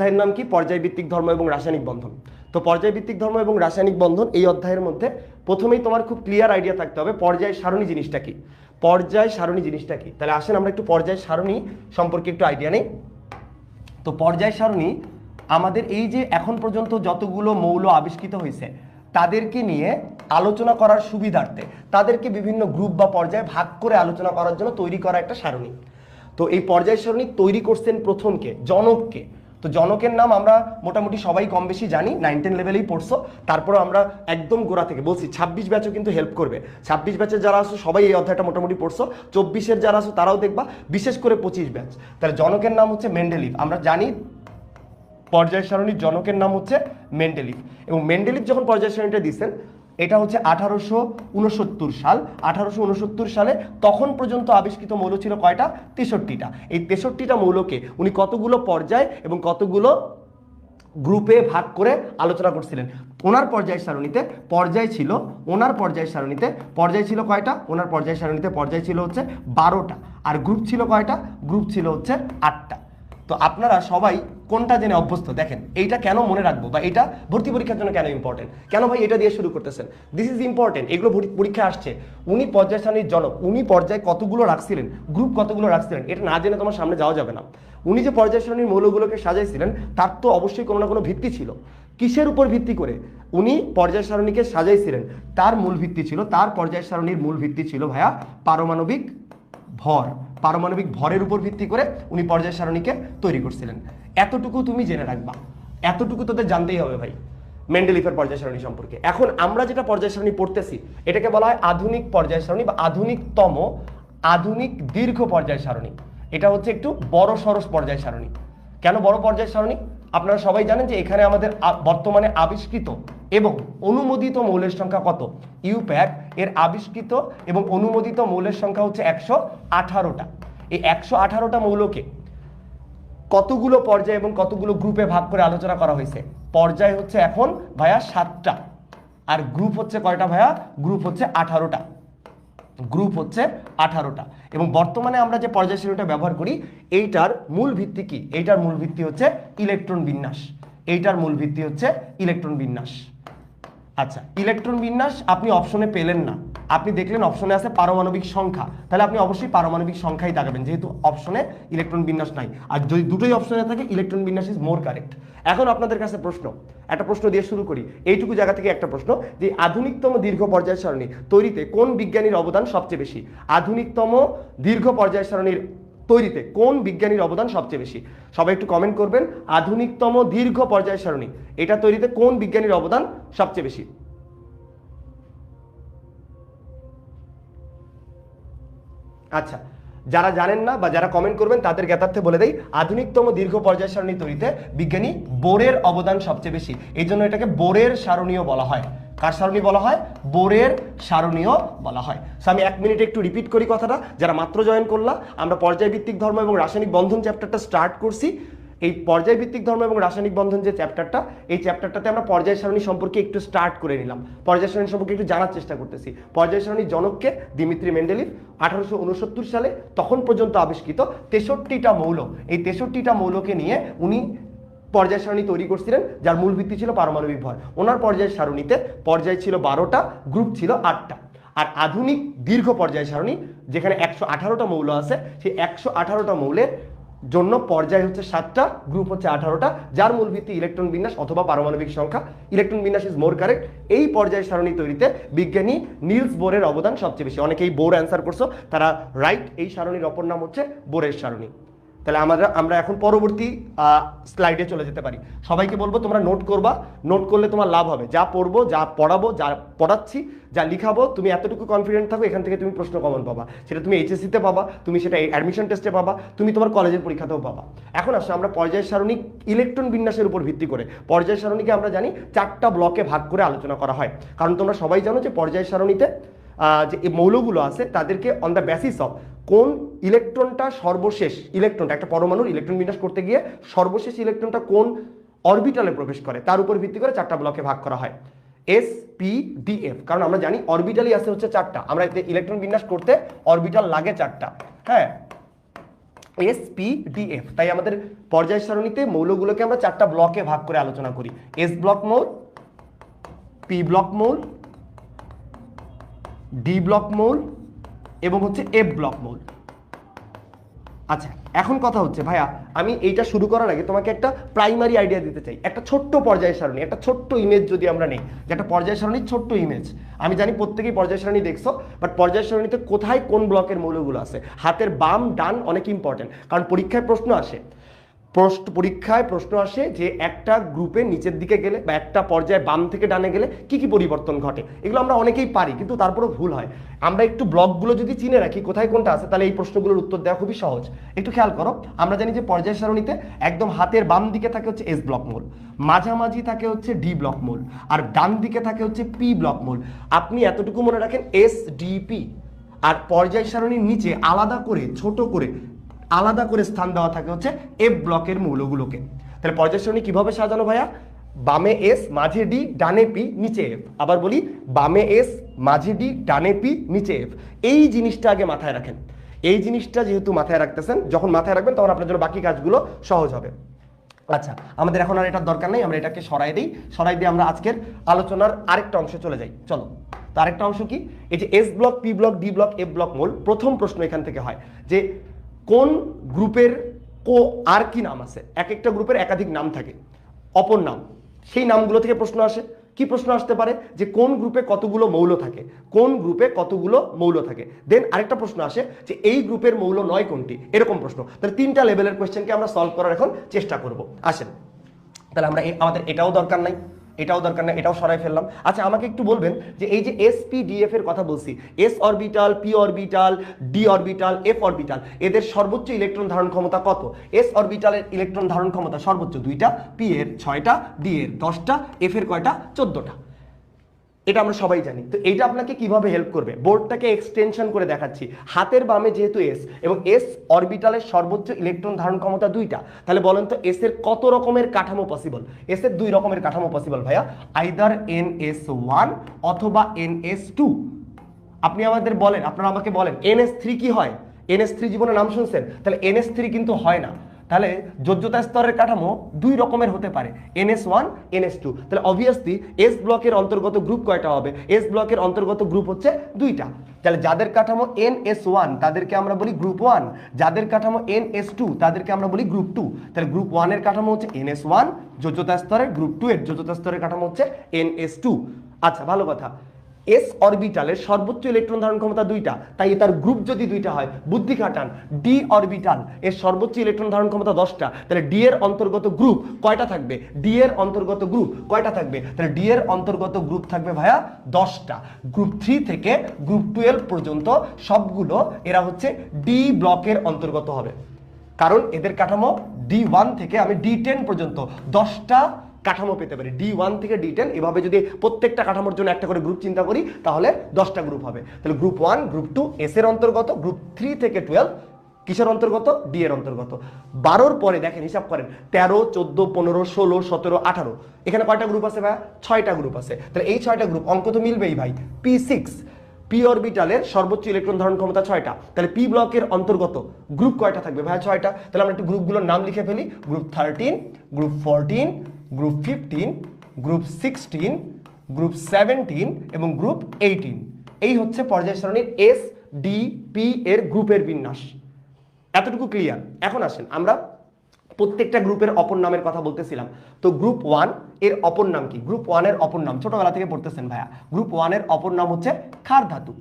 অধ্যায়ের নাম কি? পর্যায়ভিত্তিক ধর্ম এবং রাসায়নিক বন্ধন। তো পর্যায়ভিত্তিক ধর্ম এবং রাসায়নিক বন্ধন এই অধ্যায়ের মধ্যে প্রথমেই তোমার খুব ক্লিয়ার আইডিয়া থাকতে হবে পর্যায় সারণী জিনিসটা কি। পর্যায় সারণী জিনিসটা কি, তাহলে আসেন আমরা একটু পর্যায় সারণী সম্পর্কে একটু আইডিয়া নেই। তো পর্যায় সারণী আমাদের এই যে এখন পর্যন্ত যতগুলো মৌল আবিষ্কৃত হয়েছে তাদেরকে নিয়ে আলোচনা করার সুবিধার্থে তাদেরকে বিভিন্ন গ্রুপ বা পর্যায়ে ভাগ করে আলোচনা করার জন্য তৈরি করা একটা সারণী। তো এই পর্যায় সারণী তৈরি করছেন প্রথমকে, জনককে। তো জনকের নাম আমরা মোটামুটি সবাই কম বেশি জানি, 9-10 লেভেলেই পড়ছো। তারপরে আমরা একদম গোড়া থেকে বলছি 26 ব্যাচও কিন্তু হেল্প করবে। 26 ব্যাচের যারা আছো সবাই এই অধ্যায়টা মোটামুটি পড়ছো, 24-এর যারা আছো তারাও দেখবা, বিশেষ করে 25 ব্যাচ। তাহলে জনকের নাম হচ্ছে মেন্ডেলিভ। আমরা জানি পর্যায় সারণীর জনকের নাম হচ্ছে মেন্ডেলিভ। এবং মেন্ডেলিভ যখন পর্যায় সারণীটা দিয়েছেন এটা হচ্ছে 1869 সাল। 1869 সালে তখন পর্যন্ত আবিষ্কৃত মৌল ছিল কয়টা? 63টা। এই 63টা মৌলকে উনি কতগুলো পর্যায় এবং কতগুলো গ্রুপে ভাগ করে আলোচনা করছিলেন। ওনার পর্যায় সারণীতে পর্যায় ছিল, ওনার পর্যায় সারণীতে পর্যায় ছিল কয়টা? ওনার পর্যায় সারণীতে পর্যায় ছিল হচ্ছে 12টা। আর গ্রুপ ছিল কয়টা? গ্রুপ ছিল হচ্ছে 8টা। তো আপনারা সবাই কোনটা জেনে অভ্যস্ত? দেখেন এইটা কেন মনে রাখবো বা এটা ভর্তি পরীক্ষার জন্য কেন ইম্পর্টেন্ট, কেন ভাই এটা দিয়ে শুরু করতেছেন? দিস ইজ ইম্পর্টেন্ট, এগুলো পরীক্ষা আসছে। উনি পর্যায় সারণীর জনক, উনি পর্যায় কতগুলো রাখছিলেন, গ্রুপ কতগুলো রাখছিলেন, এটা না জেনে তোমার সামনে যাওয়া যাবে না। উনি যে পর্যায় সারণীর মৌলগুলোকে সাজাইছিলেন তার তো অবশ্যই কোনো না কোনো ভিত্তি ছিল। কিসের উপর ভিত্তি করে উনি পর্যায় সারণীকে সাজাইছিলেন? তার মূল ভিত্তি ছিল, তার পর্যায় সারণীর মূল ভিত্তি ছিল ভাইয়া পারমাণবিক ভর। পারমাণবিক ভরের উপর ভিত্তি করে উনি পর্যায় সারণীকে তৈরি করছিলেন। এতটুকু তুমি জেনে রাখবা, এতটুকু তোদের জানতেই হবে ভাই মেন্ডেলিফের পর্যায় সারণী সম্পর্কে। এখন আমরা যেটা পর্যায় সারণী পড়তেছি এটাকে বলা হয় আধুনিক পর্যায় সারণী বা আধুনিকতম আধুনিক দীর্ঘ পর্যায় সারণী। এটা হচ্ছে একটু বড় সরস পর্যায় সারণী। কেন বড় পর্যায় সারণী? আপনারা সবাই জানেন যে এখানে আমাদের বর্তমানে আবিষ্কৃত এবং অনুমোদিত মৌলের সংখ্যা কত? ইউপ্যাক এর আবিষ্কৃত এবং অনুমোদিত মৌলের সংখ্যা হচ্ছে 118টা। এই 118টা মৌলকে কতগুলো পর্যায় এবং কতগুলো গ্রুপে ভাগ করে আলোচনা করা হয়েছে? পর্যায় হচ্ছে এখন ভাইয়া 7টা, আর গ্রুপ হচ্ছে কয়টা ভাইয়া? গ্রুপ হচ্ছে 18টা। গ্রুপ হচ্ছে 18টা। এবং বর্তমানে আমরা যে পর্যায় সারণীটা ব্যবহার করি এইটার মূল ভিত্তি কি? এইটার মূল ভিত্তি হচ্ছে ইলেকট্রন বিন্যাস। এইটার মূল ভিত্তি হচ্ছে ইলেকট্রন বিন্যাস। আচ্ছা, ইলেকট্রন বিন্যাস আপনি অপশনে পেলেন না, আপনি দেখলেন অপশনে আছে পারমাণবিক সংখ্যা, তাহলে আপনি অবশ্যই পারমাণবিক সংখ্যাই তাকাবেন, যেহেতু অপশনে ইলেকট্রন বিন্যাস নাই। আর যদি দুটোই অপশনে থাকে ইলেকট্রন বিন্যাস ইজ মোর কারেক্ট। এখন আপনাদের কাছে প্রশ্ন, একটা প্রশ্ন দিয়ে শুরু করি। এইটুকু জায়গা থেকে একটা প্রশ্ন, যে আধুনিকতম দীর্ঘ পর্যায় সারণী তৈরিতে কোন বিজ্ঞানীর অবদান সবচেয়ে বেশি? আধুনিকতম দীর্ঘ পর্যায় সারণীর তৈরিতে কোন বিজ্ঞানীর অবদান সবচেয়ে বেশি? সবাই একটু কমেন্ট করবেন। আধুনিকতম দীর্ঘ পর্যায় সারণী এটা তৈরিতে কোন বিজ্ঞানীর অবদান সবচেয়ে বেশি? আচ্ছা, যারা জানেন না বা যারা কমেন্ট করবেন তাদের জ্ঞাতার্থে বলে দেই, আধুনিকতম দীর্ঘ পর্যায় সারণী তৈরিতে বিজ্ঞানী বোরের অবদান সবচেয়ে বেশি। এই জন্য এটাকে বোরের সারণীও বলা হয়। কার সারণী বলা হয়? বোরের সারণীও বলা হয়। আমি 1 মিনিটে একটু রিপিট করি কথাটা, যারা মাত্র জয়েন করলা। আমরা পর্যায়ভিত্তিক ধর্ম এবং রাসায়নিক বন্ধন চ্যাপ্টারটা স্টার্ট করছি। এই পর্যায়ভিত্তিক ধর্ম এবং রাসায়নিক বন্ধন যে চ্যাপ্টারটা, এই চ্যাপ্টারটাতে আমরা পর্যায় সারণী সম্পর্কে একটু স্টার্ট করে নিলাম, পর্যায় সারণী সম্পর্কে একটু জানার চেষ্টা করতেছি। পর্যায় সারণীর জনককে দিমিত্রি মেন্ডেলিভ। 1869 সালে তখন পর্যন্ত আবিষ্কৃত 63টা মৌল, এই 63টা মৌলকে নিয়ে উনি পর্যায় সারণী তৈরি করছিলেন, যার মূল ভিত্তি ছিল পারমাণবিক ভর। ওনার পর্যায় সারণীতে পর্যায় ছিল 12টা, গ্রুপ ছিল 8টা। আর আধুনিক দীর্ঘ পর্যায় সারণী যেখানে 118টা মৌল আছে, সেই 118টা মৌলের জন্য পর্যায় হচ্ছে 7টা, গ্রুপ হচ্ছে 18টা, যার মূল ভিত্তি ইলেকট্রন বিন্যাস অথবা পারমাণবিক সংখ্যা। ইলেকট্রন বিন্যাস ইজ মোর কারেক্ট। এই পর্যায় সারণী তৈরিতে বিজ্ঞানী নিলস বোরের অবদান সবচেয়ে বেশি। অনেকেই বোর অ্যান্সার করছো, তারা রাইট। এই সারণীর অপর নাম হচ্ছে বোরের সারণী। তাহলে আমরা এখন পরবর্তী স্লাইডে চলে যেতে পারি। সবাইকে বলবো তোমরা নোট করবা, নোট করলে তোমার লাভ হবে। যা পড়বো, যা পড়াবো, যা পড়াচ্ছি, যা লিখাবো, তুমি এতটুকু কনফিডেন্ট থাকো এখান থেকে তুমি প্রশ্ন কমন পাবা। সেটা তুমি এইচএসসিতে পাবা, তুমি সেটা অ্যাডমিশন টেস্টে পাবা, তুমি তোমার কলেজের পরীক্ষাতেও পাবা। এখন আসলে আমরা পর্যায় সারণী ইলেকট্রন বিন্যাসের উপর ভিত্তি করে পর্যায় সারণীকে আমরা জানি 4টা ব্লকে ভাগ করে আলোচনা করা হয়। কারণ তোমরা সবাই জানো যে পর্যায় সারণীতে যে মৌলগুলো আছে তাদেরকে অন দ্য বেসিস অফ কোন ইলেকট্রনটা সর্বশেষ ইলেকট্রনটা, একটা পরমাণুর ইলেকট্রন বিন্যাস করতে গিয়ে সর্বশেষ ইলেকট্রনটা কোন অরবিটালে প্রবেশ করে তার উপর ভিত্তি করে 4টা ব্লকে ভাগ করা হয়। এস পি ডি এফ, কারণ আমরা জানি অরবিটালই আছে হচ্ছে 4টা। আমরা ইলেকট্রন বিন্যাস করতে অরবিটাল লাগে 4টা। হ্যাঁ, SPDF। তাই আমাদের পর্যায় সারণীতে মৌলগুলোকে আমরা 4টা ব্লকে ভাগ করে আলোচনা করি। S ব্লক মৌল, P ব্লক মৌল, D ব্লক মৌল এবং হচ্ছে F ব্লক মৌল। আচ্ছা, এখন কথা হচ্ছে ভাইয়া, আমি এইটা শুরু করার আগে তোমাকে একটা প্রাইমারি আইডিয়া দিতে চাই। একটা ছোট্ট পর্যায় সারণী, একটা ছোট্ট ইমেজ যদি আমরা নেই, যে একটা পর্যায় সারণীর ছোট্ট ইমেজ। আমি জানি প্রত্যেকেই পর্যায় সারণী দেখছো, বাট পর্যায় সারণীতে কোথায় কোন ব্লকের মৌলগুলো আছে, হাতের বাম ডান অনেক ইম্পর্টেন্ট, কারণ পরীক্ষায় প্রশ্ন আসে। পরীক্ষায় প্রশ্ন আসে যে একটা গ্রুপে নিচের দিকে গেলে বা একটা পর্যায়ে বাম থেকে ডানে গেলে কি কি পরিবর্তন ঘটে। এগুলো আমরা অনেকেই পারি, কিন্তু তারপরেও ভুল হয়। আমরা একটু ব্লকগুলো যদি চিনে রাখি কোথায় কোনটা আছে, তাহলে এই প্রশ্নগুলোর উত্তর দেওয়া খুবই সহজ। একটু খেয়াল করো, আমরা জানি যে পর্যায় সারণীতে একদম হাতের বাম দিকে থাকে হচ্ছে S ব্লক মৌল, মাঝামাঝি থাকে হচ্ছে D ব্লক মৌল, আর ডান দিকে থাকে হচ্ছে P ব্লক মৌল। আপনি এতটুকু মনে রাখেন SDP। আর পর্যায় সারণীর নিচে আলাদা করে ছোট করে আলাদা করে স্থান দেওয়া থাকে হচ্ছে F ব্লকের মৌলগুলোকে। তাহলে পর্যায় সারণী কিভাবে সাজানো ভাইয়া? বামে S, মাঝে D, ডানে P, নিচে F। আবার বলি, বামে S, মাঝে D, ডানে P, নিচে F। এই জিনিসটা আগে মাথায় রাখেন। এই জিনিসটা যেহেতু মাথায় রাখতেছেন, যখন মাথায় রাখবেন তখন আপনার জন্য বাকি কাজগুলো সহজ হবে। আচ্ছা, আমাদের এখন আর এটার দরকার নেই, আমরা এটাকে সরাই দিই। সরাই দিয়ে আমরা আজকের আলোচনার আরেকটা অংশে চলে যাই। চলো, তো আরেকটা অংশ কি? এই যে S block, P block, D block, F block মৌল, প্রথম প্রশ্ন এখান থেকে হয় যে কোন গ্রুপের আর কি নাম আছে। এক একটা গ্রুপের একাধিক নাম থাকে, অপর নাম। সেই নামগুলো থেকে প্রশ্ন আসে। কি প্রশ্ন আসতে পারে? যে কোন গ্রুপে কতগুলো মৌল থাকে, কোন গ্রুপে কতগুলো মৌল থাকে। দেন আরেকটা প্রশ্ন আসে যে এই গ্রুপের মৌল নয় কোনটি, এরকম প্রশ্ন। তাহলে 3টা লেভেলের কোয়েশ্চেনকে আমরা সলভ করার এখন চেষ্টা করব। আসেন, তাহলে আমরা আমাদের এটাও দরকার নাই, এটাও দরকার না, এটাও সরাই ফেললাম। আচ্ছা, আমাকে একটু বলবেন যে এই যে SPDF এর কথা বলছি, S orbital, P orbital, D orbital, F orbital, এদের সর্বোচ্চ ইলেকট্রন ধারণ ক্ষমতা কত? S অরবিটালের ইলেকট্রন ধারণ ক্ষমতা সর্বোচ্চ 2টা, P এর 6টা, D এর 10টা, F এর কয়টা? 14টা। এটা আমরা সবাই জানি। তো এইটা আপনাকে কিভাবে হেল্প করবে? বোর্ডটাকে এক্সটেনশন করে দেখাচ্ছি। হাতের বামে যেহেতু S এবং S অরবিটালের সর্বোচ্চ ইলেকট্রন ধারণ ক্ষমতা 2টা, তাহলে বলেন তো S এর কত রকমের কাঠামো পসিবল? S এর 2 রকমের কাঠামো পসিবল ভাইয়া, আইদার NS1 অথবা NS2। আপনি আমাদের বলেন, আপনারা আমাকে বলেন NS3 কি হয়? NS3 জীবনে নাম শুনছেন? তাহলে NS3 কিন্তু হয় না। তাহলে যোজ্যতা স্তরের কাঠামো 2 রকমের হতে পারে, NS1, NS2। তাহলে অবভিয়াসলি S ব্লকের অন্তর্গত গ্রুপ কয়টা হবে? S ব্লকের অন্তর্গত গ্রুপ হচ্ছে 2টা। তাহলে যাদের কাঠামো NS1 তাদেরকে আমরা বলি গ্রুপ 1, যাদের কাঠামো NS2 তাদেরকে আমরা বলি গ্রুপ 2। তাহলে গ্রুপ 1 এর কাঠামো হচ্ছে NS1 যোজ্যতা স্তরের, গ্রুপ 2 এর যোজ্যতা স্তরের কাঠামো হচ্ছে NS2। আচ্ছা, ভালো কথা। S অরবিটালের সর্বোচ্চ ইলেকট্রন ধারণ ক্ষমতা 2টা, তাই তার গ্রুপ যদি 2টা হয়, বুদ্ধি খাটান। D অরবিটাল এর সর্বোচ্চ ইলেকট্রন ধারণ ক্ষমতা 10টা, তাহলে D এর অন্তর্গত গ্রুপ কয়টা থাকবে? D এর অন্তর্গত গ্রুপ কয়টা থাকবে? তাহলে D এর অন্তর্গত গ্রুপ থাকবে ভাইয়া 10টা। গ্রুপ 3 থেকে গ্রুপ 12 পর্যন্ত সবগুলো এরা হচ্ছে D ব্লকের অন্তর্গত হবে, কারণ এদের কাঠামো D1 থেকে আমি D10 পর্যন্ত 10টা কাঠামো পেতে পারি। D1 থেকে D10 এভাবে যদি প্রত্যেকটা কাঠামোর জন্য একটা করে গ্রুপ চিন্তা করি, তাহলে 10টা গ্রুপ হবে। তাহলে গ্রুপ 1, গ্রুপ 2 S এর অন্তর্গত, গ্রুপ 3 থেকে 12 কিসের অন্তর্গত? D এর অন্তর্গত। 12র পরে দেখেন, হিসাব করেন, 13, 14, 15, 16, 17, 18, এখানে কয়টা গ্রুপ আছে ভাই? 6টা গ্রুপ আছে। তাহলে এই 6টা গ্রুপ, অঙ্ক তো মিলবেই ভাই। P6, P অরবিটালের সর্বোচ্চ ইলেকট্রন ধারণ ক্ষমতা 6টা, তাহলে P ব্লকের অন্তর্গত গ্রুপ কয়টা থাকবে ভাই? 6টা। তাহলে আমরা একটু গ্রুপগুলোর নাম লিখে ফেলি। Group 13, group 14, group 15, group 16, group 17 এবং গ্রুপ 18। এই হচ্ছে পর্যায় সারণীর SDP এর গ্রুপের বিন্যাস। এতটুকু ক্লিয়ার? এখন আসেন, আমরা প্রত্যেকটা গ্রুপের অপর নামের কথা বলতেছিলাম। তো গ্রুপ 1 এর অপর নাম কি? গ্রুপ 1 এর অপর নাম ছোটবেলা থেকে পড়তেছেন ভাইয়া। গ্রুপ 1 এর অপর নাম হচ্ছে ক্ষার ধাতু।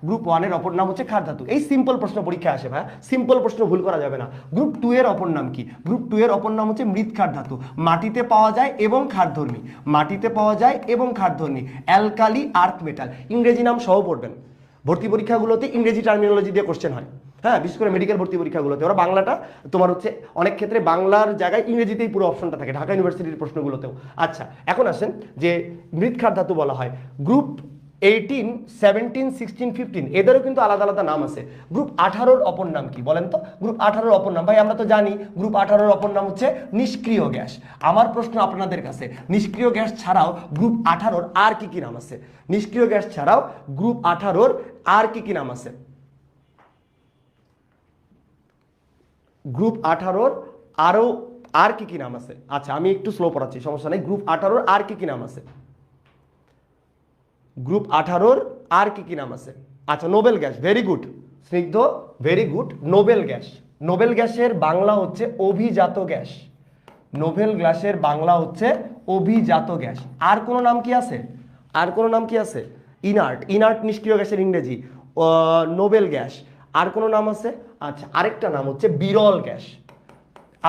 গ্রুপ 1 এর অপর নাম হচ্ছে ক্ষার ধাতু। এই সিম্পল প্রশ্ন পরীক্ষায় আসে ভাইয়া, সিম্পল প্রশ্ন ভুল করা যাবে না। গ্রুপ 2 এর অপর নাম কি? গ্রুপ 2 এর অপর নাম হচ্ছে মৃৎক্ষার ধাতু। মাটিতে পাওয়া যায় এবং ক্ষারধর্মী, মাটিতে পাওয়া যায় এবং ক্ষারধর্মী, অ্যালকালি আর্থ মেটাল। ইংরেজি নাম সহ পড়বেন। ভর্তি পরীক্ষাগুলোতে ইংরেজি টার্মিনোলজি দিয়ে কোশ্চেন হয়, হ্যাঁ, বিশেষ করে মেডিকেল ভর্তি পরীক্ষাগুলোতে। ওরা বাংলাটা তোমার হচ্ছে অনেক ক্ষেত্রে বাংলার জায়গায় ইংরেজিতেই পুরো অপশনটা থাকে, ঢাকা ইউনিভার্সিটির প্রশ্নগুলোতেও। আচ্ছা, এখন আসেন যে মৃৎক্ষার ধাতু বলা হয়। গ্রুপ 18, 17, 16, 15 এদেরও কিন্তু আলাদা আলাদা নাম আছে। গ্রুপ 18-র অপর নাম কি বলেন তো? গ্রুপ 18-র অপর নাম ভাই আমরা তো জানি, গ্রুপ 18-র অপর নাম হচ্ছে নিষ্ক্রিয় গ্যাস। আমার প্রশ্ন আপনাদের কাছে, নিষ্ক্রিয় গ্যাস ছাড়াও গ্রুপ 18-র আর কি কি নাম আছে? নিষ্ক্রিয় গ্যাস ছাড়াও গ্রুপ 18-র আর কি কি নাম আছে? গ্রুপ 18 আরো আর কি কি নাম আছে? আচ্ছা আমি একটু স্লো পড়াচ্ছি, সমস্যা নেই। গ্রুপ 18 আর কি কি নাম আছে? গ্রুপ 18 আর কি কি নাম আছে? আচ্ছা নোবেল গ্যাস, ভেরি গুড স্নিগ্ধ, very good. Nobel gas, Nobel গ্যাসের বাংলা হচ্ছে অভিজাত গ্যাস। নোবেল গ্যাসের বাংলা হচ্ছে অভিজাত গ্যাস। আর কোন নাম কি আছে? আর কোন নাম কি আছে? ইনার্ট, ইনার্ট নিষ্ক্রিয় গ্যাসের ইংরেজি নোবেল গ্যাস। আর কোন নাম আছে? আচ্ছা আরেকটা নাম হচ্ছে বিরল গ্যাস।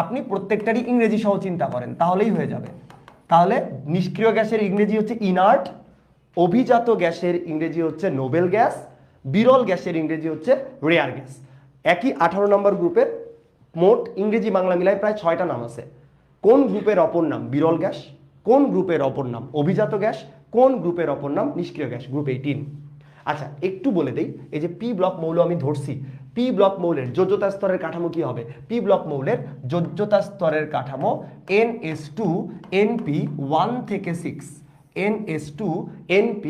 আপনি প্রত্যেকটারই ইংরেজি সহ চিন্তা করেন তাহলেই হয়ে যাবে। তাহলে নিষ্ক্রিয় গ্যাসের ইংরেজি হচ্ছে ইনার্ট, অভিজাত গ্যাসের ইংরেজি হচ্ছে নোবেল গ্যাস, বিরল গ্যাসের ইংরেজি হচ্ছে রেয়ার গ্যাস। একই 18 নম্বর গ্রুপের মোট ইংরেজি বাংলা মিলায় প্রায় 6টা নাম আছে। কোন গ্রুপের অপর নাম বিরল গ্যাস, কোন গ্রুপের অপর নাম অভিজাত গ্যাস, কোন গ্রুপের অপর নাম নিষ্ক্রিয় গ্যাস? গ্রুপ 18। আচ্ছা একটু বলে দেই, এই যে পি ব্লক মৌল আমি ধরছি, পি ব্লক মৌলের যোজ্যতা স্তরের কাঠামো কি হবে? পি ব্লক মৌলের যোজ্যতা স্তরের কাঠামো NH2 NP 1 থেকে 6, NH2 NP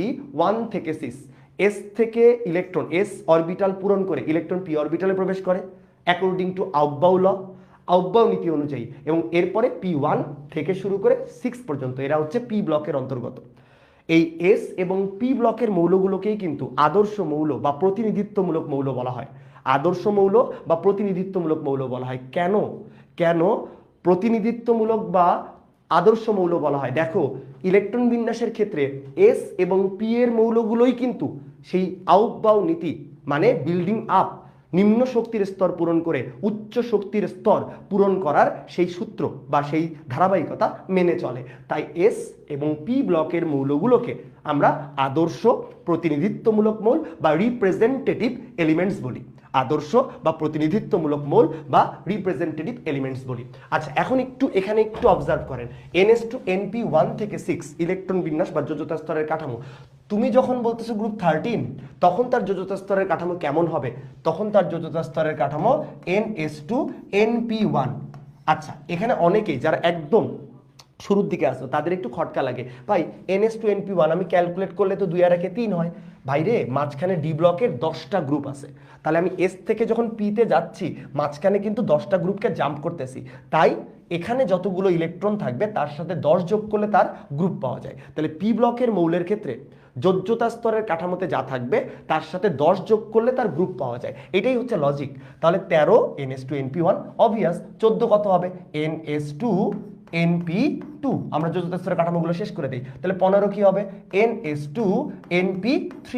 1 থেকে 6। এস থেকে ইলেকট্রন, এস অরবিটাল পূরণ করে ইলেকট্রন পি অরবিটালে প্রবেশ করে অ্যাকর্ডিং টু আউটবাউ ল, আউটবাউ নীতি অনুযায়ী। এবং এরপরে P1 থেকে শুরু করে 6 পর্যন্ত এরা হচ্ছে পি ব্লকের অন্তর্গত। এই এস এবং পি ব্লকের মৌলগুলোকেই কিন্তু আদর্শ মৌল বা প্রতিনিধিত্বমূলক মৌল বলা হয়। আদর্শ মৌল বা প্রতিনিধিত্বমূলক মৌল বলা হয়। কেন কেন প্রতিনিধিত্বমূলক বা আদর্শ মৌল বলা হয়? দেখো ইলেকট্রন বিন্যাসের ক্ষেত্রে এস এবং পি এর মৌলগুলোই কিন্তু সেই আউটবাউ নীতি মানে বিল্ডিং আপ, নিম্ন শক্তির স্তর পূরণ করে উচ্চ শক্তির স্তর পূরণ করার সেই সূত্র বা সেই ধারাবাহিকতা মেনে চলে। তাই এস এবং পি ব্লকের মৌলগুলোকে আমরা আদর্শ প্রতিনিধিত্বমূলক মৌল বা রিপ্রেজেন্টেটিভ এলিমেন্টস বলি। আদর্শ বা প্রতিনিধিত্বমূলক মৌল বা রিপ্রেজেন্টেটিভ এলিমেন্টস বলি। আচ্ছা এখন একটু এখানে একটু অবজার্ভ করেন, NH2 NP 1 থেকে 6 ইলেকট্রন বিন্যাস বা যোজ্যতা স্তরের কাঠামো। তুমি যখন বলতেছো গ্রুপ 13 তখন তার যোজ্যতা স্তরের কাঠামো কেমন হবে? তখন তার যোজ্যতা স্তরের কাঠামো NH2 NP1। আচ্ছা এখানে অনেকেই যারা একদম শুরুর দিকে আসো তাদের একটু খটকা লাগে, ভাই NH2 NP1 আমি ক্যালকুলেট করলে তো 2 আর 1 3 হয়। ভাই রে মাঝখানে ডি ব্লকের 10টা গ্রুপ আছে, তাহলে আমি এস থেকে যখন পিতে যাচ্ছি মাঝখানে কিন্তু 10টা গ্রুপকে জাম্প করতেছি। তাই এখানে যতগুলো ইলেকট্রন থাকবে তার সাথে 10 যোগ করলে তার গ্রুপ পাওয়া যায়। তাহলে পি ব্লকের মৌলের ক্ষেত্রে যোজ্যতা স্তরের কাঠামোতে যা থাকবে তার সাথে 10 যোগ করলে তার গ্রুপ পাওয়া যায়। এটাই হচ্ছে লজিক। তাহলে 13 NH2 NP1 অবভিয়াস, 14 কত হবে? NH2 NP2। আমরা যোজ্যতা স্তরের কাঠামোগুলো শেষ করে দিই। তাহলে 15 কি হবে? NH2 NP3।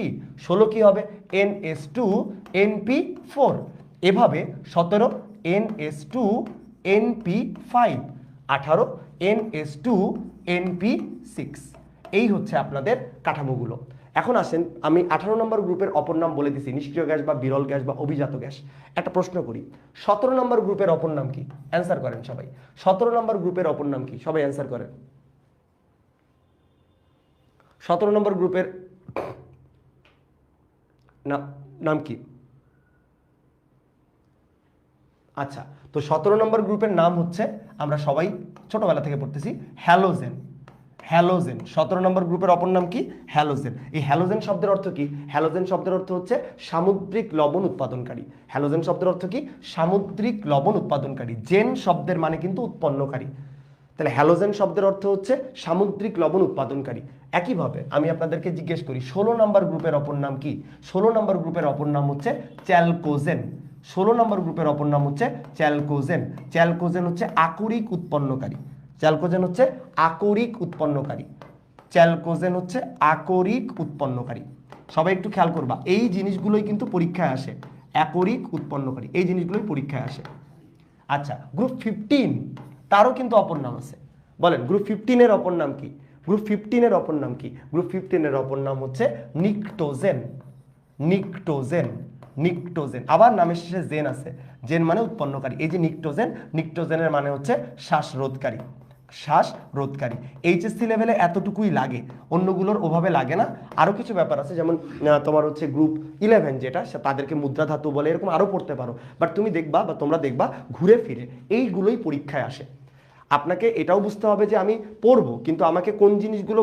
16 কি হবে? NH2 NP4। এভাবে 17 NH2 NP5, 18 NH2 NP6। এই হচ্ছে আপনাদের কাঠামোগুলো। এখন আসেন আমি 18 নম্বর গ্রুপের অপর নাম বলে দিছি, নিষ্ক্রিয় গ্যাস বা বিরল গ্যাস বা অভিজাত গ্যাস। একটা প্রশ্ন করি, 17 নম্বর গ্রুপের অপর নাম কি? অ্যান্সার করেন সবাই। 17 নম্বর গ্রুপের অপর নাম কি? সবাই অ্যান্সার করেন। 17 নম্বর গ্রুপের নাম কি? আচ্ছা তো 17 নম্বর গ্রুপের নাম হচ্ছে, আমরা সবাই ছোটবেলা থেকে পড়তেছি, হ্যালোজেন। হ্যালোজেন 17 নম্বর গ্রুপের অপর নাম কি? হ্যালোজেন। এই হ্যালোজেন শব্দের অর্থ কি? হ্যালোজেন শব্দের অর্থ হচ্ছে সামুদ্রিক লবণ উৎপাদনকারী। হ্যালোজেন শব্দের অর্থ কি? সামুদ্রিক লবণ উৎপাদনকারী। জেন শব্দের মানে কিন্তু উৎপন্নকারী। তাহলে হ্যালোজেন শব্দের অর্থ হচ্ছে সামুদ্রিক লবণ উৎপাদনকারী। একইভাবে আমি আপনাদেরকে জিজ্ঞেস করি 16 নম্বর গ্রুপের অপর নাম কি? 16 নম্বর গ্রুপের অপর নাম হচ্ছে চ্যালকোজেন। 16 নম্বর গ্রুপের অপর নাম হচ্ছে চ্যালকোজেন। চ্যালকোজেন হচ্ছে আকরিক উৎপন্নকারী। চ্যালকোজেন হচ্ছে আকরিক উৎপন্নকারী। চ্যালকোজেন হচ্ছে আকরিক উৎপন্নকারী। সবাই একটু খেয়াল করবা, এই জিনিসগুলোই কিন্তু পরীক্ষায় আসে। আকরিক উৎপন্নকারী এই জিনিসগুলোই পরীক্ষায় আসে। আচ্ছা গ্রুপ 15 তারও কিন্তু অপর নাম আছে। বলেন গ্রুপ 15 এর অপর নাম কি? গ্রুপ 15 এর অপর নাম কি? গ্রুপ 15 এর অপর নাম হচ্ছে নিকটোজেন। নিকটোজেন, নিকটোজেন। আবার নামের শেষে জেন আছে, জেন মানে উৎপন্নকারী। এই যে নিকটোজেন, নিকটোজেনের মানে হচ্ছে শ্বাসরোধকারী। শ্বাসরোধকারী। এইচএসসি লেভেলে এতটুকুই লাগে, অন্যগুলোর ওভাবে লাগে না। আরো কিছু ব্যাপার আছে, যেমন তোমার হচ্ছে গ্রুপ 11 যেটা, তাদেরকে মুদ্রা ধাতু বলে, এরকম আরো পড়তে পারো। বাট তুমি দেখবা বা তোমরা দেখবা ঘুরে ফিরে এইগুলোই পরীক্ষায় আসে। আপনাকে এটাও বুঝতে হবে যে আমি পড়বো, কিন্তু আমাকে কোন জিনিসগুলো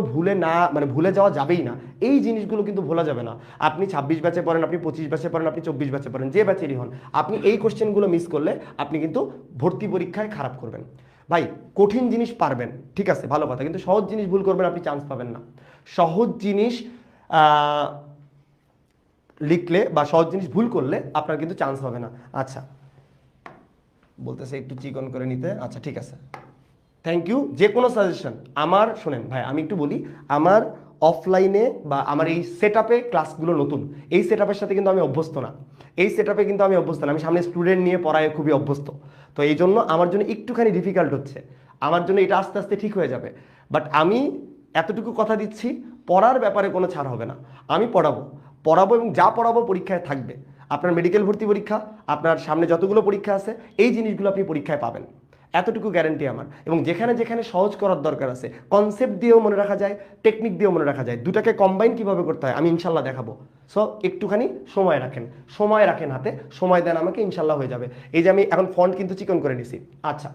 ভুলে যাওয়া যাবেই না, এই জিনিসগুলো কিন্তু ভোলা যাবে না। আপনি 26 ব্যাচে পড়েন, আপনি 25 ব্যাচে পড়েন, আপনি 24 ব্যাচে পড়েন, যে ব্যাচেরই হন, আপনি এই কোশ্চেনগুলো মিস করলে আপনি কিন্তু ভর্তি পরীক্ষায় খারাপ করবেন। ভাই কঠিন জিনিস পারবেন, ঠিক আছে ভালো কথা, কিন্তু সহজ জিনিস ভুল করবেন, আপনি চান্স পাবেন না। সহজ জিনিস লিখলে বা সহজ জিনিস ভুল করলে আপনার কিন্তু চান্স হবে না। আচ্ছা বলতেছে একটু চিকন করে নিতে, আচ্ছা ঠিক আছে, থ্যাংক ইউ। যে কোনো সাজেশন আমার, শোনেন ভাই আমি একটু বলি, আমার অফলাইনে বা আমার এই সেট আপে ক্লাসগুলো নতুন, এই সেট আপের সাথে কিন্তু আমি অভ্যস্ত না, এই সেট আপে কিন্তু আমি অভ্যস্ত না, আমি সামনে স্টুডেন্ট নিয়ে পড়ায় খুবই অভ্যস্ত। তো এই জন্য আমার জন্য একটুখানি ডিফিকাল্ট হচ্ছে, আমার জন্য এটা আস্তে আস্তে ঠিক হয়ে যাবে। বাট আমি এতটুকু কথা দিচ্ছি, পড়ার ব্যাপারে কোনো ছাড় হবে না, আমি পড়াবো পড়াবো এবং যা পড়াবো পরীক্ষায় থাকবে। আপনার মেডিকেল ভর্তি পরীক্ষা, আপনার সামনে যতগুলো পরীক্ষা আছে, এই জিনিসগুলো আপনি পরীক্ষায় পাবেন, এতটুকু গ্যারান্টি আমার। এবং যেখানে যেখানে সহজ করার দরকার আছে, কনসেপ্ট দিয়েও মনে রাখা যায়, টেকনিক দিয়েও মনে রাখা যায়, দুটাকে কম্বাইন কিভাবে করতে হয় আমি ইনশাল্লাহ দেখাবো। সো একটুখানি সময় রাখেন হাতে, সময় দেন আমাকে, ইনশাল্লাহ হয়ে যাবে। এই যে আমি এখন ফন্ট কিন্তু চিকন করে নিছি। আচ্ছা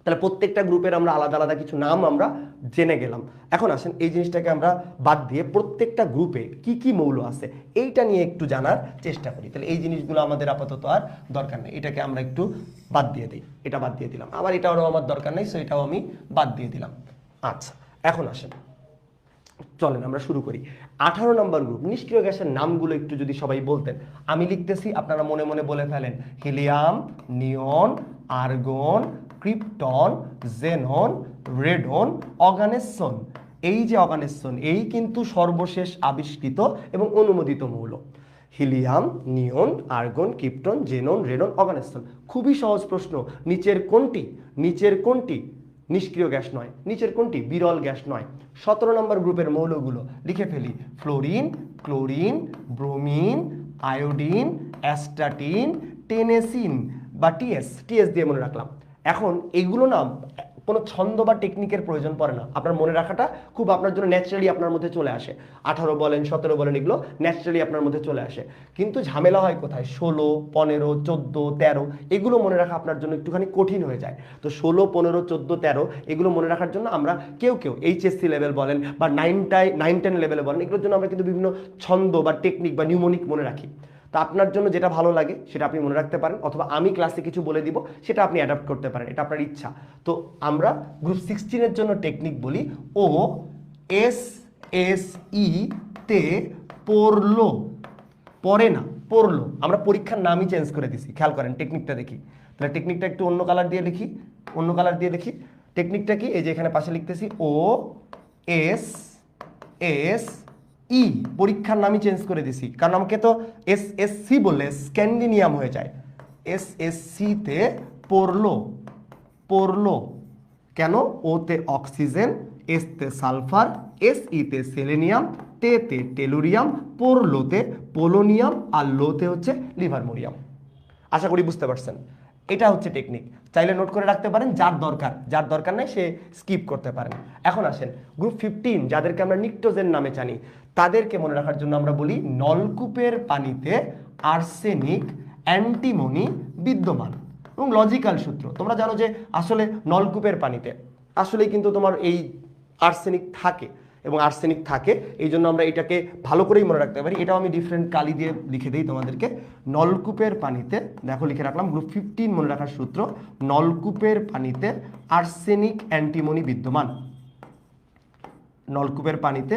তাহলে প্রত্যেকটা গ্রুপের আমরা আলাদা আলাদা কিছু নাম আমরা জেনে গেলাম। এখন আসেন এই জিনিসটাকে আমরা বাদ দিয়ে প্রত্যেকটা গ্রুপে কি কি মৌল আছে এইটা নিয়ে একটু জানার চেষ্টা করি। তাহলে এই জিনিসগুলো আমাদের আপাতত আর দরকার নেই, এটাকে আমরা একটু বাদ দিয়ে দিই, এটা বাদ দিয়ে দিলাম, আবার এটাও আমার দরকার নেই, সো এটাও আমি বাদ দিয়ে দিলাম। আচ্ছা এখন আসেন চলেন আমরা শুরু করি। 18 নম্বর গ্রুপ নিষ্ক্রিয় গ্যাসের নামগুলো একটু যদি সবাই বলতেন। আমি লিখতেছি, আপনারা মনে মনে বলে ফেলেন। হিলিয়াম, নিয়ন, আর্গন, ক্রিপ্টন, জেনন, রেডন, অর্গানেসন। এই যে অর্গানেসন, এই কিন্তু সর্বশেষ আবিষ্কৃত এবং অনুমোদিত মৌল। হিলিয়াম, নিয়ন, আর্গন, ক্রিপ্টন, জেনন, রেডন, অর্গানেসন। খুবই সহজ প্রশ্ন, নিচের কোনটি নিষ্ক্রিয় গ্যাস নয়, নিচের কোনটি বিরল গ্যাস নয়। 17 নম্বর গ্রুপের মৌলগুলো লিখে ফেলি। Fluorine, chlorine, bromine, iodine, astatine, tennessine বা টিএস দিয়ে মনে রাখলাম। এখন এগুলো না কোনো ছন্দ বা টেকনিকের প্রয়োজন পড়ে না, আপনার মনে রাখাটা খুব আপনার জন্য ন্যাচারালি আপনার মধ্যে চলে আসে। 18 বলেন 17 বলেন, এগুলো ন্যাচারালি আপনার মধ্যে চলে আসে। কিন্তু ঝামেলা হয় কোথায়? 16, 15, 14, 13 এগুলো মনে রাখা আপনার জন্য একটুখানি কঠিন হয়ে যায়। তো 16, 15, 14, 13 এগুলো মনে রাখার জন্য আমরা কেউ এইচএসসি লেভেল বলেন বা 9-10 লেভেলে বলেন, এগুলোর জন্য আমরা কিন্তু বিভিন্ন ছন্দ বা টেকনিক বা নিউমোনিক মনে রাখি। তা আপনার জন্য যেটা ভালো লাগে সেটা আপনি মনে রাখতে পারেন, অথবা আমি ক্লাসে কিছু বলে দিব সেটা আপনি অ্যাডাপ্ট করতে পারেন, এটা আপনার ইচ্ছা। তো আমরা গ্রুপ 16 জন্য টেকনিক বলি। ও এস এস ই তে পড়লো, পড়ে না পড়লো, আমরা পরীক্ষার নামই চেঞ্জ করে দিছি। খেয়াল করেন টেকনিকটা দেখি, তাহলে টেকনিকটা একটু অন্য কালার দিয়ে লিখি, টেকনিকটা কি? এই যে এখানে পাশে লিখতেছি ও এস এস ই, পরীক্ষার নামই চেঞ্জ করে দিছি, কারণ আমাকে তো এসএসসি বললে স্ক্যান্ডিনিয়াম হয়ে যায়। এসএসসি তে পড়লো কেন? ওতে অক্সিজেন, এস তে সালফার, এস ই তে সেলেনিয়াম, তে টেলুরিয়াম, পড়লোতে পোলোনিয়াম, আর লোতে হচ্ছে লিভারমোরিয়াম। আশা করি বুঝতে পারছেন, এটা হচ্ছে টেকনিক। চাইলে নোট করে রাখতে পারেন, যার দরকার নাই সে স্কিপ করতে পারেন। এখন আসেন গ্রুপ 15 যাদেরকে আমরা নিক্টোজেন নামে জানি, তাদেরকে মনে রাখার জন্য আমরা বলি নলকূপের পানিতে আর্সেনিক, অ্যান্টিমনি বিদ্যমান। এবং লজিক্যাল সূত্র তোমরা জানো যে আসলে নলকূপের পানিতে আসলেই কিন্তু তোমার এই আর্সেনিক থাকে, এবং আর্সেনিক থাকে এই জন্য আমরা এটাকে ভালো করেই মনে রাখতে পারি। এটাও আমি ডিফারেন্ট কালি দিয়ে লিখে দিই তোমাদেরকে। নলকূপের পানিতে, দেখো লিখে রাখলাম গ্রুপ 15 মনে রাখার সূত্র, নলকূপের পানিতে আর্সেনিক, অ্যান্টিমনি বিদ্যমান। নলকূপের পানিতে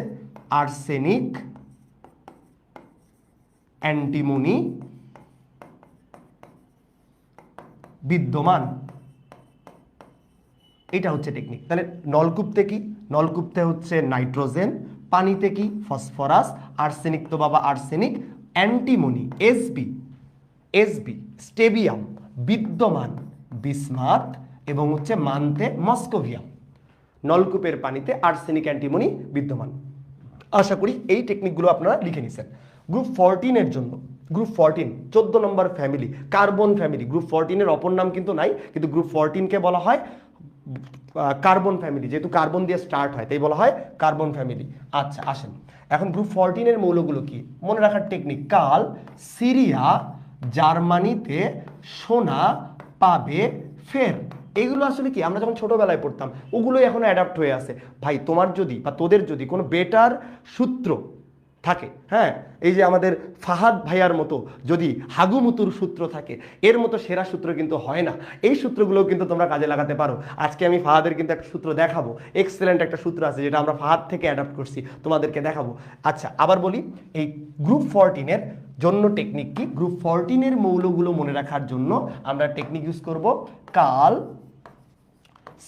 আর্সেনিক, অ্যান্টিমনি বিদ্যমান, এটা হচ্ছে টেকনিক। তাহলে নলকূপতে কি? নলকূপতে হচ্ছে নাইট্রোজেন, পানিতে কি? ফসফরাস, আর্সেনিক তো বাবা আর্সেনিক, অ্যান্টিমনি এসবি, স্টেবিয়াম বিদ্যমান, বিসমাথ, এবং হচ্ছে মান্তে মস্কোভিয়াম। নলকূপের পানিতে আর্সেনিক, অ্যান্টিমনি বিদ্যমান। আশা করি এই টেকনিকগুলো আপনারা লিখে নিছেন। গ্রুপ 14 এর জন্য, গ্রুপ 14 14 নম্বর ফ্যামিলি কার্বন ফ্যামিলি। গ্রুপ 14 এর অপর নাম কিন্তু নাই, কিন্তু গ্রুপ 14 কে বলা হয় কার্বন ফ্যামিলি, যেহেতু কার্বন দিয়ে স্টার্ট হয় তাই বলা হয় কার্বন ফ্যামিলি। আচ্ছা আসেন এখন গ্রুপ 14 এর মৌলগুলো কি মনে রাখার টেকনিক। কাল, সিরিয়া, জার্মানিতে সোনা পাবে ফের। এগুলো আসলে কি আমরা যখন ছোটবেলায় পড়তাম ওগুলোই এখনো অ্যাডাপ্ট হয়ে আছে। ভাই তোমার যদি বা তোদের যদি কোনো বেটার সূত্র থাকে, হ্যাঁ, এই যে আমাদের ফাহাদ ভাইয়ার মতো যদি হাগুমুতুর সূত্র থাকে, এর মতো সেরা সূত্র কিন্তু হয় না। এই সূত্রগুলোও কিন্তু তোমরা কাজে লাগাতে পারো। আজকে আমি ফাহাদের কিন্তু একটা সূত্র দেখাবো, এক্সেলেন্ট একটা সূত্র আছে যেটা আমরা ফাহাদ থেকে অ্যাডাপ্ট করছি, তোমাদেরকে দেখাবো। আচ্ছা, আবার বলি, এই গ্রুপ 14-এর জন্য টেকনিক কি? গ্রুপ 14-এর মৌলগুলো মনে রাখার জন্য আমরা টেকনিক ইউজ করব কাল,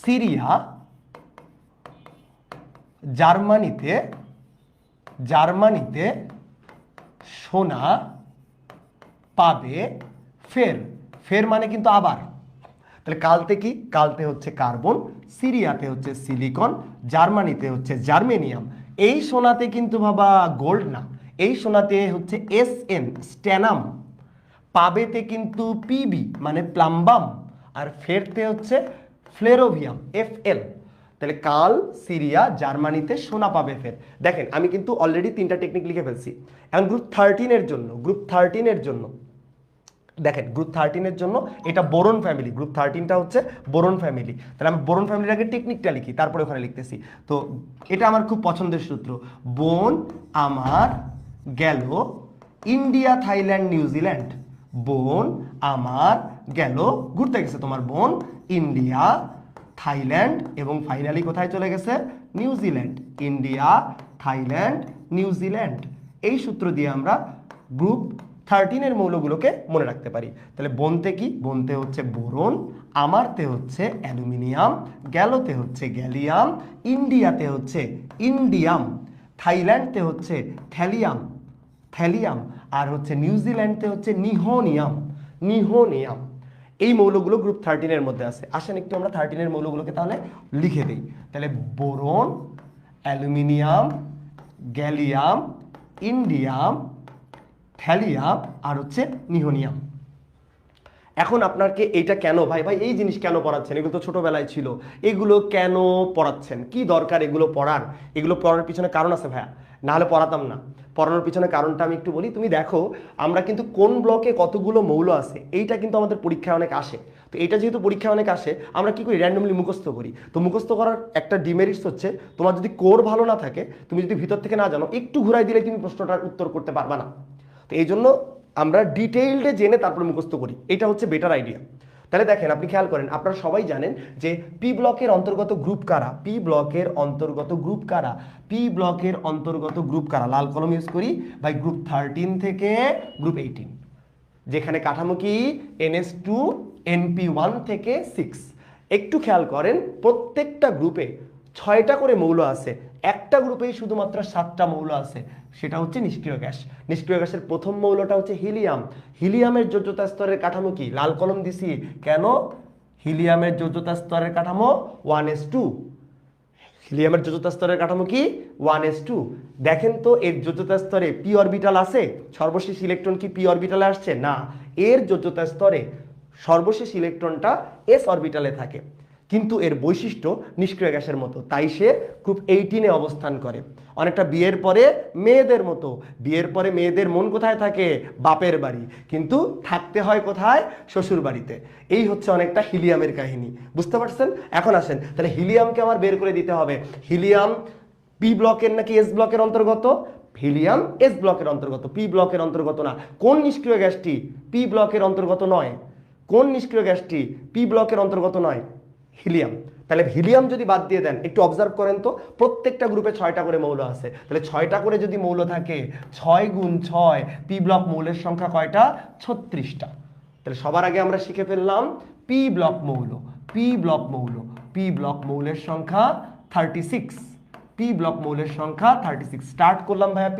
সিরিয়া, জার্মানিতে সোনা পাবে ফের। ফের মানে কিন্তু আবার। তাহলে কালতে কি? কালতে হচ্ছে কার্বন, সিরিয়াতে হচ্ছে সিলিকন, জার্মানিতে হচ্ছে জার্মেনিয়াম। এই সোনাতে কিন্তু বাবা গোল্ড না, এই সোনাতে হচ্ছে SN স্ট্যানাম, পাবেতে কিন্তু PB মানে প্লাম্বাম, আর ফেরতে হচ্ছে ফ্লেরোভিয়াম FL। তাহলে কাল, সিরিয়া, জার্মানিতে সোনা পাবে ফের। দেখেন আমি কিন্তু অলরেডি 3টা টেকনিক লিখে ফেলছি। এখন গ্রুপ 13-এর জন্য দেখেন, গ্রুপ 13-এর জন্য এটা বোরন ফ্যামিলি, গ্রুপ 13টা হচ্ছে বোরন ফ্যামিলি। তাহলে আমি বোরন ফ্যামিলির আগে টেকনিকটা লিখি, তারপরে ওখানে লিখতেছি। তো এটা আমার খুব পছন্দের সূত্র, বোন আমার গেল ইন্ডিয়া, থাইল্যান্ড, নিউজিল্যান্ড। বোন আমার গেল, ঘুরতে গেছে তোমার বোন, ইন্ডিয়া, থাইল্যান্ড এবং ফাইনালি কোথায় চলে গেছে? নিউজিল্যান্ড। India, Thailand, New Zealand. এই সূত্র দিয়ে আমরা গ্রুপ 13-এর মৌলগুলোকে মনে রাখতে পারি। তাহলে বোনতে কি? বোনতে হচ্ছে বোরন, আমারতে হচ্ছে অ্যালুমিনিয়াম, গেলোতে হচ্ছে গ্যালিয়াম, ইন্ডিয়াতে হচ্ছে ইন্ডিয়াম, থাইল্যান্ডতে হচ্ছে থ্যালিয়াম, আর হচ্ছে নিউজিল্যান্ডতে হচ্ছে নিহোনিয়াম। এই মৌলগুলো গ্রুপ 13-এর মধ্যে আছে। আসেন একটু আমরা 13-এর মৌলগুলোকে তাহলে লিখে দিই। তাহলে boron, aluminium, gallium, indium, thallium আর হচ্ছে নিহোনিয়াম। এখন আপনাকে এইটা কেন ভাই এই জিনিস কেন পড়াচ্ছেন? এগুলো তো ছোটবেলায় ছিল, এগুলো কেন পড়াচ্ছেন? কি দরকার এগুলো পড়ার? এগুলো পড়ার পিছনে কারণ আছে ভাইয়া, না হলে পড়াতাম না। পড়ানোর পিছনে কারণটা আমি একটু বলি। তুমি দেখো আমরা কিন্তু কোন ব্লকে কতগুলো মৌল আছে এইটা কিন্তু আমাদের পরীক্ষায় অনেক আসে। তো এটা যেহেতু পরীক্ষায় অনেক আসে, আমরা কি করি? র্যান্ডমলি মুখস্থ করি। তো মুখস্থ করার একটা ডিমেরিটস হচ্ছে, তোমার যদি কোর ভালো না থাকে, তুমি যদি ভিতর থেকে না জানো, একটু ঘুরাই দিলে তুমি প্রশ্নটার উত্তর করতে পারবা না। তো এই জন্য আমরা ডিটেইলডে জেনে তারপরে মুখস্থ করি, এটা হচ্ছে বেটার আইডিয়া। তাহলে দেখেন, আপনি খেয়াল করেন, আপনারা সবাই জানেন যে পি ব্লকের অন্তর্গত গ্রুপ কারা? পি ব্লকের অন্তর্গত গ্রুপ কারা? লাল কলম ইউজ করি ভাই, গ্রুপ 13 থেকে গ্রুপ 18, যেখানে কাঠামো কি? NH2 NP1 থেকে 6। একটু খেয়াল করেন, প্রত্যেকটা গ্রুপে 6টা করে মৌল আছে, একটা গ্রুপেই শুধুমাত্র 7টা মৌল আছে, সেটা হচ্ছে নিষ্ক্রিয় গ্যাস। নিষ্ক্রিয় গ্যাসের প্রথম মৌলটা হচ্ছে হিলিয়াম। হিলিয়ামের যোজ্যতা স্তরের কাঠামো কি? লাল কলম দিছি কেন? হিলিয়ামের যোজ্যতা স্তরের কাঠামো 1s2। হিলিয়ামের যোজ্যতা স্তরের কাঠামো কি? 1s2। দেখেন তো এর যোজ্যতা স্তরে পি অরবিটাল আছে? সর্বশেষ ইলেকট্রন কি পি অরবিটালে আসছে? না, এর যোজ্যতা স্তরে সর্বশেষ ইলেকট্রনটা এস অরবিটালে থাকে, কিন্তু এর বৈশিষ্ট্য নিষ্ক্রিয় গ্যাসের মতো, তাই সে গ্রুপ 18-এ অবস্থান করে। অনেকটা বিয়ের পরে মেয়েদের মতো। বিয়ের পরে মেয়েদের মন কোথায় থাকে? বাপের বাড়ি, কিন্তু থাকতে হয় কোথায়? শ্বশুর বাড়িতে। এই হচ্ছে অনেকটা হিলিয়ামের কাহিনী, বুঝতে পারছেন? এখন আসেন, তাহলে হিলিয়ামকে আমার বের করে দিতে হবে। হিলিয়াম পি ব্লকের নাকি এস ব্লকের অন্তর্গত? হিলিয়াম এস ব্লকের অন্তর্গত, পি ব্লকের অন্তর্গত না। কোন নিষ্ক্রিয় গ্যাসটি পি ব্লকের অন্তর্গত নয়? কোন নিষ্ক্রিয় গ্যাসটি পি ব্লকের অন্তর্গত নয়? হিলিয়াম। তাহলে হিলিয়াম যদি বাদ দিয়ে দেন, একটু অবজার্ভ করেন তো, প্রত্যেকটা গ্রুপে 6টা করে মৌল আছে। তাহলে 6টা করে যদি মৌল থাকে, 6 গুণ 6, পি ব্লক মৌলের সংখ্যা কয়টা? 36টা। তাহলে সবার আগে আমরা শিখে ফেললাম পি ব্লক মৌল। পি ব্লক মৌলের সংখ্যা 36। পি ব্লক মৌলের সংখ্যা 36। স্টার্ট করলাম ভাইয়া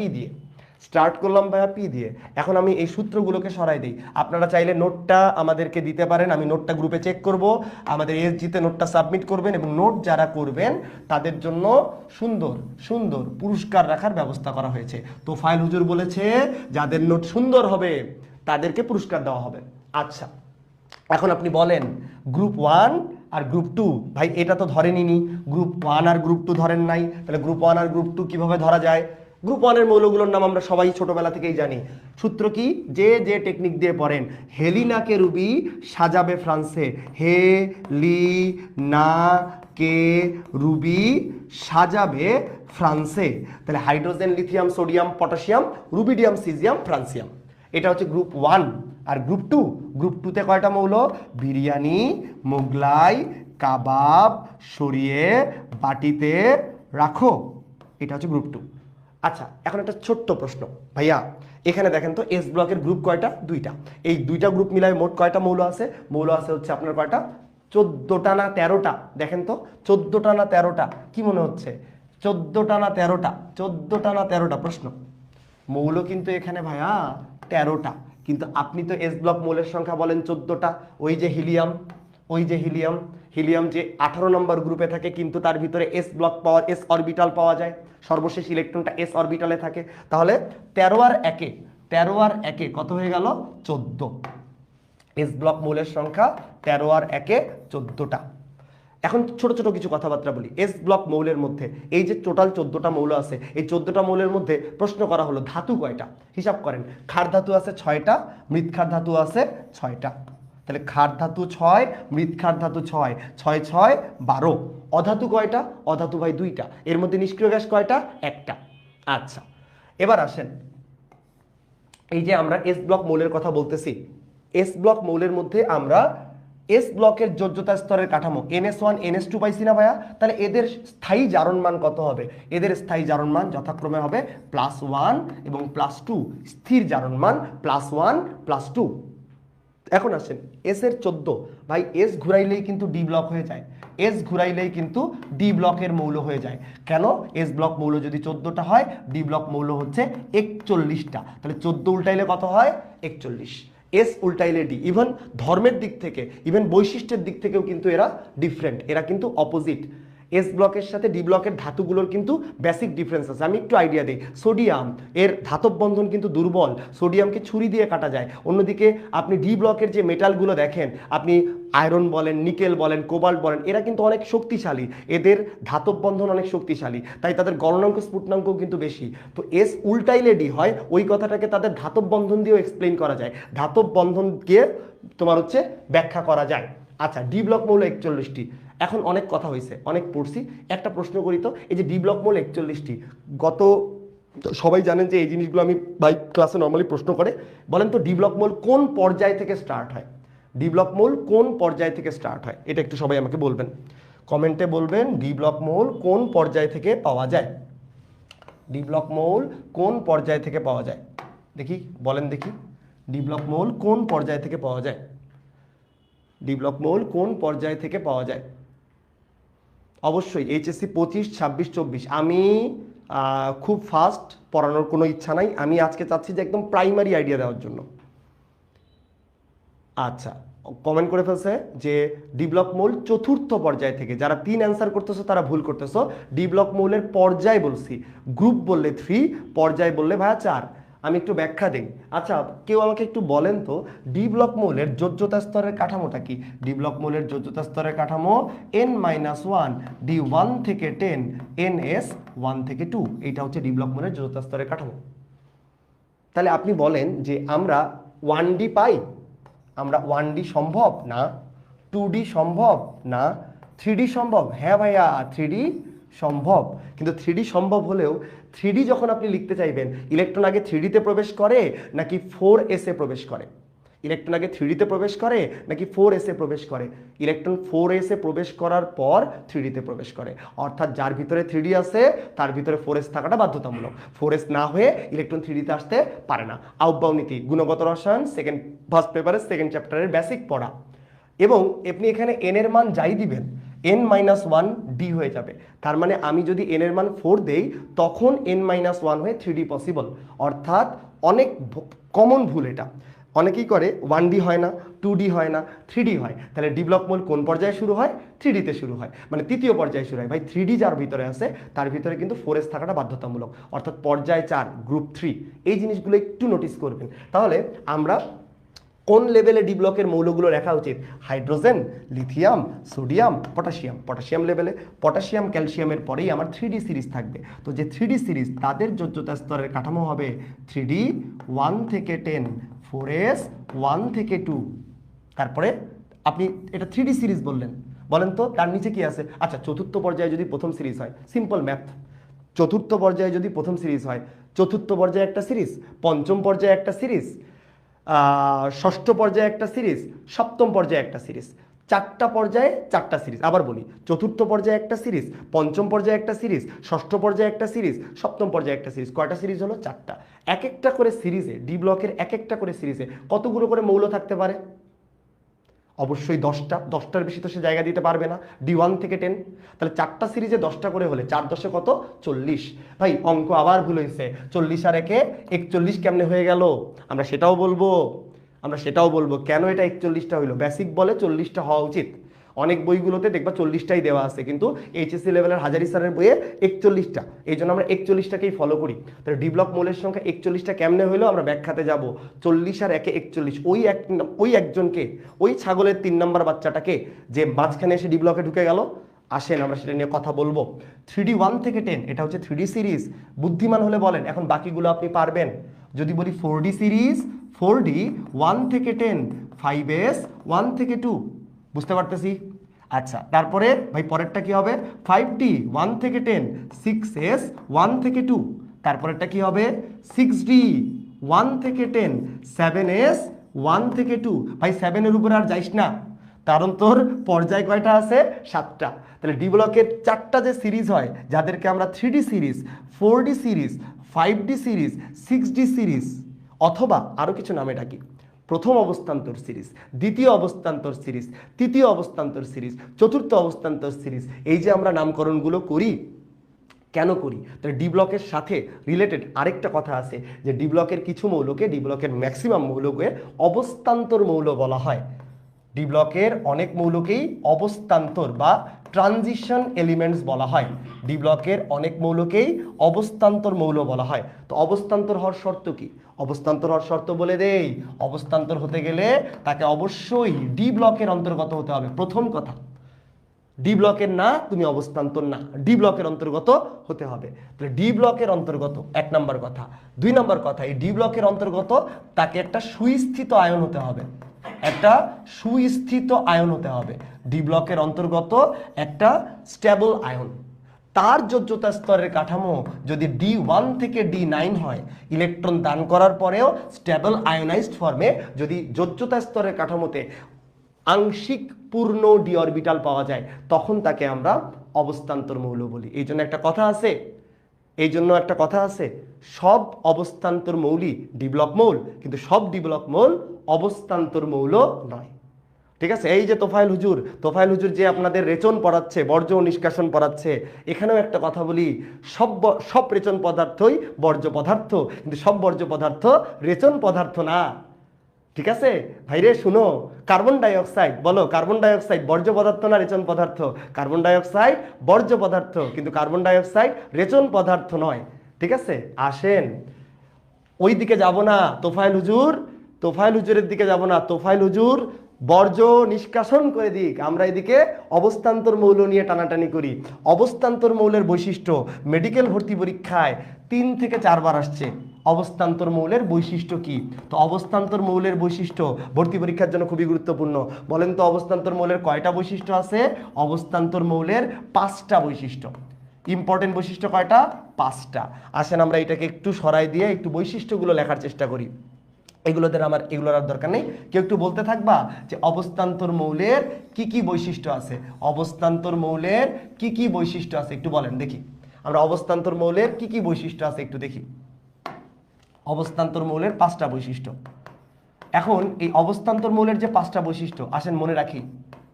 পি দিয়ে। এখন আমি এই সূত্রগুলোকে সরাই দিই। আপনারা চাইলে নোটটা আমাদেরকে দিতে পারেন, আমি নোটটা গ্রুপে চেক করব। আমাদের এসজিতে নোটটা সাবমিট করবেন এবং নোট যারা করবেন তাদের জন্য সুন্দর সুন্দর পুরস্কার রাখার ব্যবস্থা করা হয়েছে। তোফায়েল হুজুর বলেছে যাদের নোট সুন্দর হবে তাদেরকে পুরস্কার দেওয়া হবে। আচ্ছা, এখন আপনি বলেন গ্রুপ 1 আর গ্রুপ 2, ভাই এটা তো ধরেনি, গ্রুপ 1 আর গ্রুপ 2 ধরেন নাই, তাহলে গ্রুপ 1 আর গ্রুপ 2 কিভাবে ধরা যায়? গ্রুপ 1 এর মৌলগুলোর নাম আমরা সবাই ছোটবেলা থেকেই জানি। সূত্র কি? যে যে টেকনিক দিয়ে পড়েন, হেলিনাকে রুবি সাজাবে ফ্রান্সে, হে লি না কে রুবি সাজাবে ফ্রান্সে। তাহলে hydrogen, lithium, sodium, potassium, rubidium, caesium, francium. এটা হচ্ছে গ্রুপ 1। আর গ্রুপ 2, গ্রুপ 2 তে কয়টা মৌল? বিরিয়ানি, মোগলাই, কাবাব সরিয়ে বাটিতে রাখো। এটা হচ্ছে গ্রুপ 2। আচ্ছা, এখন একটা ছোট্ট প্রশ্ন ভাইয়া, এখানে দেখেন তো এস ব্লকের গ্রুপ কয়টা? 2টা। এই 2টা গ্রুপ মিলায় মোট কয়টা মৌল আছে? মৌল আছে হচ্ছে আপনার কয়টা? 14টা না 13টা? দেখেন তো 14টা না 13টা? কি মনে হচ্ছে? 14টা না 13টা? 14টা না 13টা? প্রশ্ন। মৌল কিন্তু এখানে ভাইয়া 13টা, কিন্তু আপনি তো এস ব্লক মৌলের সংখ্যা বলেন 14টা। ওই যে হিলিয়াম, ওই যে হিলিয়াম, হিলিয়াম যে 18 নম্বর গ্রুপে থাকে, কিন্তু তার ভিতরে এস ব্লক পাওয়া, এস অরবিটাল পাওয়া যায়, সর্বশেষ ইলেকট্রনটা এস অরবিটালে থাকে। তাহলে 13 আর 1-এ কত হয়ে গেল? 14। এস ব্লক মৌলের সংখ্যা 13 আর 1-এ 14টা। এখন ছোট ছোট কিছু কথাবার্তা বলি। এস ব্লক মৌলের মধ্যে এই যে টোটাল 14টা মৌল আছে, এই 14টা মৌলের মধ্যে প্রশ্ন করা হলো ধাতু কয়টা? হিসাব করেন। ক্ষার ধাতু আছে 6টা, মৃৎক্ষার ধাতু আছে 6টা। তাহলে ক্ষার ধাতু 6, মৃৎক্ষার ধাতু 6, 6 6 12। অধাতু কয়টা? অধাতু ভাই 2টা। এর মধ্যে নিষ্ক্রিয় গ্যাস কয়টা? 1টা। আচ্ছা, এবার আসেন, এই যে আমরা এস ব্লক মৌলের কথা বলতেছি, এস ব্লক মৌলের মধ্যে আমরা এস ব্লকের যোজ্যতা স্তরের কাঠামো NS1 NS2 পাইছি না ভাইয়া? তাহলে এদের স্থায়ী জারণ মান কত হবে? এদের স্থায়ী জারণ মান যথাক্রমে হবে +1 এবং +2। স্থির জারণ মান +1 +2। এখন আসেন এস এর 14। ভাই এস ঘুরাইলেই কিন্তু ডি ব্লক হয়ে যায়, এস ঘুরাইলেই কিন্তু ডি ব্লকের মৌল হয়ে যায়। কেন? এস ব্লক মৌল যদি 14টা হয়, ডি ব্লক মৌল হচ্ছে 41টা। তাহলে 14 উল্টাইলে কত হয়? 41। S উল্টাইলে D. ইভেন ধর্মের দিক থেকে, ইভেন বৈশিষ্ট্যের দিক থেকেও কিন্তু এরা ডিফারেন্ট, এরা কিন্তু অপোজিট। এস ব্লকের সাথে ডি ব্লকের ধাতুগুলোর কিন্তু বেসিক ডিফারেন্স আছে। আমি একটু আইডিয়া দিই। সোডিয়াম এর ধাতব বন্ধন কিন্তু দুর্বল, সোডিয়ামকে ছুরি দিয়ে কাটা যায়। অন্যদিকে আপনি ডি ব্লকের যে মেটালগুলো দেখেন, আপনি আয়রন বলেন, নিকেল বলেন, কোবাল্ট বলেন, এরা কিন্তু অনেক শক্তিশালী, এদের ধাতব বন্ধন অনেক শক্তিশালী, তাই তাদের গলনাঙ্ক স্ফুটনাঙ্কও কিন্তু বেশি। তো এস উল্টাইলে ডি হয়, ওই কথাটাকে তাদের ধাতব বন্ধন দিয়েও এক্সপ্লেইন করা যায়, ধাতব বন্ধনকে তোমার হচ্ছে ব্যাখ্যা করা যায়। আচ্ছা, ডি ব্লক মৌল 41টি। এখন অনেক কথা হয়েছে, অনেক পড়ছি, একটা প্রশ্ন করি তো। এই যে ডি ব্লক মৌল 41টি, গত সবাই জানেন যে এই জিনিসগুলো আমি ভাই ক্লাসে নর্মালি প্রশ্ন করে, বলেন তো ডি ব্লক মৌল কোন পর্যায় থেকে স্টার্ট হয়? ডি ব্লক মৌল কোন পর্যায় থেকে স্টার্ট হয়? এটা একটু সবাই আমাকে বলবেন, কমেন্টে বলবেন ডি ব্লক মৌল কোন পর্যায় থেকে পাওয়া যায়? ডি ব্লক মৌল কোন পর্যায় থেকে পাওয়া যায়? দেখি, বলেন দেখি, ডি ব্লক মৌল কোন পর্যায় থেকে পাওয়া যায়? ডি ব্লক মৌল কোন পর্যায় থেকে পাওয়া যায়? অবশ্যই এইচএসসি 25, 26, 24। আমি খুব ফাস্ট পড়ানোর কোনো ইচ্ছা নাই, আমি আজকে চাচ্ছি যে একদম প্রাইমারি আইডিয়া দেওয়ার জন্য। আচ্ছা, কমেন্ট করে ফেলছে যে ডি ব্লক মৌল 4র্থ পর্যায় থেকে। যারা 3 অ্যান্সার করতেছো তারা ভুল করতেছো। ডি ব্লক মৌলের পর্যায় বলছি, গ্রুপ বললে 3, পর্যায় বললে ভাইয়া 4। আমি একটু ব্যাখ্যা দিই। আচ্ছা, কেউ আমাকে একটু বলেন তো ডি ব্লক মৌলের যোজ্যতা স্তরের কাঠামোটা কি? ডি ব্লক মৌলের যোজ্যতা স্তরের কাঠামো n-1, ডি 1 থেকে 10, ns 1 থেকে 2। এইটা হচ্ছে ডি ব্লক মৌলের যোজ্যতা স্তরের কাঠামো। তাহলে আপনি বলেন যে আমরা 1D পাই, আমরা 1D সম্ভব না, 2D সম্ভব না, 3D সম্ভব? হ্যাঁ ভাইয়া, 3D সম্ভব। কিন্তু 3D সম্ভব হলেও 3D যখন আপনি লিখতে চাইবেন, ইলেকট্রন আগে 3D-তে প্রবেশ করে নাকি 4s-এ প্রবেশ করে? ইলেকট্রন আগে 3D-তে প্রবেশ করে নাকি 4s-এ প্রবেশ করে? ইলেকট্রন 4s-এ প্রবেশ করার পর 3D-তে প্রবেশ করে। অর্থাৎ যার ভিতরে 3D আছে তার ভিতরে 4s থাকাটা বাধ্যতামূলক। 4s না হয়ে ইলেকট্রন 3D-তে আসতে পারে না। আউটবাউ নীতি, গুণগত রসায়ন, ফার্স্ট পেপারের 2nd চ্যাপ্টারের বেসিক পড়া। এবং আপনি এখানে n এর মান যাই দিবেন, n-1 d হয়ে যাবে। তার মানে আমি যদি n এর মান 4 দেই, তখন n-1 হয়ে 3D পসিবল। অর্থাৎ অনেক কমন ভুল এটা, অনেকেই করে 1D হয় না, 2D হয় না, 3D হয়। তাহলে ডি ব্লক মৌল কোন পর্যায়ে শুরু হয়? 3D-তে শুরু হয়, মানে 3য় পর্যায়ে শুরু হয়। ভাই 3D যার ভিতরে আছে তার ভিতরে কিন্তু 4s থাকাটা বাধ্যতামূলক, অর্থাৎ পর্যায় 4, গ্রুপ 3। এই জিনিসগুলো একটু নোটিস করবেন। তাহলে আমরা কোন লেভেলে ডি ব্লকের মৌলগুলো রাখা উচিত? Hydrogen, lithium, sodium, potassium. Potassium লেভেলে পটাশিয়াম ক্যালসিয়ামের পরেই আমার 3D সিরিজ থাকবে। তো যে 3D সিরিজ তাদের যোজ্যতা স্তরের কাঠামো হবে 3D 1 থেকে 10, 4s 1 থেকে 2। তারপরে আপনি এটা 3D সিরিজ বললেন, বলেন তো তার নিচে কি আছে? আচ্ছা, চতুর্থ পর্যায়ে যদি প্রথম সিরিজ হয়, সিম্পল ম্যাথ, চতুর্থ পর্যায়ে যদি প্রথম সিরিজ হয়, চতুর্থ পর্যায়ে একটা সিরিজ, পঞ্চম পর্যায়ে একটা সিরিজ, ষষ্ঠ পর্যায়ে একটা সিরিজ, সপ্তম পর্যায়ে একটা সিরিজ, 4টা পর্যায়ে 4টা সিরিজ। আবার বলি, চতুর্থ পর্যায়ে একটা সিরিজ, পঞ্চম পর্যায়ে একটা সিরিজ, ষষ্ঠ পর্যায়ে একটা সিরিজ, সপ্তম পর্যায়ে একটা সিরিজ। কয়টা সিরিজ হলো? 4টা। এক একটা করে সিরিজে, ডি ব্লকের এক একটা করে সিরিজে কতগুলো করে মৌল থাকতে পারে? অবশ্যই 10টা। 10টার বেশি তো সে জায়গা দিতে পারবে না, D1 থেকে 10। তাহলে 4টা সিরিজে 10টা করে হলে 4 10 কত? 40। ভাই অঙ্ক আবার ভুল হয়েছে, 40 আর 1 41 কেমনে হয়ে গেল? আমরা সেটাও বলবো কেন এটা 41টা হইলো। বেসিক বলে 40টা হওয়া উচিত, অনেক বইগুলোতে দেখবা 40টাই দেওয়া আছে, কিন্তু এইচএসসি লেভেলের হাজারি স্যারের বইয়ে 41টা। এই জন্য আমরা 41টাকেই ফলো করি। তাহলে ডি ব্লক মৌলের সংখ্যা 41টা কেমনে হইলো আমরা ব্যাখ্যাতে যাব। 40 আর 1 41, ওই একজনকে, ওই ছাগলের 3 নম্বর বাচ্চাটাকে যে মাঝখানে এসে ডি ব্লকে ঢুকে গেল। আসেন আমরা সেটা নিয়ে কথা বলবো। 3D 1 থেকে 10 এটা হচ্ছে 3D সিরিজ। বুদ্ধিমান হলে বলেন, এখন বাকিগুলো আপনি পারবেন। যদি বলি 4D সিরিজ, 4D 1 থেকে 10, 5s 1 থেকে 2, বুঝতে পারতেছি? আচ্ছা, তারপরে ভাই পরেরটা কি হবে? 5D 1 থেকে 10, 6s 1 থেকে 2। তারপরেরটা কি হবে? 6D 1 থেকে 10, 7s 1 থেকে 2। ভাই 7 এর উপরে আর যাইস না, কারণ তোর পর্যায় কয়টা আছে? 7টা। তাহলে ডি ব্লকের 4টা যে সিরিজ হয়, যাদেরকে আমরা 3D series, 4D series, 5D series, 6D series, অথবা আরো কিছু নামে ডাকি। প্রথম অবস্থান্তর সিরিজ, দ্বিতীয় অবস্থান্তর সিরিজ, তৃতীয় অবস্থান্তর সিরিজ, চতুর্থ অবস্থান্তর সিরিজ, এই যে আমরা নামকরণগুলো করি, কেন করি? তাহলে ডি ব্লকের সাথে রিলেটেড আরেকটা কথা আছে যে ডি ব্লকের কিছু মৌলকে, ডি ব্লকের ম্যাক্সিমাম মৌলকে অবস্থান্তর মৌল বলা হয়। ডি ব্লকের অনেক মৌলকেই অবস্থান্তর বা ট্রানজিশন এলিমেন্টস বলা হয়। ডি ব্লকের অনেক মৌলকেই অবস্থান্তর মৌল বলা হয়। তো অবস্থান্তর হওয়ার শর্ত কি? অবস্থান্তর হওয়ার শর্ত বলে দেই। অবস্থান্তর হতে গেলে তাকে অবশ্যই ডি ব্লকের অন্তর্গত হতে হবে। প্রথম কথা, ডি ব্লকের না, তুমি অবস্থান্তর না, ডি ব্লকের অন্তর্গত হতে হবে। তাহলে ডি ব্লকের অন্তর্গত 1 নম্বর কথা। 2 নম্বর কথা, এই ডি ব্লকের অন্তর্গত তাকে একটা সুস্থিত আয়ন হতে হবে, একটা সুস্থিত আয়ন হতে হবে। ডি ব্লকের অন্তর্গত একটা স্টেবল আয়ন। তার যোজ্যতা স্তরের কাঠামো যদি D1 থেকে D9 হয়, ইলেকট্রন দান করার পরেও স্টেবল আয়োনাইজড ফর্মে যদি যোজ্যতা স্তরের কাঠামোতে আংশিক পূর্ণ ডি অরবিটাল পাওয়া যায়, তখন তাকে আমরা অবস্থান্তর মৌল বলি। এই জন্য একটা কথা আছে, সব অবস্থান্তর মৌলই ডি ব্লক মৌল, কিন্তু সব ডি ব্লক মৌল অবস্থান্তর মৌল নয়। ঠিক আছে? এই যে তোফায়েল হুজুর যে আপনাদের রেচন পড়াচ্ছে, বর্জ্য নিষ্কাশন পড়াচ্ছে, এখানেও একটা কথা বলি, সব রেচন পদার্থই বর্জ্য পদার্থ, কিন্তু সব বর্জ্য পদার্থ রেচন পদার্থ না। ঠিক আছে ভাইরে? শুনো, কার্বন ডাইঅক্সাইড, বলো কার্বন ডাইঅক্সাইড বর্জ্য পদার্থ না রেচন পদার্থ? কার্বন ডাইঅক্সাইড বর্জ্য পদার্থ, কিন্তু কার্বন ডাইঅক্সাইড রেচন পদার্থ নয়। ঠিক আছে? আসেন ওই দিকে যাব না, তোফায়েল হুজুরের দিকে যাব না। তোফায়েল হুজুর বর্জ্য নিষ্কাশন করে দিক, আমরা এদিকে অবস্থান্তর মৌল নিয়ে টানাটানি করি। অবস্থান্তর মৌলের বৈশিষ্ট্য মেডিকেল ভর্তি পরীক্ষায় 3 থেকে 4 বার আসছে। অবস্থান্তর মৌলের বৈশিষ্ট্য কি? তো অবস্থান্তর মৌলের বৈশিষ্ট্য ভর্তি পরীক্ষার জন্য খুবই গুরুত্বপূর্ণ। বলেন তো অবস্থান্তর মৌলের কয়টা বৈশিষ্ট্য আছে? অবস্থান্তর মৌলের 5টা বৈশিষ্ট্য। ইম্পর্টেন্ট বৈশিষ্ট্য কয়টা? 5টা। আসেন আমরা এটাকে একটু সরাই দিয়ে একটু বৈশিষ্ট্যগুলো লেখার চেষ্টা করি। এগুলোর আর দরকার নেই, কেউ একটু বলতে থাকবা যে অবস্থান্তর মৌলের কি কি বৈশিষ্ট্য আছে। অবস্থান্তর মৌলের কি কি বৈশিষ্ট্য আছে একটু বলেন দেখি। আমরা অবস্থান্তর মৌলের কি কি বৈশিষ্ট্য আছে একটু দেখি। অবস্থান্তর মৌলের 5টা বৈশিষ্ট্য। এখন এই অবস্থান্তর মৌলের যে 5টা বৈশিষ্ট্য, আসেন মনে রাখি,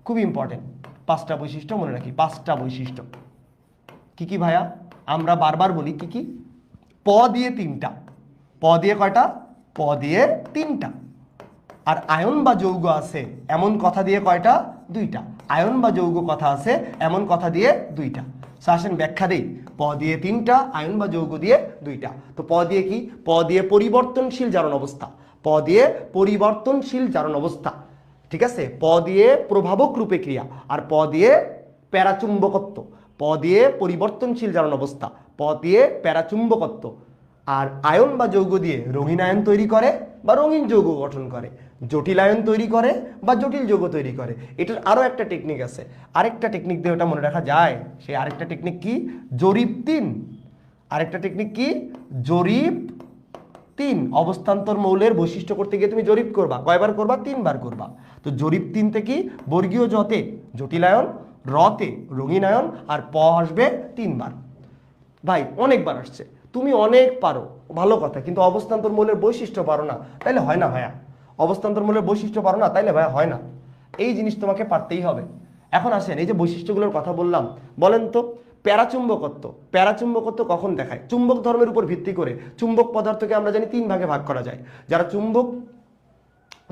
খুবই ইম্পর্টেন্ট। 5টা বৈশিষ্ট্য মনে রাখি। 5টা বৈশিষ্ট্য কি কি ভাইয়া? আমরা বারবার বলি কি কি? প দিয়ে 3টা। প দিয়ে কয়টা? প দিয়ে 3টা। আর আয়ন বা যৌগ আছে এমন কথা দিয়ে কয়টা? 2টা। আয়ন বা যৌগ কথা আছে এমন কথা দিয়ে 2টা। আসেন ব্যাখ্যা দেই। প দিয়ে 3টা, আয়ন বা যৌগ দিয়ে 2টা। তো প দিয়ে কি? প দিয়ে পরিবর্তনশীল জারণ অবস্থা। প দিয়ে পরিবর্তনশীল জারণ অবস্থা, ঠিক আছে, প দিয়ে প্রভাবক রূপে ক্রিয়া, আর প দিয়ে প্যারাচুম্বকত্ব। প দিয়ে পরিবর্তনশীল জারণ অবস্থা, প দিয়ে প্যারাচুম্বকত্ব। আর আয়ন বা যৌগ দিয়ে রঙিন আয়ন তৈরি করে বা রঙিন যৌগ গঠন করে, জটিল আয়ন তৈরি করে বা জটিল যৌগ তৈরি করে। এটার আরও একটা টেকনিক আছে, আরেকটা টেকনিক দিয়ে ওটা মনে রাখা যায়। সেই আরেকটা টেকনিক কি? জরিপ 3। আরেকটা টেকনিক কি? জরিপ 3। অবস্থান্তর মৌলের বৈশিষ্ট্য করতে গিয়ে তুমি জরিপ করবা, কয়বার করবা? 3 বার করবা। তো জরিপ 3 তে কি? বর্গীয় জতে জটিল আয়ন, রতে রঙিন আয়ন, আর প আসবে 3 বার। ভাই অনেকবার আসছে, তুমি অনেক পারো, ভালো কথা, কিন্তু অবস্থান্তর মৌলের বৈশিষ্ট্য পারো না, তাইলে হয় না ভাইয়া। অবস্থান্তর মৌলের বৈশিষ্ট্য পারো না, তাইলে ভাইয়া হয় না। এই জিনিস তোমাকে পারতেই হবে। এখন আসেন, এই যে বৈশিষ্ট্যগুলোর কথা বললাম, বলেন তো প্যারাচুম্বকত্ব, প্যারাচুম্বকত্ব কখন দেখায়? চুম্বক ধর্মের উপর ভিত্তি করে চুম্বক পদার্থকে আমরা জানি 3 ভাগে ভাগ করা যায়। যারা চুম্বক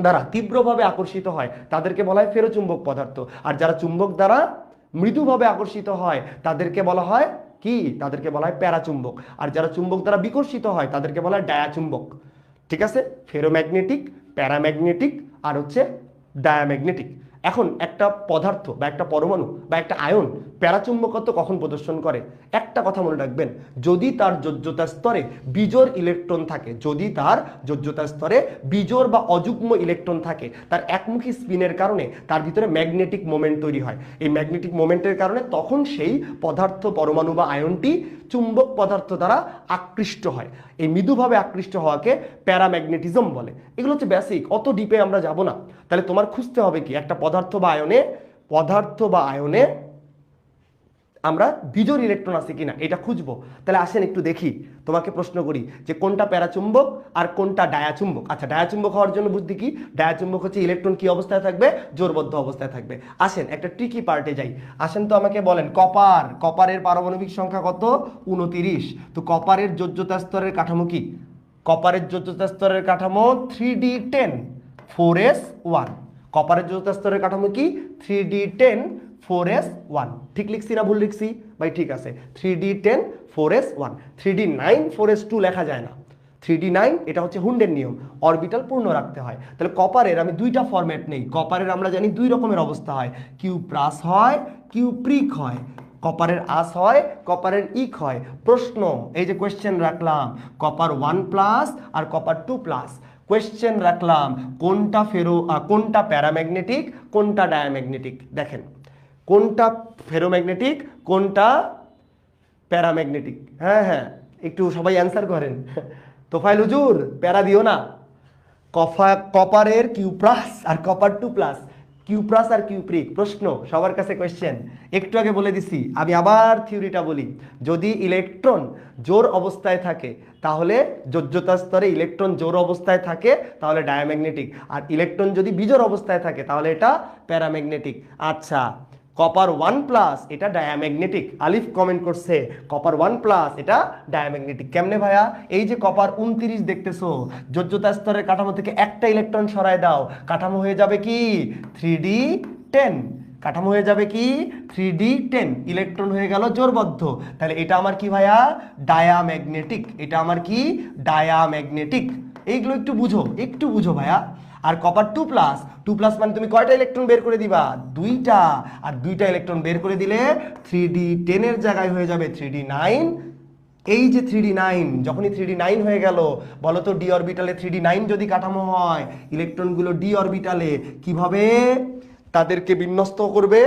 দ্বারা তীব্রভাবে আকর্ষিত হয় তাদেরকে বলা হয় ফেরোচুম্বক পদার্থ, আর যারা চুম্বক দ্বারা মৃদুভাবে আকর্ষিত হয় তাদেরকে বলা হয় কি? তাদেরকে বলা হয় প্যারাচুম্বক। আর যারা চুম্বক দ্বারা বিকর্ষিত হয় তাদেরকে বলা হয় ডায়াচুম্বক। ঠিক আছে, ফেরোম্যাগনেটিক, প্যারাম্যাগনেটিক আর হচ্ছে ডায়াম্যাগনেটিক। এখন একটা পদার্থ বা একটা পরমাণু বা একটা আয়ন প্যারাচুম্বকত্ব কখন প্রদর্শন করে? একটা কথা মনে রাখবেন, যদি তার যোজ্যতা স্তরে বিজোড় ইলেকট্রন থাকে, যদি তার যোজ্যতা স্তরে বিজোড় বা অযুগ্ম ইলেকট্রন থাকে, তার একমুখী স্পিনের কারণে তার ভিতরে ম্যাগনেটিক মোমেন্ট তৈরি হয়। এই ম্যাগনেটিক মোমেন্টের কারণে তখন সেই পদার্থ, পরমাণু বা আয়নটি চুম্বক পদার্থ দ্বারা আকৃষ্ট হয়। এই মৃদুভাবে আকৃষ্ট হওয়াকে প্যারাম্যাগনেটিজম বলে। এগুলো হচ্ছে বেসিক, অত ডিপে আমরা যাব না। তাহলে তোমার খুঁজতে হবে কি? একটা পদার্থ বা আয়নে আমরা বিজোড় ইলেকট্রন আছে কিনা এটা খুঁজবো। তাহলে আসেন একটু দেখি, তোমাকে প্রশ্ন করি যে কোনটা প্যারাচুম্বক আর কোনটা ডায়াচুম্বক। আচ্ছা, ডায়াচুম্বক হওয়ার জন্য বুদ্ধি কি? ডায়াচুম্বক হচ্ছে ইলেকট্রন কি অবস্থায় থাকবে? জোরবদ্ধ অবস্থায় থাকবে। আসেন একটা ট্রিকি পার্টে যাই। আসেন তো আমাকে বলেন, কপারের পারমাণবিক সংখ্যা কত? 29। তো কপারের যোজ্যতা স্তরের কাঠামো কি? কপারের যোজ্যতা স্তরের কাঠামো 3d10 4s1। কপারের যোজ্যতা স্তরের কাঠামো কি? 3d10 4s1। ঠিক লিখছি না ভুল লিখছি? ভাই ঠিক আছে, 3d10 4s1। 3d9 4s2 লেখা যায় না। 3d9 এটা হচ্ছে হুন্ডের নিয়ম, অরবিটাল পূর্ণ রাখতে হয়। তাহলে কপারের আমি দুইটা ফরম্যাট নেই। কপারের আমরা জানি দুই রকমের অবস্থা হয়, কিউ প্লাস হয়, কিউ প্রিক হয়। কপারের আস হয়, কপারের ইক হয়। প্রশ্ন, এই যে কোয়েশ্চেন রাখলাম, কপার 1+ আর কপার 2+। কোয়েশ্চেন রাখলাম কোনটা প্যারাম্যাগনেটিক, কোনটা ডায়াম্যাগনেটিক। দেখেন, কোনটা ফেরোম্যাগনেটিক, কোনটা প্যারাম্যাগনেটিক। হ্যাঁ, একটু সবাই অ্যান্সার করেন। তোফাইল হুজুর প্যারা দিও না। কপারের কিউ+ আর কপার 2+, কিউ+ আর কিউপ্রিক। প্রশ্ন সবার কাছে কোয়েশ্চেন, একটু আগে বলে দিছি, আমি আবার থিওরিটা বলি। যদি ইলেকট্রন জোর অবস্থায় থাকে তাহলে যোজ্যতা স্তরে ইলেকট্রন জোর অবস্থায় থাকে তাহলে ডায়াম্যাগনেটিক, আর ইলেকট্রন যদি বিজোড় অবস্থায় থাকে তাহলে এটা প্যারাম্যাগনেটিক। আচ্ছা, কপার 1+ এটা ডায়াম্যাগনেটিক। আলিফ কমেন্ট করছে কপার 1+ এটা ডায়াম্যাগনেটিক। কেমনে ভাইয়া? এই যে কপার 29 দেখতেছো, যোজ্যতা স্তরের কাঠামো থেকে একটা ইলেকট্রন সরায় দাও, কাঠামো হয়ে যাবে কি? 3d10। কাঠামো হয়ে যাবে কি? 3d10। ইলেকট্রন হয়ে গেল জোরবদ্ধ। তাহলে এটা আমার কি ভাইয়া? ডায়াম্যাগনেটিক। এটা আমার কি? ডায়াম্যাগনেটিক। এইগুলো একটু বুঝো ভাইয়া। আর কপার 2+ মানে তুমি কয়টা ইলেকট্রন বের করে দিবা? দুইটা। আর দুইটা ইলেকট্রন বের করে দিলে 3d10 এর জায়গায় হয়ে যাবে 3d9। এই যে 3d9, যখনই 3d9 হয়ে গেল, বলো তো ডি অরবিটালে 3d9 যদি কাঠামো হয়, ইলেকট্রনগুলো ডি অরবিটালে কিভাবে তাদেরকে বিন্যস্ত করবে?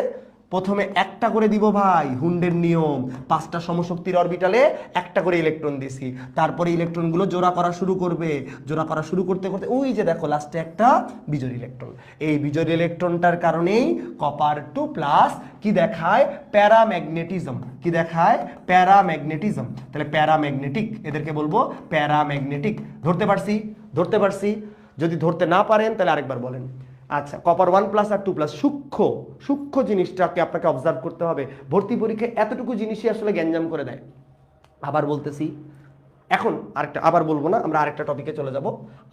প্রথমে একটা করে দিব ভাই, হুন্ডের নিয়ম, 5টা সমশক্তির অরবিটালে একটা করে ইলেকট্রন দিছি। তারপরে ইলেকট্রনগুলো জোড়া করা শুরু করবে। জোড়া করা শুরু করতে করতে ওই যে দেখো লাস্টে একটা বিজোড় ইলেকট্রন। এই বিজোড় ইলেকট্রনটার কারণেই কপার 2+ কি দেখায়? প্যারাম্যাগনেটিজম। কি দেখায়? প্যারাম্যাগনেটিজম। তাহলে প্যারাম্যাগনেটিক, এদেরকে বলবো প্যারাম্যাগনেটিক। ধরতে পারছি? যদি ধরতে না পারেন তাহলে আরেকবার বলেন। আচ্ছা, কপার 1+ আর 2+, সূক্ষ্ম জিনিসটাকে আপনাকে অবজার্ভ করতে হবে। ভর্তি পরীক্ষায় এতটুকু জিনিসই আসলে গ্যাঞ্জাম করে দেয়। আবার বলতেছি, এখন আরেকটা আবার বলবো না, আমরা আরেকটা টপিকে চলে যাব।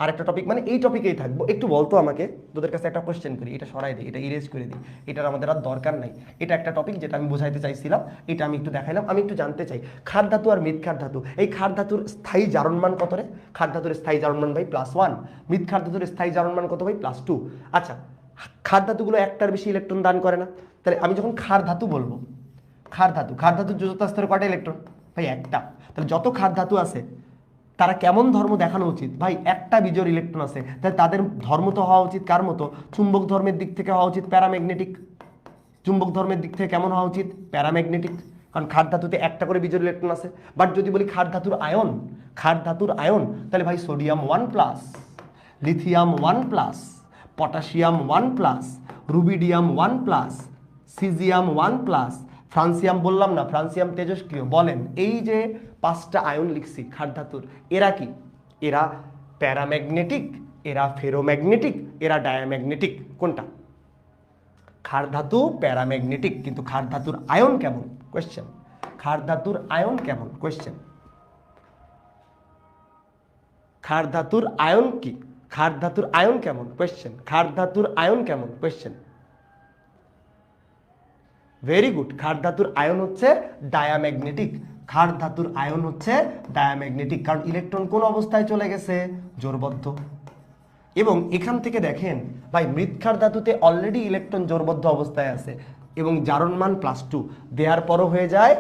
আরেকটা টপিক মানে এই টপিকেই থাকবো। একটু বলতো আমাকে, তোদের কাছে একটা কোশ্চেন করি, এটা সরাই দিই, এটা ইরেজ করে দিই, এটার আমাদের আর দরকার নাই। এটা একটা টপিক যেটা আমি বোঝাইতে চাইছিলাম, এটা আমি একটু দেখাইলাম। আমি একটু জানতে চাই ক্ষার ধাতু আর মৃৎ ক্ষার ধাতু, এই ক্ষার ধাতুর স্থায়ী জারণমান কত রে? ক্ষার ধাতুর স্থায়ী জারণমান ভাই +1, মৃৎ ক্ষার ধাতুর স্থায়ী জারণমান কত ভাই? +2। আচ্ছা, ক্ষার ধাতুগুলো একটার বেশি ইলেকট্রন দান করে না, তাহলে আমি যখন ক্ষার ধাতু বলবো, ক্ষার ধাতুর যোজতা স্তরে কয়টা ইলেকট্রন ভাই? একটা। তাহলে যত ক্ষার ধাতু আছে তারা কেমন ধর্ম দেখানো উচিত ভাই? একটা বিজোড় ইলেকট্রন আছে, তাহলে তাদের ধর্ম তো হওয়া উচিত কার মতো? চুম্বক ধর্মের দিক থেকে হওয়া উচিত প্যারাম্যাগনেটিক। চুম্বক ধর্মের দিক থেকে কেমন হওয়া উচিত? প্যারাম্যাগনেটিক, কারণ ক্ষার ধাতুতে একটা করে বিজোড় ইলেকট্রন আছে। বাট যদি বলি ক্ষার ধাতুর আয়ন, ক্ষার ধাতুর আয়ন, তাহলে ভাই sodium 1+, lithium 1+, potassium 1+, rubidium 1+, caesium 1+, francium বললাম না, ফ্রান্সিয়াম তেজস্ক্রিয়। বলেন এই যে 5টা আয়ন লিখছি ক্ষার ধাতুর, এরা কি? এরা প্যারাম্যাগনেটিক, এরা ফেরোম্যাগনেটিক, এরা ডায়াম্যাগনেটিক? কোনটা? ক্ষার ধাতু প্যারাম্যাগনেটিক, কিন্তু ক্ষার ধাতুর আয়ন কেমন? কোয়েশ্চেন। ক্ষার ধাতুর আয়ন কেমন? কোয়েশ্চেন। ক্ষার ধাতুর আয়ন কি? ক্ষার ধাতুর আয়ন কেমন? কোয়েশ্চেন। ক্ষার ধাতুর আয়ন কেমন? কোয়েশ্চেন। Very good. ক্ষার ধাতুর আয়ন হচ্ছে ডায়াম্যাগনেটিক। ক্ষার ধাতুর আয়ন হচ্ছে ডায়াম্যাগনেটিক, কারণ ইলেকট্রন কোন অবস্থায় চলে গেছে? জোড়বদ্ধ। এবং এখান থেকে দেখেন ভাই, মৃৎ ক্ষার ধাতুতে অলরেডি ইলেকট্রন জোড়বদ্ধ অবস্থায় আছে এবং জারণমান +2 দেওয়ার পরও হয়ে যায়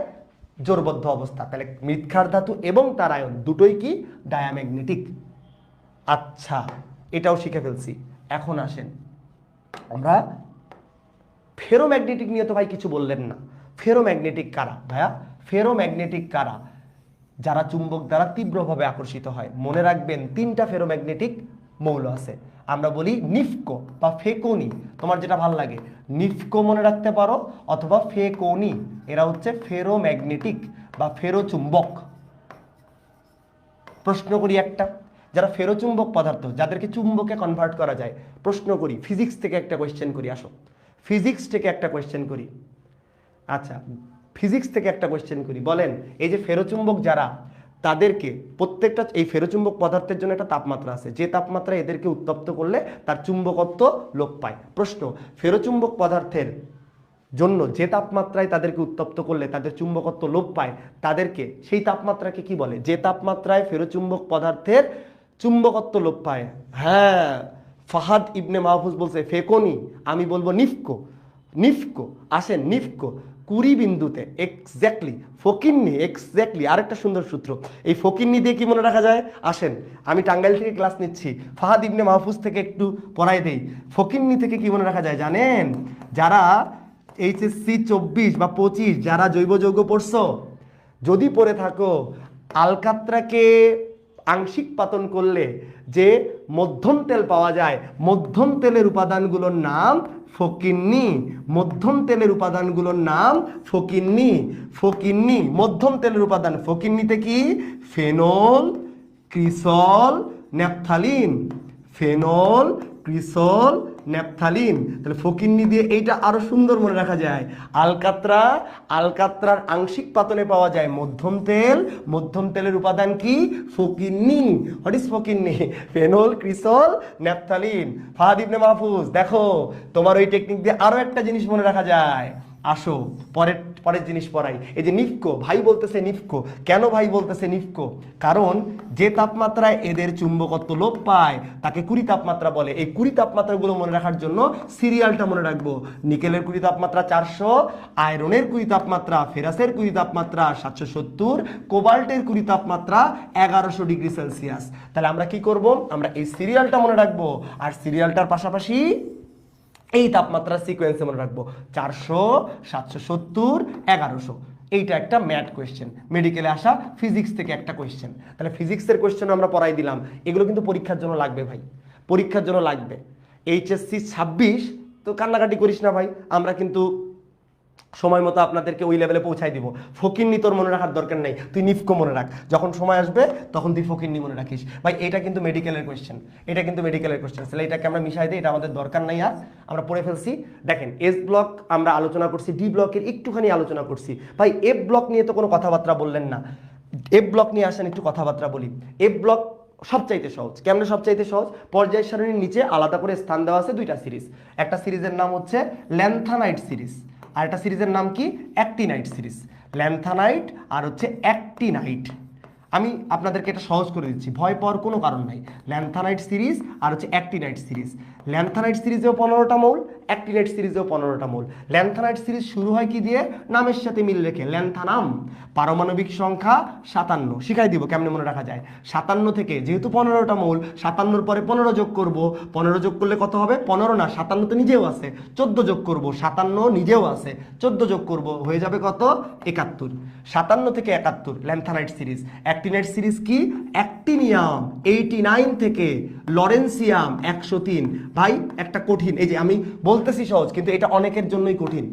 জোড়বদ্ধ অবস্থা। তাহলে মৃৎ ক্ষার ধাতু এবং তার আয়ন দুটোই কি? ডায়াম্যাগনেটিক। আচ্ছা, এটাও শিখে ফেলছি। এখন আসেন আমরা ফেরোম্যাগনেটিক নিয়ে। তো ভাই কিছু বললেন না। ফেরোম্যাগনেটিক কারা ভাইয়া? ফেরোম্যাগনেটিক কারা? যারা চুম্বক দ্বারা তীব্রভাবে আকর্ষিত হয়। মনে রাখবেন 3টা ফেরোম্যাগনেটিক মৌল আছে। আমরা বলি নিফকো বা ফেকোনি, তোমার যেটা ভালো লাগে। নিফকো মনে রাখতে পারো অথবা ফেকোনি, এরা হচ্ছে ফেরোম্যাগনেটিক বা ফেরোচুম্বক। প্রশ্ন করি একটা, যারা ফেরোচুম্বক পদার্থ, যাদেরকে চুম্বকে কনভার্ট করা যায়, প্রশ্ন করি, ফিজিক্স থেকে একটা কোয়েশ্চেন করি। আসো ফিজিক্স থেকে একটা কোয়েশ্চেন করি। আচ্ছা, ফিজিক্স থেকে একটা কোয়েশ্চেন করি। বলেন এই যে ফেরোচুম্বক যারা, তাদেরকে প্রত্যেকটা, এই ফেরোচুম্বক পদার্থের জন্য একটা তাপমাত্রা আছে, যে তাপমাত্রায় এদেরকে উত্তপ্ত করলে তার চুম্বকত্ব লোপ পায়। প্রশ্ন, ফেরোচুম্বক পদার্থের জন্য যে তাপমাত্রায় তাদেরকে উত্তপ্ত করলে তাদের চুম্বকত্ব লোপ পায়, তাদেরকে, সেই তাপমাত্রাকে কি বলে? যে তাপমাত্রায় ফেরোচুম্বক পদার্থের চুম্বকত্ব লোপ পায়। হ্যাঁ, ফাহাদ ইবনে মাহফুজ বলছে ফেকোনি, আমি বলবো নিফকো। নিফকো, আসেন নিফকো 20 বিন্দুতে এক্স্যাক্টলি ফকিন্নি, এক্স্যাক্টলি আরেকটা সুন্দর সূত্র। এই ফকিন্নি দিয়ে কি মনে রাখা যায়? আসেন, আমি টাঙ্গাইল থেকে ক্লাস নিচ্ছি, ফাহাদ ইবনে মাহফুজ থেকে একটু পড়াই দেই। ফকিন্নি থেকে কি মনে রাখা যায় জানেন? যারা এইচএসসি 24 বা 25 যারা জৈব যৌগ পড়ছো, যদি পড়ে থাকো, আলকাত্রাকে আংশিক পাতন করলে যে মধ্যম তেল পাওয়া যায়, মধ্যম তেলের উপাদানগুলোর নাম ফকিন্নি। মধ্যম তেলের উপাদানগুলোর নাম ফকিন্নি। ফকিন্নি মধ্যম তেলের উপাদান। ফকিন্নিতে কি? Phenol, cresol, naphthalene. Phenol, cresol, naphthalene. তাহলে ফকিন্নি দিয়ে এইটা আরো সুন্দর মনে রাখা যায়। আলকাত্রা, আলকাত্রার আংশিক পাতনে পাওয়া যায় মধ্যম তেল। মধ্যম তেলের উপাদান কি? ফকিন্নি। হোয়াট ইজ ফকিন্নি? Phenol, cresol, naphthalene. Fahad Ibne Mahfuz, দেখো তোমার ওই টেকনিক দিয়ে আরো একটা জিনিস মনে রাখা যায়। আসো পরের পরের জিনিস পড়াই। এই যে নিফকো, ভাই বলতেছে নিফকো, কেন ভাই বলতেছে নিফকো? কারণ যে তাপমাত্রায় এদের চুম্বকত্ব লোপ পায় তাকে 20 তাপমাত্রা বলে। এই 20 তাপমাত্রাগুলো মনে রাখার জন্য সিরিয়ালটা মনে রাখবো। নিকেলের 20 তাপমাত্রা 400, আয়রনের 20 তাপমাত্রা, ফেরাসের 20 তাপমাত্রা 770, কোবাল্টের 20 তাপমাত্রা 1100 ডিগ্রি সেলসিয়াস। তাহলে আমরা কি করব? আমরা এই সিরিয়ালটা মনে রাখবো, আর সিরিয়ালটার পাশাপাশি এই তাপমাত্রার সিকোয়েন্সে মনে রাখবো 400, 770, 1100। এইটা একটা ম্যাথ কোয়েশ্চেন, মেডিকেলে আসা ফিজিক্স থেকে একটা কোয়েশ্চেন। তাহলে ফিজিক্সের কোয়েশ্চেন আমরা পড়াই দিলাম। এগুলো কিন্তু পরীক্ষার জন্য লাগবে ভাই, পরীক্ষার জন্য লাগবে। এইচএসসি 26, তো কান্নাকাটি করিস না ভাই, আমরা কিন্তু সময় মতো আপনাদেরকে ওই লেভেলে পৌঁছাই দিব। ফকিন্নি তোর মনে রাখার দরকার নেই, তুই নিফকো মনে রাখ। যখন সময় আসবে তখন তুই ফকিন্নি মনে রাখিস ভাই। এটা কিন্তু মেডিকেলের কোয়েশ্চেন, এটা কিন্তু মেডিকেলের কোয়েশ্চেন। তাহলে এটাকে আমরা মিশাই দিই, এটা আমাদের দরকার নাই, আর আমরা পড়ে ফেলছি। দেখেন এস ব্লক আমরা আলোচনা করছি, ডি ব্লকের একটুখানি আলোচনা করছি ভাই। এফ ব্লক নিয়ে তো কোনো কথাবার্তা বললেন না। এফ ব্লক নিয়ে আসেন একটু কথাবার্তা বলি। এফ ব্লক সবচাইতে সহজ। কেমনে সবচাইতে সহজ? পর্যায় সারণীর নিচে আলাদা করে স্থান দেওয়া আছে দুইটা সিরিজ। একটা সিরিজের নাম হচ্ছে ল্যান্থানাইট সিরিজ, আর একটা সিরিজের নাম কি? Actinide series. ল্যান্থানাইট আর হচ্ছে অ্যাক্টিনাইট। আমি আপনাদেরকে এটা সহজ করে দিচ্ছি, ভয় পাওয়ার কোনো কারণ নাই। ল্যান্থানাইট সিরিজ আর হচ্ছে অ্যাক্টিনাইট সিরিজ। ল্যান্থানাইট সিরিজেও 15টা মৌল, অ্যাক্টিনাইট সিরিজেও 15টা মৌল। ল্যান্থানাইট সিরিজ শুরু হয় কি দিয়ে? নামের সাথে মিল রেখে, ল্যান্থানাম। পারমাণবিক সংখ্যা 57। শিখাই দিব কেমনে মনে রাখা যায়। 57 থেকে, যেহেতু 15টা মৌল, 57-র পরে 15 যোগ করব। 15 যোগ করলে কত হবে? 15 না, 57 তো নিজেও আছে, 14 যোগ করব। 57 নিজেও আছে, 14 যোগ করব, হয়ে যাবে কত? 71। 57 থেকে 71 ল্যান্থানাইট সিরিজ। অ্যাক্টিনাইট সিরিজ কি? অ্যাক্টিনিয়াম 89 থেকে লরেন্সিয়াম 103। ভাই একটা কঠিন, এই যে আমি বলতেছি সহজ, কিন্তু এটা অনেকের জন্যই কঠিন।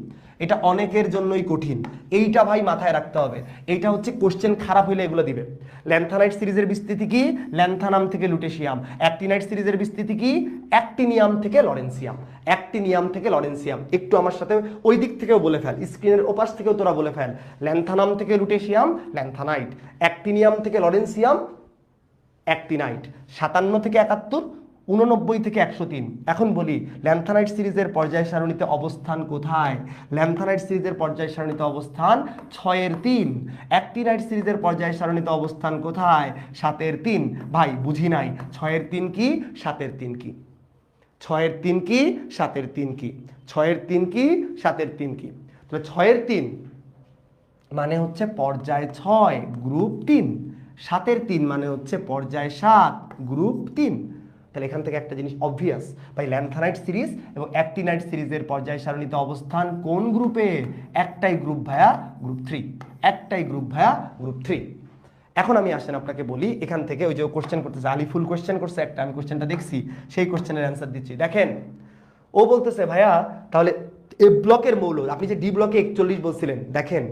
এটা অনেকের জন্যই কঠিন, এইটা ভাই মাথায় রাখতে হবে। এইটা হচ্ছে কোশ্চেন খারাপ হইলে এগুলো দিবে। ল্যান্থানাইট সিরিজের বিস্তৃতি কি? ল্যান্থানাম থেকে লুটেশিয়াম। অ্যাক্টিনাইট সিরিজের বিস্তৃতি কি? অ্যাক্টিনিয়াম থেকে লরেন্সিয়াম। অ্যাক্টিনিয়াম থেকে লরেন্সিয়াম। একটু আমার সাথে ওই দিক থেকেও বলে ফেল, স্ক্রিনের ওপাশ থেকেও তোরা বলে ফেল। ল্যান্থানাম থেকে লুটেশিয়াম ল্যান্থানাইট, অ্যাক্টিনিয়াম থেকে লরেন্সিয়াম অ্যাক্টিনাইট। 57 থেকে 71, 89 থেকে 103। এখন বলি ল্যান্থানাইট সিরিজের পর্যায় সারণীতে অবস্থান কোথায়? ল্যান্থানাইট সিরিজের পর্যায় সারণীতে অবস্থান 6-এর 3। অ্যাক্টিনাইট সিরিজের পর্যায় সারণীতে অবস্থান কোথায়? 7-এর 3। ভাই বুঝি নাই, 6-এর 3 কি 7-এর 3 কি? 6-এর 3 কি 7-এর 3 কি? 6-এর 3 কি 7-এর 3 কি? তাহলে 6-এর 3 মানে হচ্ছে পর্যায় 6 গ্রুপ 3। 7-এর 3 মানে হচ্ছে পর্যায় 7 গ্রুপ 3। তাহলে এখান থেকে একটা জিনিস অবভিয়াস ভাই, ল্যান্থানাইট সিরিজ এবং অ্যাক্টিনাইট সিরিজের পর্যায় সারণীতে অবস্থান কোন গ্রুপে? একটাই গ্রুপ ভাইয়া, গ্রুপ 3। একটাই গ্রুপ ভাইয়া, গ্রুপ 3। এখন আমি আসেন আপনাকে বলি, এখান থেকে ওই যে কোশ্চেন করতেছে আলি, ফুল কোশ্চেন করছে একটা, আমি কোশ্চেনটা দেখছি, সেই কোশ্চেনের অ্যান্সার দিচ্ছি। দেখেন ও বলতেছে ভাইয়া তাহলে এ ব্লকের মৌল, আপনি যে ডি ব্লকে 41 বলছিলেন, দেখেন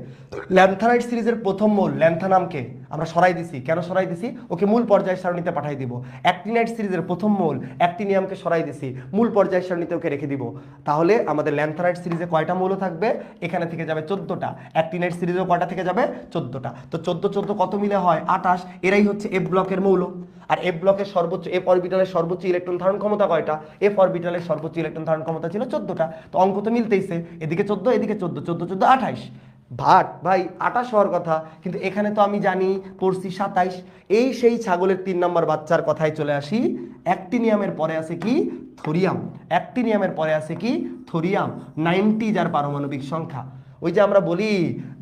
ল্যান্থানাইট সিরিজের প্রথম মৌল ল্যান্থানামকে আমরা সরাই দিছি। কেন সরাই দিছি? ওকে মূল পর্যায় সারণীতে পাঠাই দিব। অ্যাক্টিনাইট সিরিজের প্রথম মৌল অ্যাক্টিনিয়ামকে সরাই দিছি, মূল পর্যায় সারণীতে ওকে রেখে দিব। তাহলে আমাদের ল্যান্থানাইট সিরিজে কয়টা মৌল থাকবে? এখানে থেকে যাবে 14টা। অ্যাক্টিনাইট সিরিজেও কয়টা থেকে যাবে? 14টা। তো 14 কত মিলে হয়? 28। এরাই হচ্ছে এফ ব্লকের মৌল। আর এফ ব্লকের সর্বোচ্চ, এফ অরবিটালের সর্বোচ্চ ইলেকট্রন ধারণ ক্ষমতা কয়টা? এফ অরবিটালের সর্বোচ্চ ইলেকট্রন ধারণ ক্ষমতা ছিল 14টা। তো অঙ্ক তো মিলতেইছে, এদিকে 14 এদিকে 14, 14 14 28। ভাট ভাই 28 হওয়ার কথা, কিন্তু এখানে তো আমি জানি পড়ছি 27। এই সেই ছাগলের 3 নম্বর বাচ্চার কথায় চলে আসি। অ্যাক্টিনিয়ামের পরে আছে কি? থোরিয়াম। অ্যাক্টিনিয়ামের পরে আছে কি? থোরিয়াম। 90 যার পারমাণবিক সংখ্যা। ওই যে আমরা বলি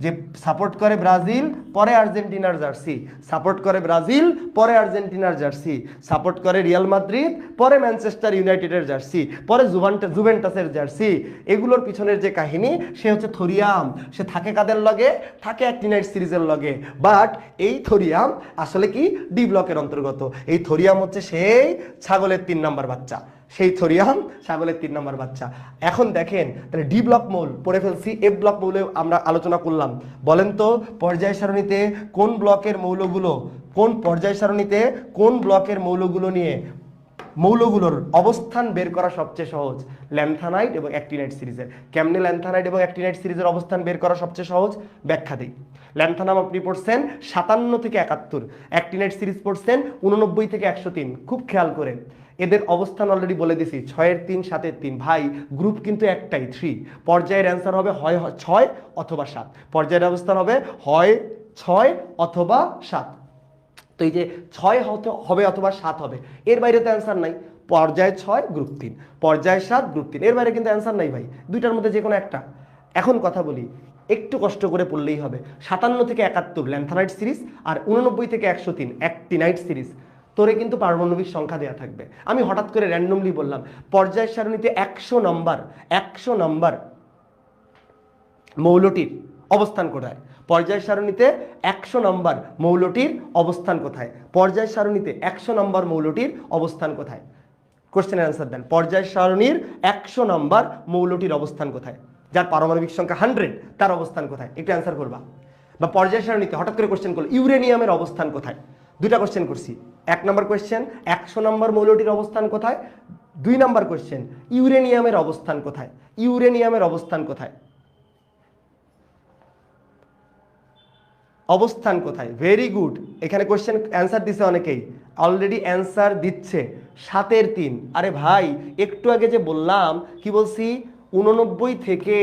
যে সাপোর্ট করে ব্রাজিল, পরে আর্জেন্টিনার জার্সি, সাপোর্ট করে ব্রাজিল, পরে আর্জেন্টিনার জার্সি, সাপোর্ট করে রিয়াল মাদ্রিদ, পরে ম্যানচেস্টার ইউনাইটেডের জার্সি, পরে জুভেন্টাসের জার্সি। এগুলোর পিছনের যে কাহিনী, সে হচ্ছে থোরিয়াম। সে থাকে কাদের লগে? থাকে অ্যাক্টিনাইট সিরিজের লগে। বাট এই থোরিয়াম আসলে কি? ডি ব্লকের অন্তর্গত। এই থোরিয়াম হচ্ছে সেই ছাগলের 3 নম্বর বাচ্চা, সেই থোরিয়াম ছাগলের 3 নম্বর বাচ্চা। এখন দেখেন তাহলে ডি ব্লক মৌল পড়ে ফেলছি, এফ ব্লক মৌলে আমরা আলোচনা করলাম। বলেন তো পর্যায় সারণীতে কোন ব্লকের মৌলগুলো, কোন পর্যায় সারণীতে কোন ব্লকের মৌলগুলো নিয়ে মৌলগুলোর অবস্থান বের করা সবচেয়ে সহজ? ল্যান্থানাইট এবং অ্যাক্টিনাইট সিরিজের। কেমনে ল্যান্থানাইট এবং অ্যাক্টিনাইট সিরিজের অবস্থান বের করা সবচেয়ে সহজ? ব্যাখ্যা দিই। ল্যান্থানাম আপনি পড়ছেন 57 থেকে 71, অ্যাক্টিনাইট সিরিজ পড়ছেন 89 থেকে 103। খুব খেয়াল করে এদের অবস্থান অলরেডি বলে দিছি, 6-এর 3 7-এর 3। ভাই গ্রুপ কিন্তু একটাই, 3। পর্যায়ের অ্যান্সার হবে হয় 6 অথবা 7। পর্যায়ের অবস্থান হবে হয় 6 অথবা 7। তো এই যে 6 হবে অথবা 7 হবে, এর বাইরে তো অ্যান্সার নাই। পর্যায় 6 গ্রুপ 3, পর্যায় 7 গ্রুপ 3, এর বাইরে কিন্তু অ্যান্সার নাই ভাই, দুইটার মধ্যে যে কোনো একটা। এখন কথা বলি, একটু কষ্ট করে পড়লেই হবে। 57 থেকে 71 ল্যান্থানাইট সিরিজ, আর 89 থেকে 103 অ্যাক্টিনাইট সিরিজ। তোরে কিন্তু পারমাণবিক সংখ্যা দেওয়া থাকবে। আমি হঠাৎ করে র্যান্ডমলি বললাম পর্যায় সারণীতে 100 নম্বর মৌলটির অবস্থান কোথায়? পর্যায় সারণীতে 100 নম্বর মৌলটির অবস্থান কোথায়? পর্যায় সারণীতে 100 নম্বর মৌলটির অবস্থান কোথায়? কোশ্চেনের অ্যান্সার দেন। পর্যায় সারণীর 100 নম্বর মৌলটির অবস্থান কোথায়? যার পারমাণবিক সংখ্যা 100, তার অবস্থান কোথায়? একটু অ্যান্সার করবা। বা পর্যায় সারণীতে হঠাৎ করে কোশ্চেন করলো ইউরেনিয়ামের অবস্থান কোথায়? দুইটা কোশ্চেন করছি। 1 নম্বর কোশ্চেন 100 নম্বর মৌলটির অবস্থান কোথায়, 2 নম্বর কোশ্চেন ইউরেনিয়ামের অবস্থান কোথায়? ইউরেনিয়ামের অবস্থান কোথায়? অবস্থান কোথায়? Very good. এখানে কোশ্চেন অ্যান্সার দিছে অনেকেই, অলরেডি অ্যান্সার দিচ্ছে 7-এর 3। আরে ভাই একটু আগে যে বললাম, কি বলছি, 89 থেকে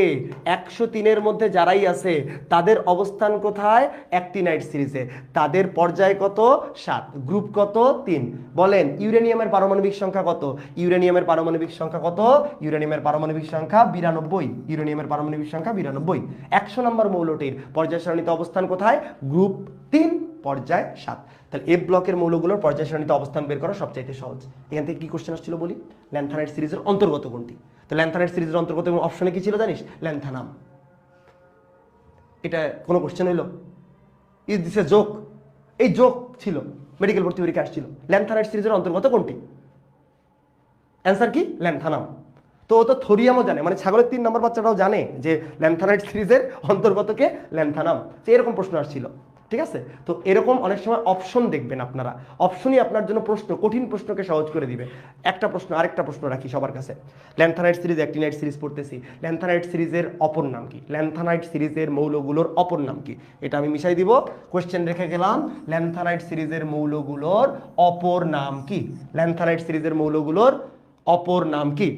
103-এর মধ্যে যারাই আছে তাদের অবস্থান কোথায়? অ্যাক্টিনাইড সিরিজে। তাদের পর্যায় কত? 7। গ্রুপ কত? 3। বলেন ইউরেনিয়ামের পারমাণবিক সংখ্যা কত? ইউরেনিয়ামের পারমাণবিক সংখ্যা কত? ইউরেনিয়ামের পারমাণবিক সংখ্যা 92। ইউরেনিয়ামের পারমাণবিক সংখ্যা 92। 100 নম্বর মৌলটির পর্যায় সারণীতে অবস্থান কোথায়? গ্রুপ 3, পর্যায় 7। তাহলে এ ব্লকের মৌলগুলোর পর্যায় সারণীতে অবস্থান বের করা সবচাইতে সহজ। এখান থেকে কি কোশ্চেন আসছিল বলি? ল্যান্থানাইড সিরিজের অন্তর্গত কোনটি? তো ল্যান্থানাইড সিরিজের অন্তর্গত এবং অপশনে কি ছিল জানিস? ল্যান্থানাম। এটা কোনো কোশ্চেন হইল? Is this a joke? এই জোক ছিল, মেডিকেল ভর্তি পরীক্ষা আসছিল। ল্যান্থানাইড সিরিজের অন্তর্গত কোনটি? অ্যান্সার কি? ল্যান্থানাম। তো ও তো থোরিয়ামও জানে, মানে ছাগলের 3 নম্বর বাচ্চাটাও জানে যে ল্যান্থানাইড সিরিজের অন্তর্গত কে? ল্যান্থানাম। তো এরকম প্রশ্ন আসছিল, ঠিক আছে? তো এরকম অনেক সময় অপশন দেখবেন আপনারা, অপশনই আপনার জন্য প্রশ্ন, কঠিন প্রশ্নকে সহজ করে দিবে। একটা প্রশ্ন, আরেকটা প্রশ্ন রাখি সবার কাছে। ল্যান্থানাইড সিরিজ, অ্যাক্টিনাইড সিরিজ পড়তেছি, ল্যান্থানাইড সিরিজের অপর নাম কি? ল্যান্থানাইড সিরিজের মৌলগুলোর অপর নাম কি? এটা আমি মিশাই দিব, কোশ্চেন রেখে গেলাম। ল্যান্থানাইড সিরিজের মৌলগুলোর অপর নাম কি? ল্যান্থানাইড সিরিজের মৌলগুলোর অপর নাম কি?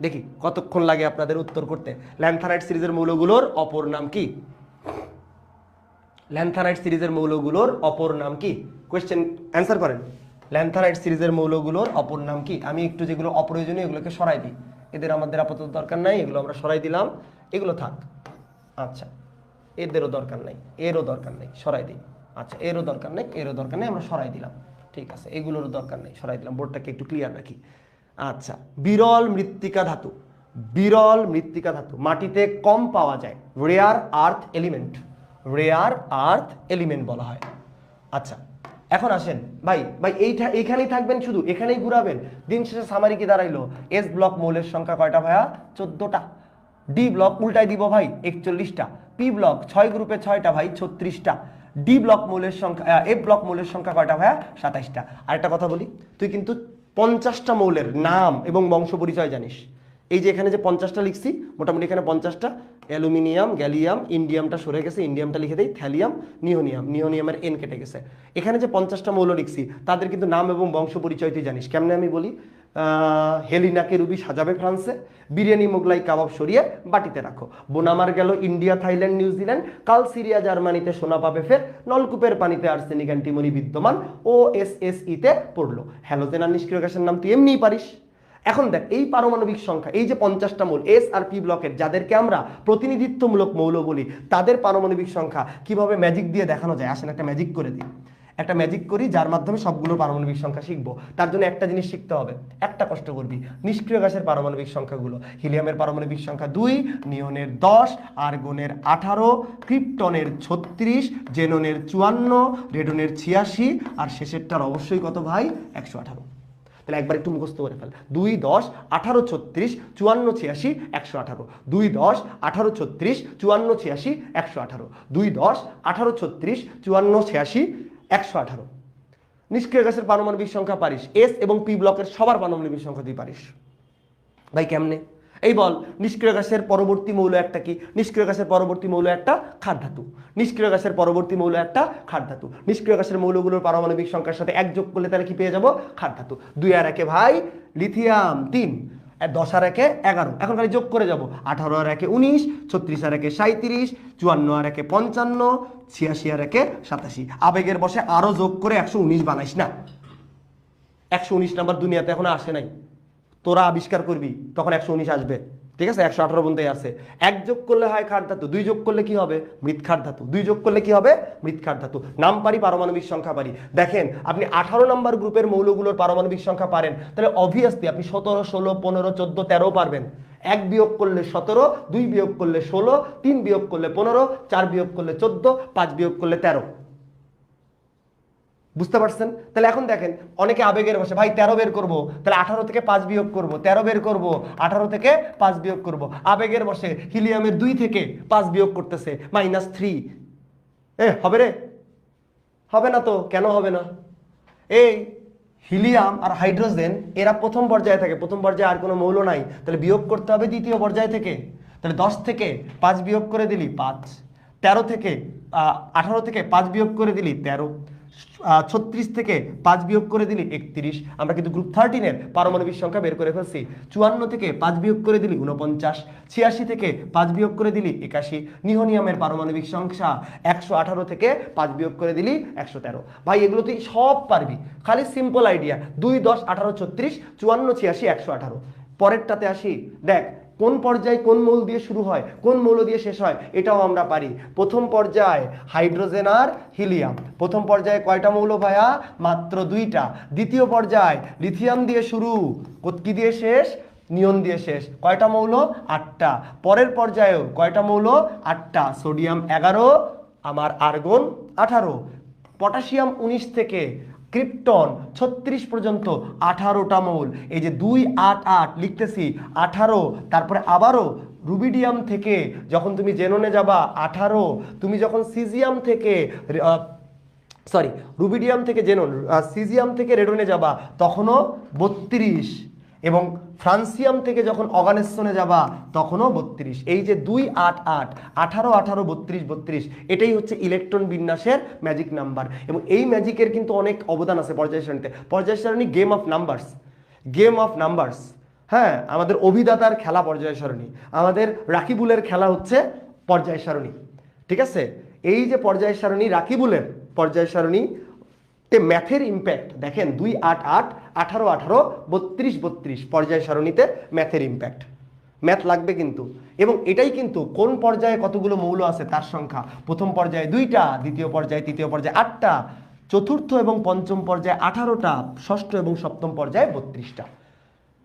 দেখি কতক্ষণ লাগে আপনাদের উত্তর করতে। ল্যান্থানাইড সিরিজের মৌলগুলোর অপর নাম কি? ল্যান্থানাইড সিরিজের মৌলগুলোর অপর নাম কি? কোশ্চেন অ্যান্সার করেন। ল্যান্থানাইড সিরিজের মৌলগুলোর অপর নাম কি? আমি একটু যেগুলো অপ্রয়োজনীয় এগুলোকে সরাই দিই, এদের আমাদের আপাতত দরকার নাই, এগুলো আমরা সরাই দিলাম, এগুলো থাক। আচ্ছা, এদেরও দরকার নাই, এরও দরকার নেই, সরাই দিই। আচ্ছা, এরও দরকার নেই, এরও দরকার নেই, আমরা সরাই দিলাম। ঠিক আছে, এগুলোরও দরকার নেই, সরাই দিলাম। বোর্ডটাকে একটু ক্লিয়ার রাখি। আচ্ছা, বিরল মৃত্তিকা ধাতু। বিরল মৃত্তিকা ধাতু মাটিতে কম পাওয়া যায়, rare earth element. Rare earth element বলা হয়। আচ্ছা, এখন আসেন ভাই, এইখানেই থাকবেন, শুধু এখানেই ঘুরাবেন। দিন শেষে সামারি কি দাঁড়াইলো? এস ব্লক মৌলের সংখ্যা কয়টা ভাইয়া? 14টা। ডি ব্লক উল্টাই দিব ভাই, 41টা। পি ব্লক 6 গ্রুপে 6টা ভাই, 36টা। ডি ব্লক মৌলের সংখ্যা, এ ব্লক মৌলের সংখ্যা কয়টা ভাইয়া? 27টা। আরেকটা কথা বলি, তুই কিন্তু 50টা মৌলের নাম এবং বংশ পরিচয় জানিস। এই যে এখানে যে 50টা লিখছি, মোটামুটি এখানে 50টা। অ্যালুমিনিয়াম, গ্যালিয়াম, ইন্ডিয়ামটা সরে গেছে, ইন্ডিয়ামটা লিখে দেই, থ্যালিয়াম, নিওনিয়াম, নিওনিয়ামের এন কেটে গেছে। এখানে যে 50টা মৌল লিখছি তাদের কিন্তু নাম এবং বংশ পরিচয় তুই জানিস। কেমনে আমি বলি? হেলিনাকে রুবি সাজাবে ফ্রান্সে, বিরিয়ানি মোগলাই কাবাব সরিয়ে বাটিতে রাখো। বোনামার গেল ইন্ডিয়া, থাইল্যান্ড, নিউজিল্যান্ড, কাল সিরিয়া জার্মানিতে সোনা পাবে ফের, নলকূপের পানিতে আর্সেনিক অ্যান্টিমনি বিদ্যমান, ও এস এস ইতে পড়লো। হ্যালোজেন আর নিষ্ক্রিয় গ্যাসের নাম তুই এমনিই পারিস। এখন দেখ, এই পারমাণবিক সংখ্যা, এই যে 50টা মৌল এস আর পি ব্লকের, যাদেরকে আমরা প্রতিনিধিত্বমূলক মৌল বলি, তাদের পারমাণবিক সংখ্যা কিভাবে ম্যাজিক দিয়ে দেখানো যায়? আসেন একটা ম্যাজিক করে দিই, একটা ম্যাজিক করি, যার মাধ্যমে সবগুলো পারমাণবিক সংখ্যা শিখবো। তার জন্য একটা জিনিস শিখতে হবে, একটা কষ্ট করবি, নিষ্ক্রিয় গ্যাসের পারমাণবিক সংখ্যাগুলো। হিলিয়ামের পারমাণবিক সংখ্যা 2, নিয়নের 10, আর্গনের 18, ক্রিপ্টনের 36, জেননের 54, রেডনের 86, আর শেষেরটার অবশ্যই কত ভাই? 118। তাহলে একবার একটু মুখস্থ করে ফেল। 2, 10, 18, 36, 54, 86, 118। 2, 10, 18, 36, 54, 86, 118। 2, 10, 18, 36, 54, 86, 118। নিষ্ক্রিয় গ্যাসের পারমাণবিক সংখ্যা পারিস, এস এবং পি ব্লকের সবার পারমাণবিক সংখ্যা তুই পারিস। ভাই কেমনে? এই বল, নিষ্ক্রিয় গ্যাসের পরবর্তী মৌল একটা কি? নিষ্ক্রিয় গ্যাসের পরবর্তী মৌল একটা ক্ষার ধাতু। নিষ্ক্রিয় গ্যাসের পরবর্তী মৌল একটা ক্ষার ধাতু। নিষ্ক্রিয় গ্যাসের মৌলগুলোর পারমাণবিক সংখ্যার সাথে 1 যোগ করলে তাহলে কি পেয়ে যাব? ক্ষার ধাতু। 2 আর 1 ভাই লিথিয়াম 3, 10 আর 1 11। এখন খালি যোগ করে যাব, 18 আর 1 19, 36 আর 1 37, 54 আর 1 55, 86 আর 1 87। আবেগের বসে আরো যোগ করে 119 বানাইস না। 119 নাম্বার দুনিয়াতে এখন আসে নাই, তোরা আবিষ্কার করবি তখন 119 আসবে। ঠিক আছে, 118 পর্যন্ত আছে। 1 যোগ করলে হয় ক্ষার ধাতু, 2 যোগ করলে কি হবে? মৃৎক্ষার ধাতু। 2 যোগ করলে কি হবে? মৃৎক্ষার ধাতু। নাম পারি, পারমাণবিক সংখ্যা পারি। দেখেন, আপনি 18 নম্বর গ্রুপের মৌলগুলোর পারমাণবিক সংখ্যা পারেন, তাহলে অবভিয়াসলি আপনি 17, 16, 15, 14, 13 পারবেন। 1 বিয়োগ করলে 17, 2 বিয়োগ করলে 16, 3 বিয়োগ করলে 15, 4 বিয়োগ করলে 14, 5 বিয়োগ করলে 13। বুঝতে পারছেন? তাহলে এখন দেখেন, অনেকে আবেগের বসে ভাই 13 বের করবো, তাহলে 18 থেকে 5 বিয়োগ করবো, 13 বের করবো, 18 থেকে 5 বিয়োগ করবো। আবেগের বসে হিলিয়ামের 2 থেকে 5 বিয়োগ করতেছে, -3। হবে রে? হবে না তো। কেন হবে না? এই হিলিয়াম আর হাইড্রোজেন এরা প্রথম পর্যায়ে থাকে, প্রথম পর্যায়ে আর কোনো মৌল নাই, তাহলে বিয়োগ করতে হবে দ্বিতীয় পর্যায় থেকে। তাহলে 10 থেকে 5 বিয়োগ করে দিলি 5, 13 থেকে 18 থেকে 5 বিয়োগ করে দিলি 13, 36 থেকে 5 বিয়োগ করে দিলি 31। আমরা কিন্তু গ্রুপ 13 এর পারমাণবিক সংখ্যা বের করে ফেলছি। 54 থেকে 5 বিয়োগ করে দিলি 49, 86 থেকে 5 বিয়োগ করে দিলি 81। নিওনিয়ামের পারমাণবিক সংখ্যা 118 থেকে 5 বিয়োগ করে দিলি 113। ভাই এগুলো তুই সব পারবি, খালি সিম্পল আইডিয়া। 2, 10, 18, 36, 54, 86, 118। পরেরটাতে আসি, দেখ কোন পর্যায়ে কোন মৌল দিয়ে শুরু হয়, কোন মৌল দিয়ে শেষ হয়, এটাও আমরা পারি। প্রথম পর্যায়ে হাইড্রোজেন আর হিলিয়াম। প্রথম পর্যায়ে কয়টা মৌল ভাইয়া? মাত্র 2টা। দ্বিতীয় পর্যায়ে লিথিয়াম দিয়ে শুরু, কি দিয়ে শেষ? নিয়ন দিয়ে শেষ। কয়টা মৌল? 8টা। পরের পর্যায়েও কয়টা মৌল? 8টা। সোডিয়াম 11, আমার আর্গন 18, পটাশিয়াম 19 থেকে ক্রিপ্টন 36 পর্যন্ত 18টা মৌল। এই যে 2, 8, 8 লিখতেছি, 18। তারপরে আবারও রুবিডিয়াম থেকে যখন তুমি জেননে যাবা 18, তুমি যখন সিজিয়াম থেকে রুবিডিয়াম থেকে জেনন, সিজিয়াম থেকে রেডনে যাবা তখনও 32, এবং ফ্রান্সিয়াম থেকে যখন অর্গানেশনে যাবা তখনও 32। এই যে 2, 8, 8, 18, 18, 32, 32, এটাই হচ্ছে ইলেকট্রন বিন্যাসের ম্যাজিক নাম্বার। এবং এই ম্যাজিকের কিন্তু অনেক অবদান আছে পর্যায় সারণীতে। পর্যায় সারণী game of numbers, game of numbers. হ্যাঁ, আমাদের অভিদাতার খেলা পর্যায় সারণী, আমাদের রাকিবুলের খেলা হচ্ছে পর্যায় সারণী। ঠিক আছে, এই যে পর্যায় সারণী, রাকিবুলের পর্যায় সারণী ম্যাথের ইম্প্যাক্ট দেখেন, 2, 8, 8, 18, 18, 32, 32 পর্যায় সারণীতে ম্যাথের ইম্প্যাক্ট। ম্যাথ লাগবে কিন্তু, এবং এটাই কিন্তু কোন পর্যায়ে কতগুলো মৌল আছে তার সংখ্যা। প্রথম পর্যায়ে 2টা, দ্বিতীয় পর্যায়ে, তৃতীয় পর্যায়ে 8টা, চতুর্থ এবং পঞ্চম পর্যায়ে 18টা, ষষ্ঠ এবং সপ্তম পর্যায়ে 32টা।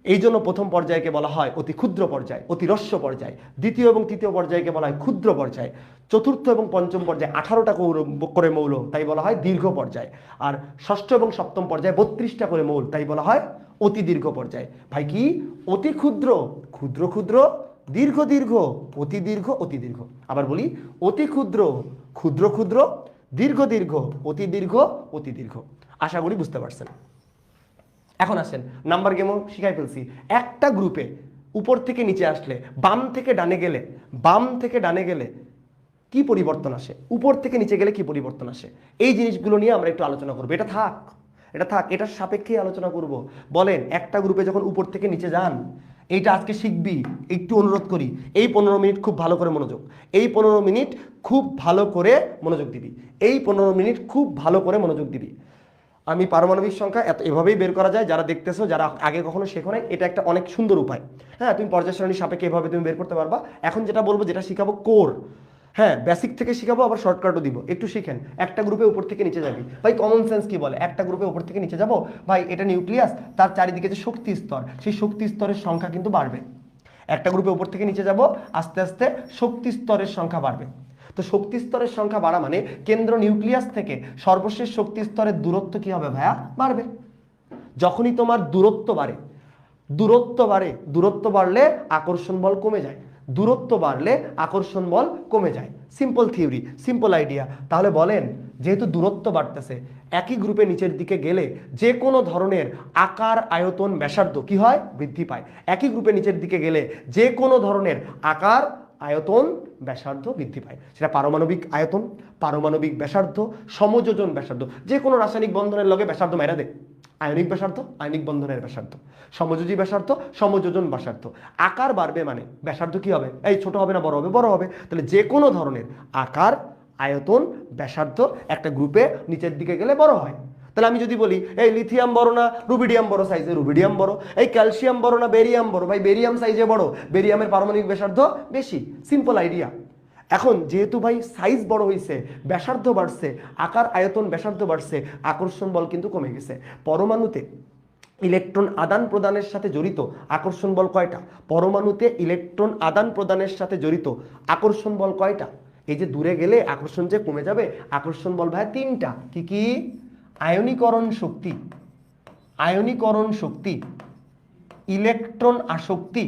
এই জন্য প্রথম পর্যায়কে বলা হয় অতি ক্ষুদ্র পর্যায়, অতি হ্রস্ব পর্যায়। দ্বিতীয় এবং তৃতীয় পর্যায়কে বলা হয় ক্ষুদ্র পর্যায়। চতুর্থ এবং পঞ্চম পর্যায়ে 18টা করে মৌল, তাই বলা হয় দীর্ঘ পর্যায়। আর ষষ্ঠ এবং সপ্তম পর্যায়ে 32টা করে মৌল, তাই বলা হয় অতি দীর্ঘ পর্যায়। ভাই কি? অতি ক্ষুদ্র, ক্ষুদ্র ক্ষুদ্র, দীর্ঘ দীর্ঘ, অতি দীর্ঘ, অতি দীর্ঘ। আবার বলি, অতি ক্ষুদ্র, ক্ষুদ্র ক্ষুদ্র, দীর্ঘ দীর্ঘ, অতি দীর্ঘ, অতি দীর্ঘ। আশা করি বুঝতে পারছেন। এখন আসেন, নাম্বার গেমও শিখাই ফেলছি। একটা গ্রুপে উপর থেকে নিচে আসলে, বাম থেকে ডানে গেলে, বাম থেকে ডানে গেলে কি পরিবর্তন আসে, উপর থেকে নিচে গেলে কি পরিবর্তন আসে, এই জিনিসগুলো নিয়ে আমরা একটু আলোচনা করবো। এটা থাক, এটা থাক, এটার সাপেক্ষেই আলোচনা করব। বলেন, একটা গ্রুপে যখন উপর থেকে নিচে যান, এইটা আজকে শিখবি, একটু অনুরোধ করি, এই 15 মিনিট খুব ভালো করে মনোযোগ, এই 15 মিনিট খুব ভালো করে মনোযোগ দিবি, এই 15 মিনিট খুব ভালো করে মনোযোগ দিবি। আমি পারমাণবিক সংখ্যা এভাবেই বের করা যায়, যারা দেখতেছো, যারা আগে কখনো শেখো নাই, এটা একটা অনেক সুন্দর উপায়। হ্যাঁ, তুমি পর্যায় সারণীর সাপেক্ষে এভাবে তুমি বের করতে পারবা। এখন যেটা বলবো, যেটা শিখাবো কোর, হ্যাঁ বেসিক থেকে শিখাবো, আবার শর্টকাটও দিব। একটু শিখেন। একটা গ্রুপে উপর থেকে নিচে যাবি, ভাই কমন সেন্স কি বলে? একটা গ্রুপে উপর থেকে নিচে যাবো, ভাই এটা নিউক্লিয়াস, তার চারিদিকে যে শক্তি স্তর, সেই শক্তি স্তরের সংখ্যা কিন্তু বাড়বে। একটা গ্রুপে উপর থেকে নিচে যাব, আস্তে আস্তে শক্তি স্তরের সংখ্যা বাড়বে। তো শক্তি স্তরের সংখ্যা বাড়া মানে কেন্দ্র নিউক্লিয়াস থেকে সর্বশেষ শক্তি স্তরের দূরত্ব কি হবে ভাইয়া? বাড়বে। যখনই তোমার দূরত্ব বাড়ে, দূরত্ব বাড়ে, দূরত্ব বাড়লে আকর্ষণ বল কমে যায়, দূরত্ব বাড়লে আকর্ষণ বল কমে যায়। Simple theory, simple idea. তাহলে বলেন, যেহেতু দূরত্ব বাড়তেছে, একই গ্রুপে নিচের দিকে গেলে যে কোনো ধরনের আকার, আয়তন, ব্যাসার্ধ কি হয়? বৃদ্ধি পায়। একই গ্রুপে নিচের দিকে গেলে যে কোনো ধরনের আকার, আয়তন, ব্যাসার্ধ বৃদ্ধি পায়। সেটা পারমাণবিক আয়তন, পারমাণবিক ব্যাসার্ধ, সমযোজন ব্যাসার্ধ, যে কোনো রাসায়নিক বন্ধনের লগে ব্যাসার্ধ মেরা দেয়। আয়নিক ব্যাসার্ধ, আয়নিক বন্ধনের ব্যাসার্ধ, সমযোজী ব্যাসার্ধ, সমযোজন ব্যাসার্ধ। আকার বাড়বে মানে ব্যাসার্ধ কি হবে? এই ছোট হবে না বড় হবে? বড় হবে। তাহলে যে কোনো ধরনের আকার, আয়তন, ব্যাসার্ধ একটা গ্রুপে নিচের দিকে গেলে বড় হয়। তাহলে আমি যদি বলি, এই লিথিয়াম বড় না রুবিডিয়াম বড় সাইজে? রুবিডিয়াম বড়। এই ক্যালসিয়াম বড় না বেরিয়াম বড়? ভাই বেরিয়াম সাইজে বড়, বেরিয়ামের পারমাণবিক ব্যাসার্ধ বেশি। Simple idea. এখন যেহেতু ভাই সাইজ বড় হয়েছে, ব্যাসার্ধ বাড়ছে, আকার, আয়তন, ব্যাসার্ধ বাড়ছে, আকর্ষণ বল কিন্তু কমে গেছে। পরমাণুতে ইলেকট্রন আদান প্রদানের সাথে জড়িত আকর্ষণ বল কয়টা? পরমাণুতে ইলেকট্রন আদান প্রদানের সাথে জড়িত আকর্ষণ বল কয়টা? এই যে দূরে গেলে আকর্ষণ যে কমে যাবে, আকর্ষণ বল ভাই 3টা। কি কি? আয়নীকরণ শক্তি, আয়নীকরণ শক্তি, ইলেকট্রন আসক্তি,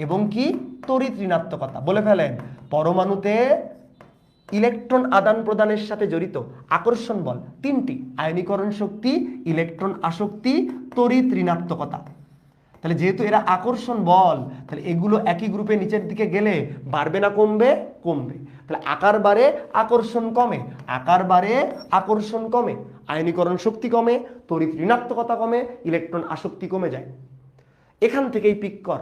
এবং কি? তড়িৎ ঋণাত্মকতা। বলে ফেলেন, পরমাণুতে ইলেকট্রন আদান প্রদানের সাথে জড়িত আকর্ষণ বল 3টি: আয়নীকরণ শক্তি, ইলেকট্রন আসক্তি, তড়িৎ ঋণাত্মকতা। তাহলে যেহেতু এরা আকর্ষণ বল, তাহলে এগুলো একই গ্রুপে নিচের দিকে গেলে বাড়বে না কমবে? কমবে। তাহলে আকার বাড়ে আকর্ষণ কমে, আকার বাড়ে আকর্ষণ কমে, আয়নীকরণ শক্তি কমে, তড়িৎ ঋণাত্মকতা কমে, ইলেকট্রন আসক্তি কমে যায়। এখান থেকেই পিক কর,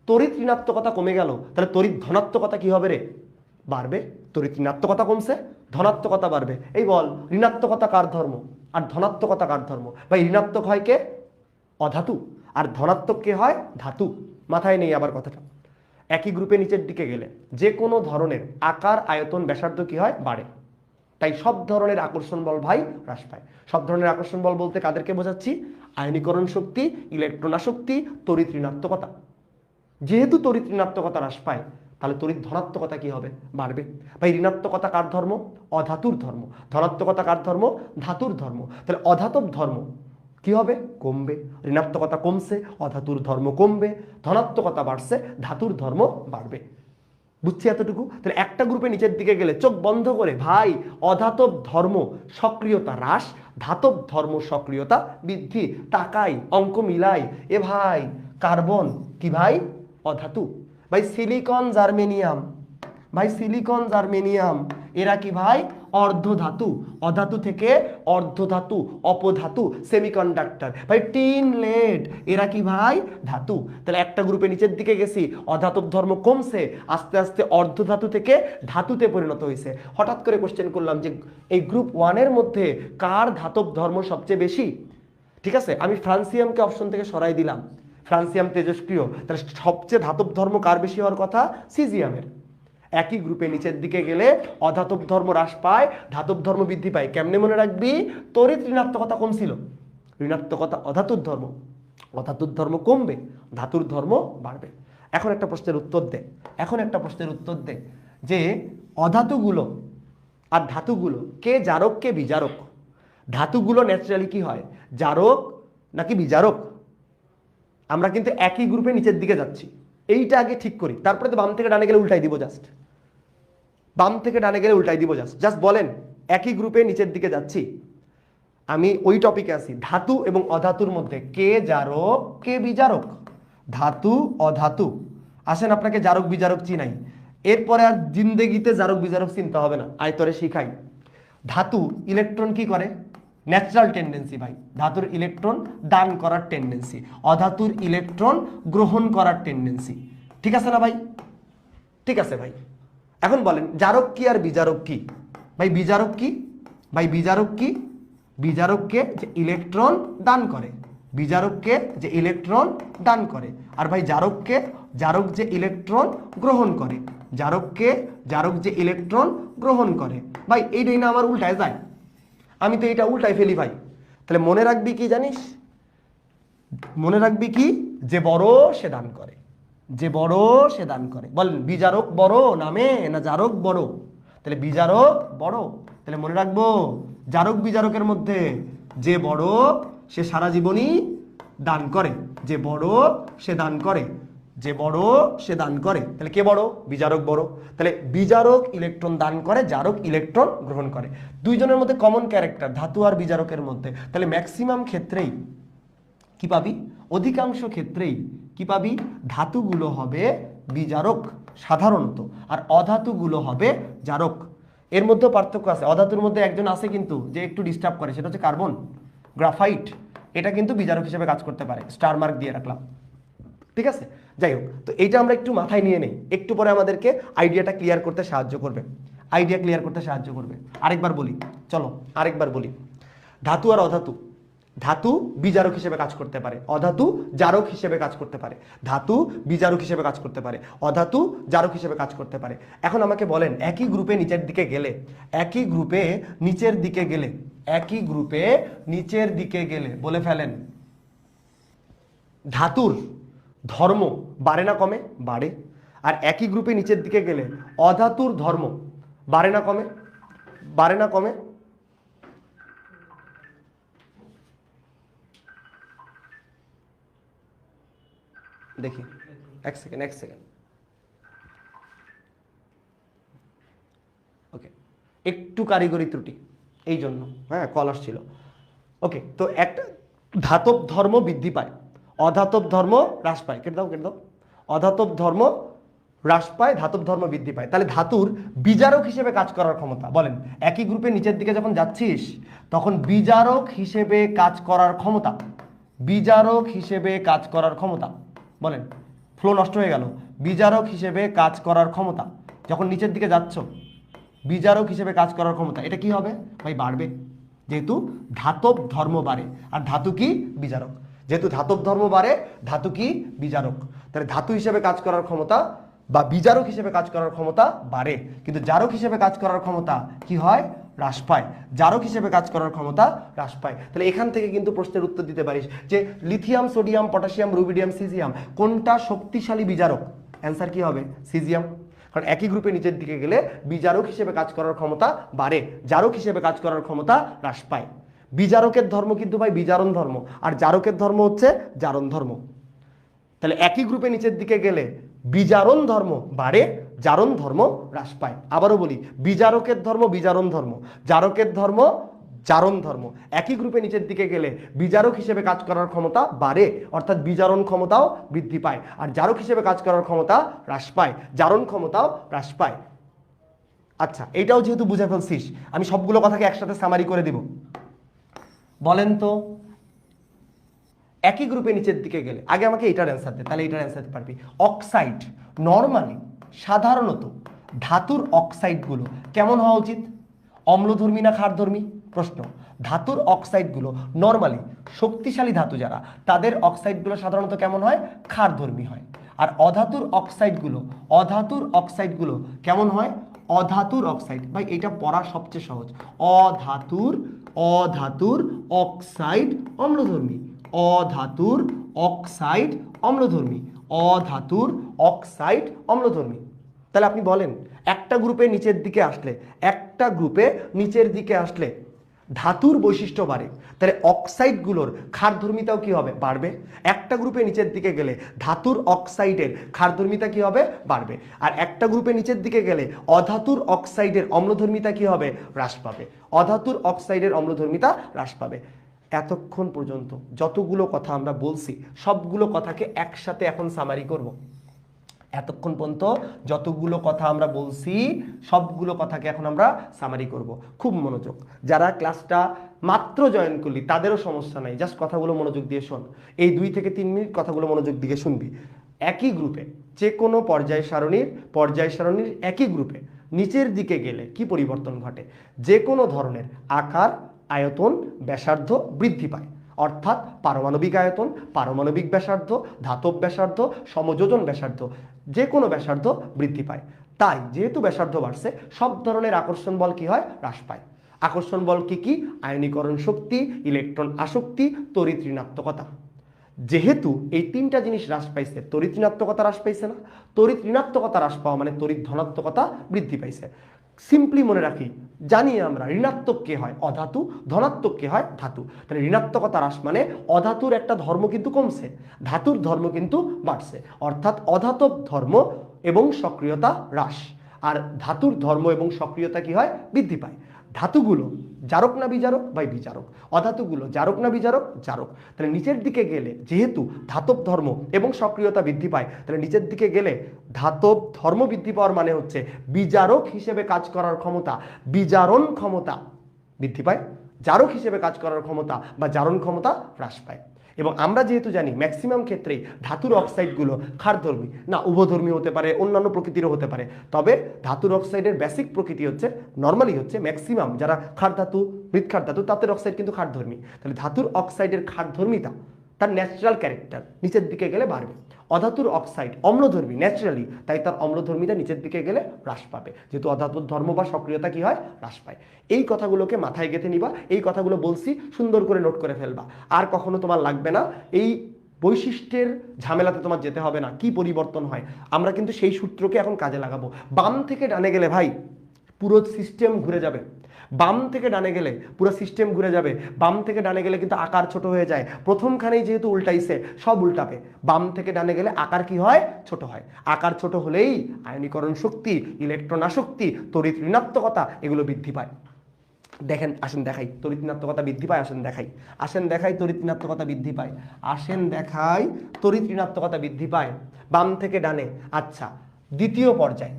তড়িৎ ঋণাত্মকতা কমে গেল, তাহলে তড়িৎ ধনাত্মকতা কি হবে রে? বাড়বে। তড়িৎ ঋণাত্মকতা কমছে, ধনাত্মকতা বাড়বে। এই বল, ঋণাত্মকতা কার ধর্ম আর ধনাত্মকতা কার ধর্ম? ভাই ঋণাত্মক হয় কে? অধাতু, আর ধনাত্মক কে হয়? ধাতু। মাথায় নেই আবার কথাটা। একই গ্রুপে নিচের দিকে গেলে যে কোনো ধরনের আকার, আয়তন, ব্যাসার্ধ কি হয়? বাড়ে। তাই সব ধরনের আকর্ষণ বল ভাই হ্রাস পায়। সব ধরনের আকর্ষণ বল বলতে কাদেরকে বোঝাচ্ছি? আয়নীকরণ শক্তি, ইলেকট্রন আসক্তি, তড়িৎ ঋণাত্মকতা। যেহেতু তড়িৎ ঋণাত্মকতা হ্রাস পায়, তাহলে তড়িৎ ধনাত্মকতা কি হবে? বাড়বে। ভাই ঋণাত্মকতা কার ধর্ম? অধাতুর ধর্ম। ধনাত্মকতা কার ধর্ম? ধাতুর ধর্ম। তাহলে অধাতব ধর্ম কি হবে? কমবে। ঋণাত্মকতা কমছে, অধাতুর ধর্ম কমবে। ধনাত্মকতা বাড়ছে, ধাতুর ধর্ম বাড়বে। বুঝছি এতটুকু? তাহলে একটা গ্রুপে নিচের দিকে গেলে চোখ বন্ধ করে ভাই অধাতব ধর্ম সক্রিয়তা হ্রাস, ধাতব ধর্ম সক্রিয়তা বৃদ্ধি। তাকাই, অঙ্ক মিলাই। এ ভাই কার্বন কি ভাই? অধাতু। ভাই সিলিকন, জার্মেনিয়াম, ভাই সিলিকন, জার্মেনিয়াম এরা কি ভাই? অর্ধধাতু। অধাতু থেকে অর্ধধাতু, অপধাতু, সেমিকন্ডাক্টর। ভাই টিন, লেড এরা কি ভাই? ধাতু। তাহলে একটা গ্রুপে নিচের দিকে গেছি, অধাতব ধর্ম কমছে, আস্তে আস্তে অর্ধধাতু থেকে ধাতুতে পরিণত হয়েছে। হঠাৎ করে কোশ্চেন করলাম যে এই গ্রুপ 1-এর মধ্যে কার ধাতব ধর্ম সবচেয়ে বেশি? ঠিক আছে, আমি ফ্রান্সিয়ামকে অপশন থেকে সরাই দিলাম। ফ্রান্সিয়াম তেজস্ক্রিয়, তাহলে সবচেয়ে ধাতব ধর্ম কার বেশি হওয়ার কথা? সিজিয়ামের। একই গ্রুপে নিচের দিকে গেলে অধাতব ধর্ম হ্রাস পায়, ধাতব ধর্ম বৃদ্ধি পায়। কেমনে মনে রাখবি? তড়িৎ ঋণাত্মকতা কমছিল, ঋণাত্মকতা অধাতুর ধর্ম, অধাতুর ধর্ম কমবে, ধাতুর ধর্ম বাড়বে। এখন একটা প্রশ্নের উত্তর দে, এখন একটা প্রশ্নের উত্তর দে যে অধাতুগুলো আর ধাতুগুলো কে জারক কে বিজারক? ধাতুগুলো ন্যাচারালি কি হয়? জারক নাকি বিজারক? আমরা কিন্তু একই গ্রুপে নিচের দিকে যাচ্ছি, এইটা আগে ঠিক করি, তারপরে তো বাম থেকে ডানে গেলে উল্টাই দিব জাস্ট। বাম থেকে ডানে গেলে উল্টাই দিব জাস্ট। জাস্ট বলেন একই গ্রুপে নিচের দিকে যাচ্ছি, আমি ওই টপিকে আছি। ধাতু এবং অধাতুর মধ্যে কে জারক কে বিজারক? ধাতু অধাতু। আসেন আপনাকে জারক বিজারক চিনাই, এরপরে আর জিন্দেগিতে জারক বিজারক চিনতে হবে না, আয়তরে শিখাই। ধাতু ইলেকট্রন কি করে? ন্যাচারাল টেন্ডেন্সি ভাই, ধাতুর ইলেকট্রন দান করার টেন্ডেন্সি, অধাতুর ইলেকট্রন গ্রহণ করার টেন্ডেন্সি। ঠিক আছে না ভাই? ঠিক আছে ভাই। এখন বলেন জারক কি আর বিজারক কি? ভাই বিজারক কি? ভাই বিজারক কি? বিজারককে যে ইলেকট্রন দান করে, বিজারককে যে ইলেকট্রন দান করে। আর ভাই জারককে? জারক যে ইলেকট্রন গ্রহণ করে, জারককে জারক যে ইলেকট্রন গ্রহণ করে। ভাই এইটাই না আমার উল্টায় যায়, আমি তো এটা উল্টায় ফেলি ভাই। তাহলে মনে রাখবি কি জানিস? মনে রাখবি কি? যে বড় সে দান করে, যে বড় সে দান করে। বলেন বিজারক বড় নামে না জারক বড়? তাহলে বিজারক বড়। তাহলে মনে রাখবো জারক বিজারকের মধ্যে যে বড় সে সারা জীবনই দান করে, যে বড় সে দান করে, যে বড় সে দান করে। তাহলে কে বড়? বিজারক বড়। তাহলে বিজারক ইলেকট্রন দান করে, জারক ইলেকট্রন গ্রহণ করে। দুইজনের মধ্যে কমন ক্যারেক্টার ধাতু আর বিজারকের মধ্যে। তাহলে ম্যাক্সিমাম ক্ষেত্রেই কি পাবি? অধিকাংশ ক্ষেত্রেই কি পাবি? ধাতুগুলো হবে বিজারক সাধারণত, আর অধাতুগুলো হবে জারক। এর মধ্যে পার্থক্য আছে। অধাতুর মধ্যে একজন আছে কিন্তু যে একটু ডিস্টার্ব করে, সেটা হচ্ছে কার্বন, গ্রাফাইট। এটা কিন্তু বিজারক হিসেবে কাজ করতে পারে, স্টার মার্ক দিয়ে রাখলাম। ঠিক আছে, যাই হোক। তো এইটা আমরা একটু মাথায় নিয়ে নেই, একটু পরে আমাদেরকে আইডিয়াটা ক্লিয়ার করতে সাহায্য করবে, আইডিয়া ক্লিয়ার করতে সাহায্য করবে। আরেকবার বলি, চলো আরেকবার বলি। ধাতু আর অধাতু, ধাতু বিজারক হিসেবে কাজ করতে পারে, অধাতু জারক হিসেবে কাজ করতে পারে। ধাতু বিজারক হিসেবে কাজ করতে পারে, অধাতু জারক হিসেবে কাজ করতে পারে। এখন আমাকে বলেন একই গ্রুপে নিচের দিকে গেলে, একই গ্রুপে নিচের দিকে গেলে, একই গ্রুপে নিচের দিকে গেলে বলে ফেলেন ধাতুর ধর্ম বাড়ে না কমে? বাড়ে। আর একই গ্রুপে নিচের দিকে গেলে অধাতুর ধর্ম বাড়ে না কমে? বাড়ে না কমে? দেখি, এক সেকেন্ড, এক সেকেন্ড। ওকে, একটু কারিগরি ত্রুটি এই জন্য, হ্যাঁ কল আসছিল। ওকে, তো একটা ধাতব ধর্ম বৃদ্ধি পায়, অধাতব ধর্ম হ্রাস পায়, কেটে দাও কেটে দাও। অধাতব ধর্ম হ্রাস পায়, ধাতব ধর্ম বৃদ্ধি পায়। তাহলে ধাতুর বিজারক হিসেবে কাজ করার ক্ষমতা, বলেন একই গ্রুপে নিচের দিকে যখন যাচ্ছিস তখন বিজারক হিসেবে কাজ করার ক্ষমতা, বিজারক হিসেবে কাজ করার ক্ষমতা, বলেন ফ্লো নষ্ট হয়ে গেল। বিজারক হিসেবে কাজ করার ক্ষমতা যখন নিচের দিকে যাচ্ছ, বিজারক হিসেবে কাজ করার ক্ষমতা এটা কি হবে ভাই? বাড়বে, যেহেতু ধাতব ধর্ম বাড়ে। আর ধাতু কি? বিজারক। যেহেতু ধাতব ধর্ম বাড়ে, ধাতু কি? বিজারক। তাহলে ধাতু হিসেবে কাজ করার ক্ষমতা বা বিজারক হিসেবে কাজ করার ক্ষমতা বাড়ে, কিন্তু জারক হিসেবে কাজ করার ক্ষমতা কি হয়? হ্রাস পায়। জারক হিসেবে কাজ করার ক্ষমতা হ্রাস পায়। তাহলে এখান থেকে কিন্তু প্রশ্নের উত্তর দিতে পারিস যে lithium, sodium, potassium, rubidium, caesium কোনটা শক্তিশালী বিজারক? অ্যান্সার কি হবে? সিজিয়াম। কারণ একই গ্রুপে নিচের দিকে গেলে বিজারক হিসেবে কাজ করার ক্ষমতা বাড়ে, জারক হিসেবে কাজ করার ক্ষমতা হ্রাস পায়। বিজারকের ধর্ম কিন্তু ভাই বিজারণ ধর্ম, আর জারকের ধর্ম হচ্ছে জারণ ধর্ম। তাহলে একই গ্রুপে নিচের দিকে গেলে বিজারণ ধর্ম বাড়ে, জারণ ধর্ম হ্রাস পায়। আবারও বলি, বিজারকের ধর্ম বিজারণ ধর্ম, জারকের ধর্ম জারণ ধর্ম। একই গ্রুপে নিচের দিকে গেলে বিজারক হিসেবে কাজ করার ক্ষমতা বাড়ে, অর্থাৎ বিজারণ ক্ষমতাও বৃদ্ধি পায়, আর জারক হিসেবে কাজ করার ক্ষমতা হ্রাস পায়, জারণ ক্ষমতাও হ্রাস পায়। আচ্ছা, এটাও যেহেতু বুঝে ফেলছিস, আমি সবগুলো কথাকে একসাথে সামারি করে দিব। বলেন তো, একই গ্রুপে নিচের দিকে গেলে, আগে আমাকে এটার অ্যান্সার দে, তাহলে এটার অ্যান্সার দিতে পারবি। অক্সাইড নরমালি, সাধারণত ধাতুর অক্সাইডগুলো কেমন হওয়া উচিত? অম্লধর্মী না ক্ষারধর্মী? প্রশ্ন। ধাতুর অক্সাইডগুলো নরমালি, শক্তিশালী ধাতু যারা, তাদের অক্সাইডগুলো সাধারণত কেমন হয়? ক্ষারধর্মী হয়। আর অধাতুর অক্সাইডগুলো, অধাতুর অক্সাইডগুলো কেমন হয়? অধাতুর অক্সাইড। ভাই এটা পড়া সবচেয়ে সহজ। অধাতুর, অধাতুর অক্সাইড অম্লধর্মী, অধাতুর অক্সাইড অম্লধর্মী, অধাতুর অক্সাইড অম্লধর্মী। তাহলে আপনি বলেন, একটা গ্রুপে নিচের দিকে আসলে, একটা গ্রুপে নিচের দিকে আসলে ধাতুর বৈশিষ্ট্য বাড়ে, তাহলে অক্সাইডগুলোর ক্ষারধর্মিতাও কি হবে? বাড়বে। একটা গ্রুপে নিচের দিকে গেলে ধাতুর অক্সাইডের ক্ষারধর্মিতা কি হবে? বাড়বে। আর একটা গ্রুপে নিচের দিকে গেলে অধাতুর অক্সাইডের অম্লধর্মিতা কি হবে? হ্রাস পাবে। অধাতুর অক্সাইডের অম্লধর্মিতা হ্রাস পাবে। এতক্ষণ পর্যন্ত যতগুলো কথা আমরা বলছি সবগুলো কথাকে একসাথে এখন সামারি করব। এতক্ষণ পর্যন্ত যতগুলো কথা আমরা বলছি সবগুলো কথাকে এখন আমরা সামারি করব। খুব মনোযোগ, যারা ক্লাসটা মাত্র জয়েন করলি তাদেরও সমস্যা নাই, জাস্ট কথাগুলো মনোযোগ দিয়ে শোন। এই 2 থেকে 3 মিনিট কথাগুলো মনোযোগ দিয়ে শুনবি। একই গ্রুপে যে কোনো পর্যায় সারণীর একই গ্রুপে নিচের দিকে গেলে কি পরিবর্তন ঘটে? যে কোনো ধরনের আকার, আয়তন, ব্যাসার্ধ বৃদ্ধি পায়। অর্থাৎ পারমাণবিক আয়তন, পারমাণবিক ব্যাসার্ধ, ধাতব ব্যাসার্ধ, সমযোজন ব্যাসার্ধ, যে কোনো ব্যাসার্ধ বৃদ্ধি পায়। তাই যেহেতু ব্যাসার্ধ বাড়ছে, সব ধরনের আকর্ষণ বল কি হয়? হ্রাস পায়। আকর্ষণ বল কি কি? আয়নীকরণ শক্তি, ইলেকট্রন আসক্তি, তড়িৎ ঋণাত্মকতা। যেহেতু এই 3টা জিনিস হ্রাস পাইছে, তড়িৎ ঋণাত্মকতা হ্রাস পাইছে না? তড়িৎ ঋণাত্মকতা হ্রাস পাওয়া মানে তড়িৎ ধনাত্মকতা বৃদ্ধি পাইছে। সিম্পলি মনে রাখি, জানি আমরা ঋণাত্মক কে হয়? অধাতু, ধনাত্মক কে হয়? ধাতু। তাহলে ঋণাত্মকতা হ্রাস মানে অধাতুর একটা ধর্ম কিন্তু কমছে, ধাতুর ধর্ম কিন্তু বাড়ছে। অর্থাৎ অধাতব ধর্ম এবং সক্রিয়তা হ্রাস, আর ধাতুর ধর্ম এবং সক্রিয়তা কি হয়? বৃদ্ধি পায়। ধাতুগুলো জারক না বিজারক? ভাই বিজারক। অধাতুগুলো জারক না বিজারক? জারক। তাহলে নিচের দিকে গেলে যেহেতু ধাতব ধর্ম এবং সক্রিয়তা বৃদ্ধি পায়, তাহলে নিচের দিকে গেলে ধাতব ধর্ম বৃদ্ধি পাওয়ার মানে হচ্ছে বিজারক হিসেবে কাজ করার ক্ষমতা, বিজারণ ক্ষমতা বৃদ্ধি পায়। জারক হিসেবে কাজ করার ক্ষমতা বা জারণ ক্ষমতা হ্রাস পায়। এবং আমরা যেহেতু জানি ম্যাক্সিমাম ক্ষেত্রেই ধাতুর অক্সাইডগুলো ক্ষারধর্মী না, উভধর্মী হতে পারে, অন্যান্য প্রকৃতিরও হতে পারে। তবে ধাতুর অক্সাইডের বেসিক প্রকৃতি হচ্ছে, নর্মালি হচ্ছে ম্যাক্সিমাম যারা ক্ষার ধাতু, মৃৎক্ষার ধাতু, তাদের অক্সাইড কিন্তু ক্ষারধর্মী। তাহলে ধাতুর অক্সাইডের ক্ষারধর্মিতা, তার ন্যাচারাল ক্যারেক্টার নিচের দিকে গেলে বাড়বে। অধাতুর অক্সাইড অম্লধর্মী ন্যাচারালি, তাই তার অম্লধর্মিতা নিচের দিকে গেলে হ্রাস পাবে। যেহেতু অধাতুর ধর্ম বা সক্রিয়তা কি হয়? হ্রাস পায়। এই কথাগুলোকে মাথায় গেঁথে নিবা, এই কথাগুলো বলছি সুন্দর করে নোট করে ফেলবা। আর কখনো তোমার লাগবে না এই বৈশিষ্ট্যের ঝামেলাতে, তোমার যেতে হবে না। কি পরিবর্তন হয় আমরা কিন্তু সেই সূত্রকে এখন কাজে লাগাবো। বাম থেকে ডানে গেলে ভাই পুরো সিস্টেম ঘুরে যাবে। বাম থেকে ডানে গেলে পুরো সিস্টেম ঘুরে যাবে। বাম থেকে ডানে গেলে কিন্তু আকার ছোট হয়ে যায়। প্রথমখানেই যেহেতু উল্টাইছে, সব উল্টাবে। বাম থেকে ডানে গেলে আকার কি হয়? ছোট হয়। আকার ছোট হলেই আয়নীকরণ শক্তি, ইলেকট্রন আসক্তি, তড়িৎ ঋণাত্মকতা এগুলো বৃদ্ধি পায়। দেখেন, আসেন দেখাই তড়িৎ ঋণাত্মকতা বৃদ্ধি পায়, আসেন দেখাই, আসেন দেখাই তড়িৎ ঋণাত্মকতা বৃদ্ধি পায়, আসেন দেখাই তড়িৎ ঋণাত্মকতা বৃদ্ধি পায় বাম থেকে ডানে। আচ্ছা, দ্বিতীয় পর্যায়,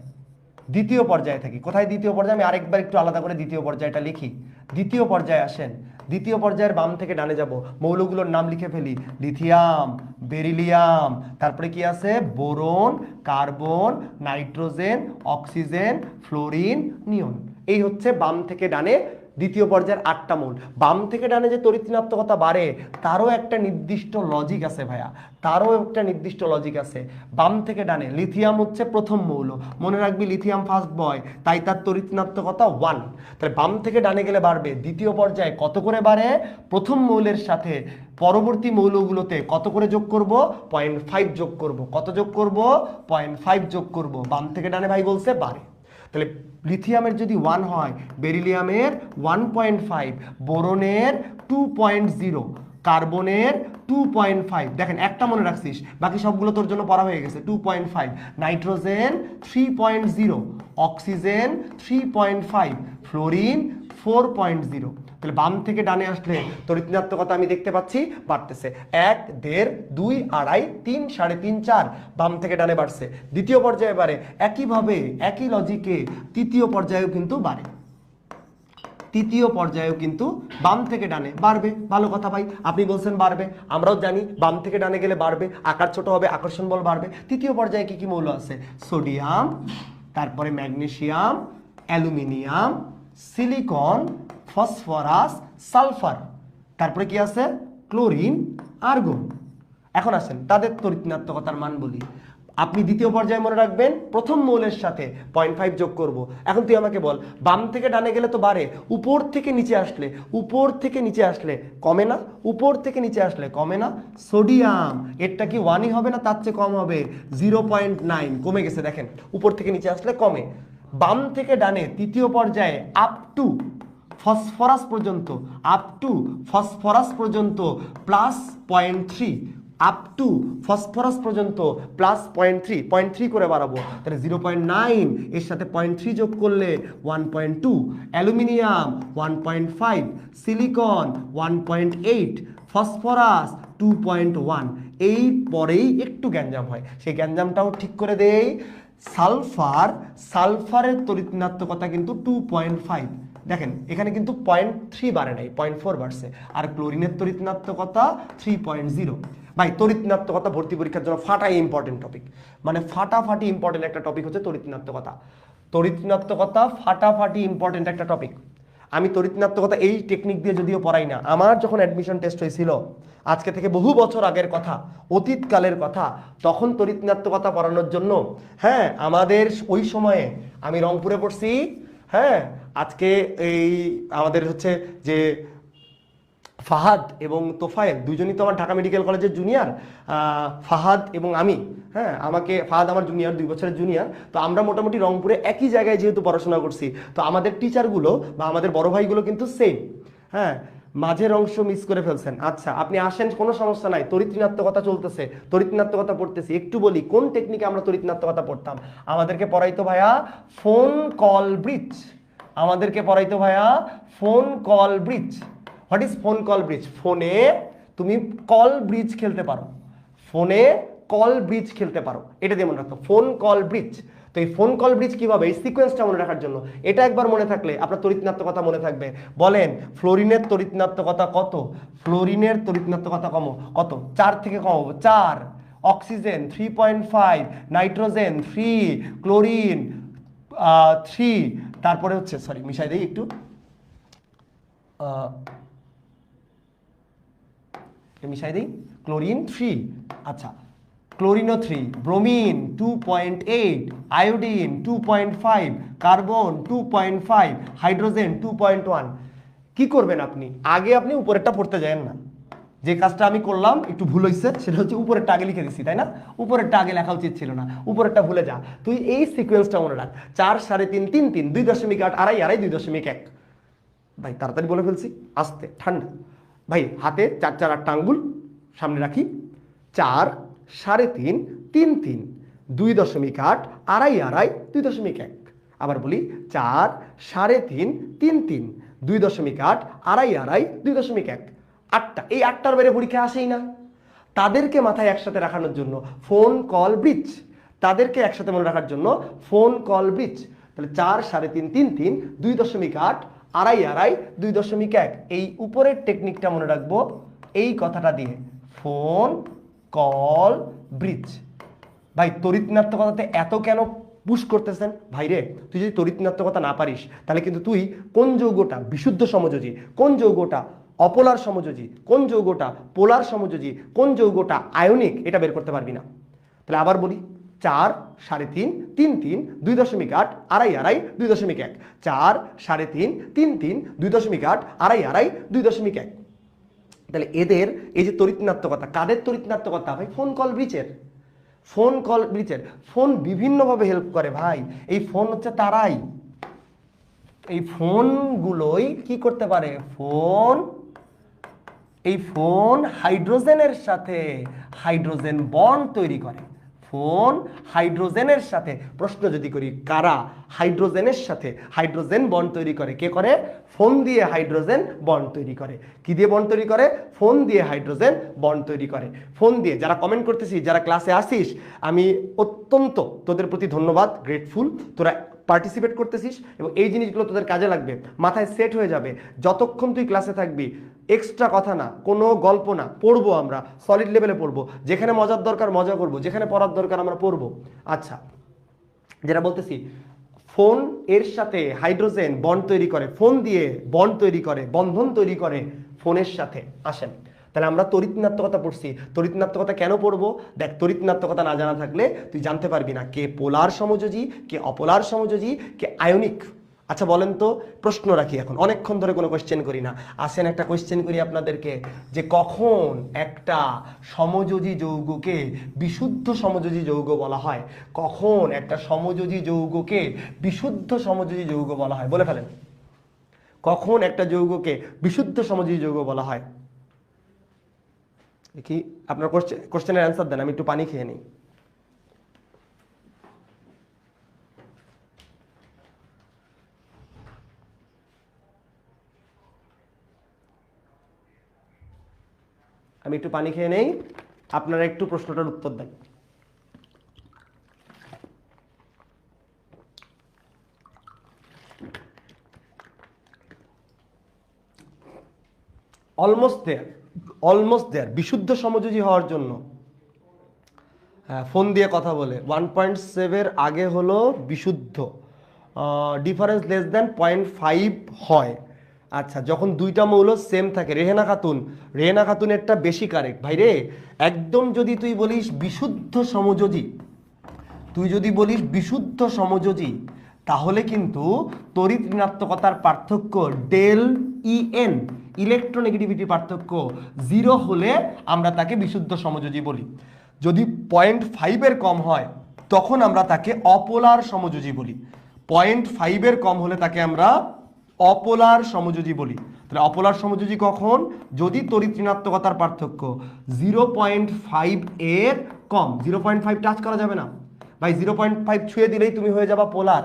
দ্বিতীয় পর্যায়ে থাকি। কোথায় দ্বিতীয় পর্যায়ে? আমি আরেকবার একটু আলাদা করে দ্বিতীয় পর্যায়টা লিখি। দ্বিতীয় পর্যায়ে আসেন, দ্বিতীয় পর্যায়ের বাম থেকে ডানে যাব, মৌলগুলোর নাম লিখে ফেলি। লিথিয়াম, বেরিলিয়াম, তারপরে কি আছে? Boron, carbon, nitrogen, oxygen, fluorine, neon. এই হচ্ছে বাম থেকে ডানে দ্বিতীয় পর্যায়ের 8টা মৌল। বাম থেকে ডানে যে তড়িৎ ঋণাত্মকতা বাড়ে তারও একটা নির্দিষ্ট লজিক আছে ভাইয়া, তারও একটা নির্দিষ্ট লজিক আছে। বাম থেকে ডানে লিথিয়াম হচ্ছে প্রথম মৌল, মনে রাখবি লিথিয়াম ফার্স্ট বয়, তাই তার তড়িৎ ঋণাত্মকতা 1। তাহলে বাম থেকে ডানে গেলে বাড়বে। দ্বিতীয় পর্যায়ে কত করে বাড়ে? প্রথম মৌলের সাথে পরবর্তী মৌলগুলোতে কত করে যোগ করব? 0.5 যোগ করব। কত যোগ করব? 0.5 যোগ করব। বাম থেকে ডানে ভাই বলছে বাড়ে। তাহলে লিথিয়ামের যদি 1 হয়, বেরিলিয়ামের 1.5, বোরনের 2.0, কার্বনের 2.5। দেখেন একটা মনে রাখছিস, বাকি সবগুলো তোর জন্য পড়া হয়ে গেছে। 2.5, নাইট্রোজেন 3.0, অক্সিজেন 3.5, ফ্লোরিন 4.0। তাহলে বাম থেকে ডানে আসলে তড়িৎ ঋণাত্মকতা আমি দেখতে পাচ্ছি বাড়তেছে। 1, 1.5, 2, 2.5, 3, 3.5, 4 বাম থেকে ডানে বাড়ছে। দ্বিতীয় পর্যায়ে বাড়ে একইভাবে, একই লজিকে তৃতীয় পর্যায়েও কিন্তু বাড়ে। তৃতীয় পর্যায়েও কিন্তু বাম থেকে ডানে বাড়বে। ভালো কথা ভাই, আপনি বলছেন বাড়বে, আমরাও জানি বাম থেকে ডানে গেলে বাড়বে, আকার ছোট হবে, আকর্ষণ বল বাড়বে। তৃতীয় পর্যায়ে কি কি মৌল আছে? সোডিয়াম, তারপরে magnesium, aluminium, silicon, phosphorus, sulphur, তারপরে কি আছে? Chlorine, argon. এখন আসেন তাদের তড়িৎ ঋণাত্মকতার মান বলি। আপনি দ্বিতীয় পর্যায়ে মনে রাখবেন প্রথম মৌলের সাথে 0.5 যোগ করব। এখন তুই আমাকে বল, বাম থেকে ডানে গেলে তো বাড়ে, উপর থেকে নিচে আসলে, উপর থেকে নিচে আসলে কমে না? উপর থেকে নিচে আসলে কমে না? সোডিয়াম এরটা কি 1ই হবে না তার চেয়ে কম হবে? 0.9 কমে গেছে। দেখেন উপর থেকে নিচে আসলে কমে। বাম থেকে ডানে তৃতীয় পর্যায়ে আপ টু ফসফরাস পর্যন্ত, আপ টু ফসফরাস পর্যন্ত প্লাস 0.3, আপ টু ফসফরাস পর্যন্ত প্লাস 0.3, 0.3 করে বাড়াবো। তাহলে 0.9 এর সাথে 0.3 যোগ করলে 1.2, অ্যালুমিনিয়াম 1.5, সিলিকন 1.8, ফসফরাস 2.1। এই পরেই একটু গ্যাঞ্জাম হয়, সেই গ্যাঞ্জামটাও ঠিক করে দেই। সালফার, সালফারের তড়িৎ ঋণাত্মকতা কিন্তু 2.5। দেখেন এখানে কিন্তু 0.3 বাড়ে নাই, 0.4 বাড়ছে। আর ক্লোরিনের তড়িৎ ঋণাত্মকতা 3.0। ভাই তড়িৎ ঋণাত্মকতা ভর্তি পরীক্ষার জন্য ফাটাই ইম্পর্টেন্ট টপিক, মানে ফাটাফাটি ইম্পর্টেন্ট একটা টপিক হচ্ছে তড়িৎ ঋণাত্মকতা। তড়িৎ ঋণাত্মকতা ফাটাফাটি ইম্পর্টেন্ট একটা টপিক। আমি তড়িৎ ঋণাত্মকতা এই টেকনিক দিয়ে যদিও পড়াই না, আমার যখন অ্যাডমিশন টেস্ট হয়েছিল আজকে থেকে বহু বছর আগের কথা, অতীতকালের কথা, তখন তড়িৎ ঋণাত্মকতা পড়ানোর জন্য হ্যাঁ আমাদের ওই সময়ে আমি রংপুরে পড়ছি। হ্যাঁ আজকে এই আমাদের হচ্ছে যে ফাহাদ এবং তোফায়েল দুজনই তো আমার ঢাকা মেডিকেল কলেজের জুনিয়র, ফাহাদ এবং আমি। হ্যাঁ আমাকে ফাহাদ আমার জুনিয়র, 2 বছরের জুনিয়র। তো আমরা মোটামুটি রংপুরে একই জায়গায় যেহেতু পড়াশোনা করছি, তো আমাদের টিচারগুলো বা আমাদের বড় ভাইগুলো কিন্তু সেম। হ্যাঁ মাঝের অংশ মিস করে ফেলছেন, আচ্ছা আপনি আসেন, কোনো সমস্যা নাই। তড়িৎ ঋণাত্মকতা চলতেছে, তড়িৎ ঋণাত্মকতা পড়তেছি। একটু বলি কোন টেকনিকে আমরা তড়িৎ ঋণাত্মকতা পড়তাম। আমাদেরকে পড়াইতো ভাইয়া ফোন কল ব্রিজ, আমাদেরকে পড়াইতো ভাইয়া phone call bridge. What is phone call bridge? ফোনে তুমি কল ব্রিজ খেলতে পারো, ফোনে কল ব্রিজ খেলতে পারো, এটা দিয়ে মনে রাখতো, ফোন কল ব্রিজ। তো এই ফোন কল ব্রিজ কিভাবে, এই সিকোয়েন্সটা মনে রাখার জন্য, এটা একবার মনে থাকলে আপনার তড়িৎ ঋণাত্মকতা মনে থাকবে। বলেন ফ্লোরিনের তড়িৎ ঋণাত্মকতা কত? ফ্লোরিনের তড়িৎ ঋণাত্মকতা কত? 4 থেকে কমাবো, 4। অক্সিজেন 3.5, নাইট্রোজেন 3, ক্লোরিন 3, তারপরে হচ্ছে সরি মিশাই দেই একটু, মিশাই দিই, ক্লোরিন 3, আচ্ছা ক্লোরিনও 3, ব্রোমিন 2.8, আয়োডিন 2.5, কার্বন 2.5, হাইড্রোজেন 2.1। কি করবেন আপনি? আগে আপনি উপরেরটা পড়তে যান না, যে কাজটা আমি করলাম একটু ভুল হয়েছে, সেটা হচ্ছে উপরেরটা আগে লিখে দিচ্ছি, তাই না? উপরেরটা আগে লেখা উচিত ছিল না, উপরেরটা ভুলে যা। তুই এই সিকোয়েন্সটা মনে রাখ, 4, 3.5, 3, 3, 2.8, 2.5, 2.1। ভাই তাড়াতাড়ি বলে ফেলছি, আস্তে ঠান্ডা ভাই। হাতে 4, 4, 8টা আঙ্গুল সামনে রাখি, 4, 3.5, 3, 3, 2.8, 2.5, 2.1। আবার বলি 4, 3.5, 3, 3, 2.8, আড়াই আড়াই 2.1, 8টা। এই 8টার বাইরে পরীক্ষা আসেই না। তাদেরকে মাথায় একসাথে রাখানোর জন্য ফোন কল ব্রিজ, তাদেরকে একসাথে মনে রাখার জন্য ফোন কল ব্রিজ। তাহলে 4, 3.5, 3, 2.8, আড়াই আড়াই 2.1। এই উপরের টেকনিকটা মনে রাখবো এই কথাটা দিয়ে, ফোন কল ব্রিজ। ভাই তড়িৎ ঋণাত্মকতাতে এত কেন পুশ করতেছেন? ভাই রে, তুই যদি তড়িৎ ঋণাত্মকতা না পারিস তাহলে কিন্তু তুই কোন যৌগটা বিশুদ্ধ সমযোজী, কোন যৌগটা অপোলার সমযোজী, কোন যৌগটা পোলার সমযোজী, কোন যৌগটা আয়নিক, এটা বের করতে পারবি না। তাহলে আবার বলি, 4, 3.5, 3, 2.8, আড়াই আড়াই 2.1। 4, 3.5, 3, 2.8, আড়াই আড়াই 2.1। তাহলে এদের এই যে তড়িৎ ঋণাত্মকতা, কাদের তড়িৎ ঋণাত্মকতা? ভাই ফোন কল ব্রিজের। ফোন কল ব্রিজের। ফোন বিভিন্নভাবে হেল্প করে ভাই। এই ফোন হচ্ছে তারাই, এই ফোনগুলোই কি করতে পারে? এই ফোন হাইড্রোজেনের সাথে হাইড্রোজেন বন্ড তৈরি করে। ফোন হাইড্রোজেনের সাথে, প্রশ্ন যদি করি কারা হাইড্রোজেনের সাথে হাইড্রোজেন বন্ড তৈরি করে? কে করে? ফোন দিয়ে হাইড্রোজেন বন্ড তৈরি করে। কি দিয়ে বন্ড তৈরি করে? ফোন দিয়ে হাইড্রোজেন বন্ড তৈরি করে। ফোন দিয়ে। যারা কমেন্ট করতেছিস, যারা ক্লাসে আসিস, আমি অত্যন্ত তোদের প্রতি ধন্যবাদ, গ্রেটফুল। তোরা পার্টিসিপেট করতেছিস এবং এই জিনিসগুলো তোদের কাজে লাগবে, মাথায় সেট হয়ে যাবে যতক্ষণ তুই ক্লাসে থাকবি। এক্সট্রা কথা না, কোনো গল্প না, পড়বো আমরা, সলিড লেভেলে পড়বো। যেখানে মজার দরকার মজা করবো, যেখানে পড়ার দরকার আমরা পড়বো। আচ্ছা, যেটা বলতেছি, ফোন এর সাথে হাইড্রোজেন বন্ড তৈরি করে, ফোন দিয়ে বন্ড তৈরি করে, বন্ধন তৈরি করে ফোনের সাথে। আসেন, তাহলে আমরা তড়িৎ ঋণাত্মকতা পড়ছি। তড়িৎ ঋণাত্মকতা কেন পড়বো? দেখ, তড়িৎ ঋণাত্মকতা না জানা থাকলে তুই জানতে পারবি না কে পোলার সমযোজী, কে অপোলার সমযোজী, কে আয়নিক। আচ্ছা বলেন তো, প্রশ্ন রাখি, এখন অনেকক্ষণ ধরে কোনো কোয়েশ্চেন করি না, আসেন একটা কোয়েশ্চেন করি আপনাদেরকে, যে কখন একটা সমযোজী যৌগকে বিশুদ্ধ সমযোজী যৌগ বলা হয়? কখন একটা সমযোজী যৌগকে বিশুদ্ধ সমযোজী যৌগ বলা হয়? বলে ফেলেন, কখন একটা যৌগকে বিশুদ্ধ সমযোজী যৌগ বলা হয়? দেখি আপনার কোশ্চেনের অ্যান্সার দেন, আমি একটু পানি খেয়ে নিই। আমি একটু পানি খেয়ে নেই, আপনারা একটু প্রশ্নটার উত্তর দেন। Almost there. বিশুদ্ধ সমযোজী হওয়ার জন্য, হ্যাঁ, ফোন দিয়ে কথা বলে 1.7 আগে হলো বিশুদ্ধ, ডিফারেন্স লেস দেন 0.5 হয়। আচ্ছা, যখন দুইটা মৌল সেম থাকে, রেহেনা খাতুনেরটা বেশি কারেক্ট ভাই রে। একদম যদি তুই বলিস বিশুদ্ধ সমযোজী, তাহলে কিন্তু তড়িৎ ঋণাত্মকতার পার্থক্য ডেল ইএন, ইলেকট্রোনেগেটিভিটি পার্থক্য 0 হলে আমরা তাকে বিশুদ্ধ সমযোজী বলি। যদি 0.5 কম হয় তখন আমরা তাকে অপোলার সমযোজী বলি। 0.5 কম হলে তাকে আমরা অপোলার সমযোজী বলি। তাহলে অপোলার সমযোজী কখন? যদি তড়িৎ ঋণাত্মকতার পার্থক্য 0.5 এর কম। 0.5 টাচ করা যাবে না ভাই, 0.5 ছুঁয়ে দিলেই তুমি হয়ে যাবা পোলার।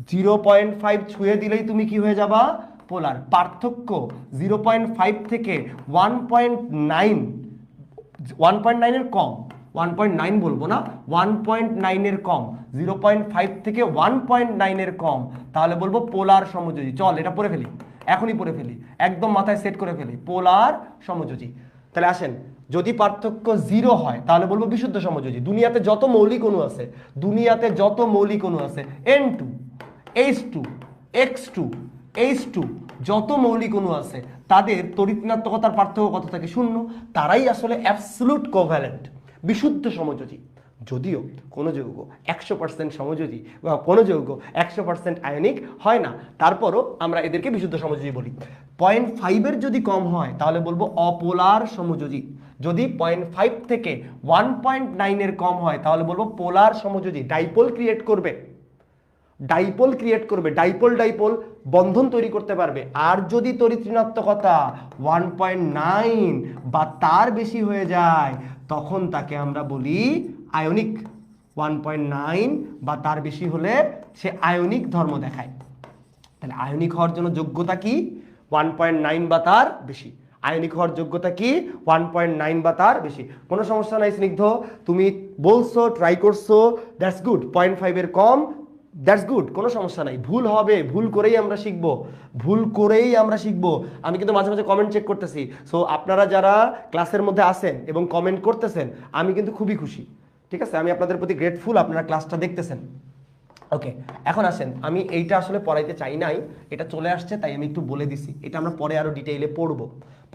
0.5 ছুঁয়ে দিলেই তুমি কি হয়ে যাবা? পোলার। পার্থক্য 0.5 থেকে 1.9, 1.9 এর কম, 1.9 বলবো না, 1.9 এর কম, 0.5 থেকে 1.9 এর কম, তাহলে বলবো পোলার সমযোজী। চল এটা পড়ে ফেলি, এখনই পড়ে ফেলি, একদম মাথায় সেট করে ফেলি, পোলার সমযোজী। তাহলে আসেন, যদি পার্থক্য 0 হয় তাহলে বলবো বিশুদ্ধ সমযোজী। দুনিয়াতে যত মৌলিক অণু আছে, N2, H2, X2, H2, যত মৌলিক অণু আছে তাদের তড়িৎ ঋণাত্মকতার পার্থক্য কত থাকে? 0। তারাই আসলে অ্যাবসলিউট কোভ্যালেন্ট, বিশুদ্ধ সমযোজী। যদিও কোনো যৌগ 100% সমযোজী বা কোনো যৌগ 100% আয়নিক হয় না, তারপরও আমরা এদেরকে বিশুদ্ধ সমযোজী বলি। 0.5 যদি কম হয় তাহলে বলবো অপোলার সমযোজী। যদি 0.5 থেকে 1.9 কম হয় তাহলে বলবো পোলার সমযোজী। ডাইপোল ক্রিয়েট করবে, ডাইপোল বন্ধন তৈরি করতে পারবে। আর যদি তড়িৎ ঋণাত্মকতা 1.9 বা তার বেশি হয়ে যায় তখন তাকে আমরা বলি আয়নিক। 1.9 বা তার বেশি হলে সে আয়নিক ধর্ম দেখায়। তাহলে আয়নিক হওয়ার জন্য যোগ্যতা কি 1.9 বা তার বেশি। আয়নিক হওয়ার যোগ্যতা কি 1.9 বা তার বেশি। কোনো সমস্যা নাই স্নিগ্ধ, তুমি বলছো, ট্রাই করছো, দ্যাটস গুড। 0.5 এর কম, দ্যাটস গুড, কোনো সমস্যা নাই। ভুল হবে, ভুল করেই আমরা শিখবো, ভুল করেই আমরা শিখবো। আমি কিন্তু মাঝে মাঝে কমেন্ট চেক করতেছি, সো আপনারা যারা ক্লাসের মধ্যে আসেন এবং কমেন্ট করতেছেন আমি কিন্তু খুবই খুশি, ঠিক আছে? আমি আপনাদের প্রতি গ্রেটফুল, আপনারা ক্লাসটা দেখতেছেন। ওকে, এখন আসেন, আমি এইটা আসলে পড়াইতে চাই নাই, এটা চলে আসছে তাই আমি একটু বলে দিছি, এটা আমরা পরে আরো ডিটেইলে পড়বো,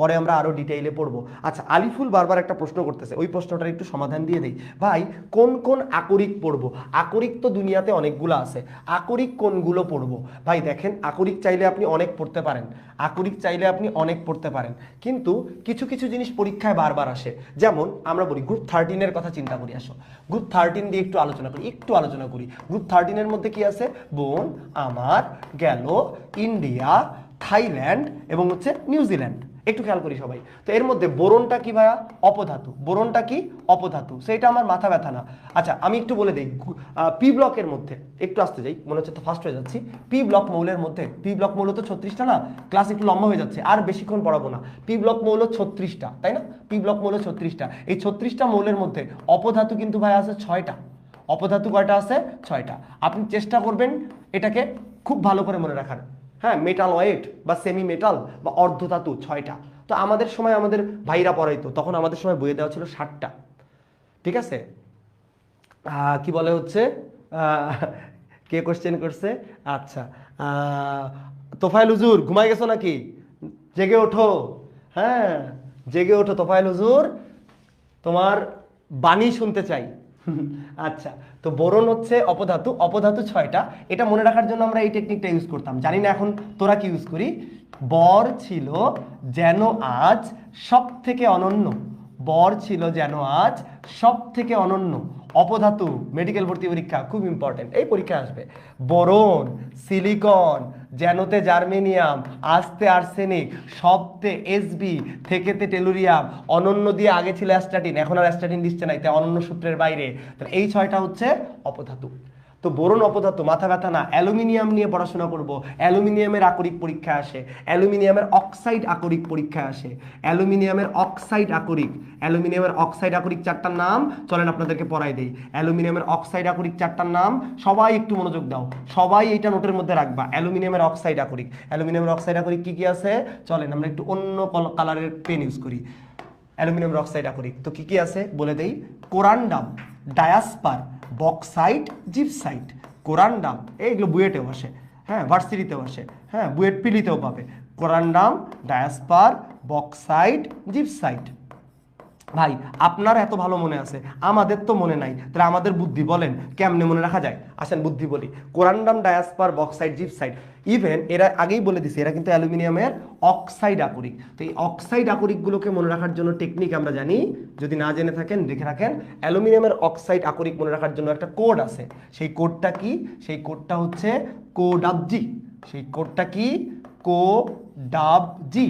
পরে আমরা আরো ডিটেইলে পড়বো। আচ্ছা, আলিফুল বারবার একটা প্রশ্ন করতেছে, ওই প্রশ্নটার একটু সমাধান দিয়ে দেই। ভাই কোন কোন আকরিক পড়বো? আকরিক তো দুনিয়াতে অনেকগুলো আছে, আকরিক কোনগুলো পড়বো? ভাই দেখেন, আকরিক চাইলে আপনি অনেক পড়তে পারেন, আকরিক চাইলে আপনি অনেক পড়তে পারেন, কিন্তু কিছু কিছু জিনিস পরীক্ষায় বারবার আসে। যেমন আমরা বলি গ্রুপ 13 এর কথা চিন্তা করি, আসো গ্রুপ 13 দিয়ে একটু আলোচনা করি, একটু আলোচনা করি। গ্রুপ 13 এর মধ্যে কি আছে? বোন, আমার, গেল, ইন্ডিয়া, থাইল্যান্ড এবং হচ্ছে নিউজিল্যান্ড। একটু খেয়াল করি সবাই। তো এর মধ্যে বোরনটা কি ভাইয়া? অপধাতু। বোরনটা কি? অপধাতু। সেটা আমার মাথা ব্যথা না। আচ্ছা, আমি একটু বলে দিই, পি ব্লকের মধ্যে একটু আসতে যাই, মনে হচ্ছে তো ফার্স্ট হয়ে যাচ্ছি। পি ব্লক মৌলের মধ্যে, পি ব্লক মৌল তো 36টা না, ক্লাস একটু লম্বা হয়ে যাচ্ছে, আর বেশিক্ষণ পড়াবো না। পি ব্লক মৌল 36টা, তাই না? পি ব্লক মৌল 36টা। এই 36টা মৌলের মধ্যে অপধাতু কিন্তু ভাই আছে 6টা। অপধাতু কয়টা আছে? 6টা। আপনি চেষ্টা করবেন এটাকে খুব ভালো করে মনে রাখার। হ্যাঁ, মেটালয়েড বা সেমি মেটাল বা অর্ধধাতু 6টা। তো আমাদের সময় আমাদের ভাইরা পড়াইতো, তখন আমাদের সময় বইয়ে দেওয়া ছিল 7টা, ঠিক আছে? কি বলে হচ্ছে, কে কোশ্চেন করছে? আচ্ছা, তোফায়েল হুজুর ঘুমাই গেছো নাকি? জেগে ওঠো, হ্যাঁ জেগে ওঠো তোফায়েল হুজুর, তোমার বাণী শুনতে চাই। আচ্ছা, তো বোরন হচ্ছে অপধাতু, অপধাতু 6টা। এটা মনে রাখার জন্য আমরা এই টেকনিকটা ইউজ করতাম, জানি না এখন তোরা কি ইউজ করি। বর ছিল যেন আজ সব থেকে অনন্য, বর ছিল যেন আজ সব থেকে অনন্য। অপধাতু মেডিকেল ভর্তি পরীক্ষা খুব ইম্পর্টেন্ট, এই পরীক্ষা আসবে। বোরন, সিলিকন, যেনতে জার্মেনিয়াম, আস্তে আর্সেনিক, সবতে এসবি, থেকেতে টেলুরিয়াম, অনন্য দিয়ে আগে ছিল অ্যাস্টাটিন, এখন আর অ্যাস্টাটিন দিচ্ছে না, তাই অনন্য সূত্রের বাইরে। তাহলে এই 6টা হচ্ছে অপধাতু। তো বোরন অপধাতু, মাথা ব্যথা না। অ্যালুমিনিয়াম নিয়ে পড়াশোনা করব, অ্যালুমিনিয়ামের আকরিক পরীক্ষা আসে, অ্যালুমিনিয়ামের অক্সাইড আকরিক পরীক্ষা আসে, অ্যালুমিনিয়ামের অক্সাইড আকরিক, অ্যালুমিনিয়ামের অক্সাইড আকরিক 4টার নাম চলেন আপনাদেরকে পড়াই দেই। অ্যালুমিনিয়ামের অক্সাইড আকরিক 4টার নাম, সবাই একটু মনোযোগ দাও, সবাই এইটা নোটের মধ্যে রাখবা। অ্যালুমিনিয়ামের অক্সাইড আকরিক, অ্যালুমিনিয়ামের অক্সাইড আকরিক কি কি আছে চলেন আমরা একটু অন্য কালারের পেন ইউজ করি। অ্যালুমিনিয়াম অক্সাইড আকরিক তো কি কি আছে বলে দেই। Corundum, diaspore, bauxite, gibbsite. Corundum এইগুলো বুয়েটেও আসে, হ্যাঁ ভার্সিটিতেও আসে, হ্যাঁ বুয়েট পিলিতেও পাবে। Corundum, diaspore, bauxite, gibbsite. ভাই আপনার এত ভালো মনে আছে, আমাদের তো মনে নাই, তাহলে আমাদের বুদ্ধি বলেন কেমনে মনে রাখা যায়? আসেন বুদ্ধি বলি। কোরান্ডাম, ডায়াসপার, বক্সাইট, জিপসাইট, ইভেন এরা আগেই বলে দিছি এরা কিন্তু অ্যালুমিনিয়ামের অক্সাইড আকরিক। তো এই অক্সাইড আকরিকগুলোকে মনে রাখার জন্য টেকনিক আমরা জানি, যদি না জেনে থাকেন দেখে রাখেন। অ্যালুমিনিয়ামের অক্সাইড আকরিক মনে রাখার জন্য একটা কোড আছে, সেই কোডটা কি? সেই কোডটা হচ্ছে কোডাবজি। সেই কোডটা কি? কোডাবজি।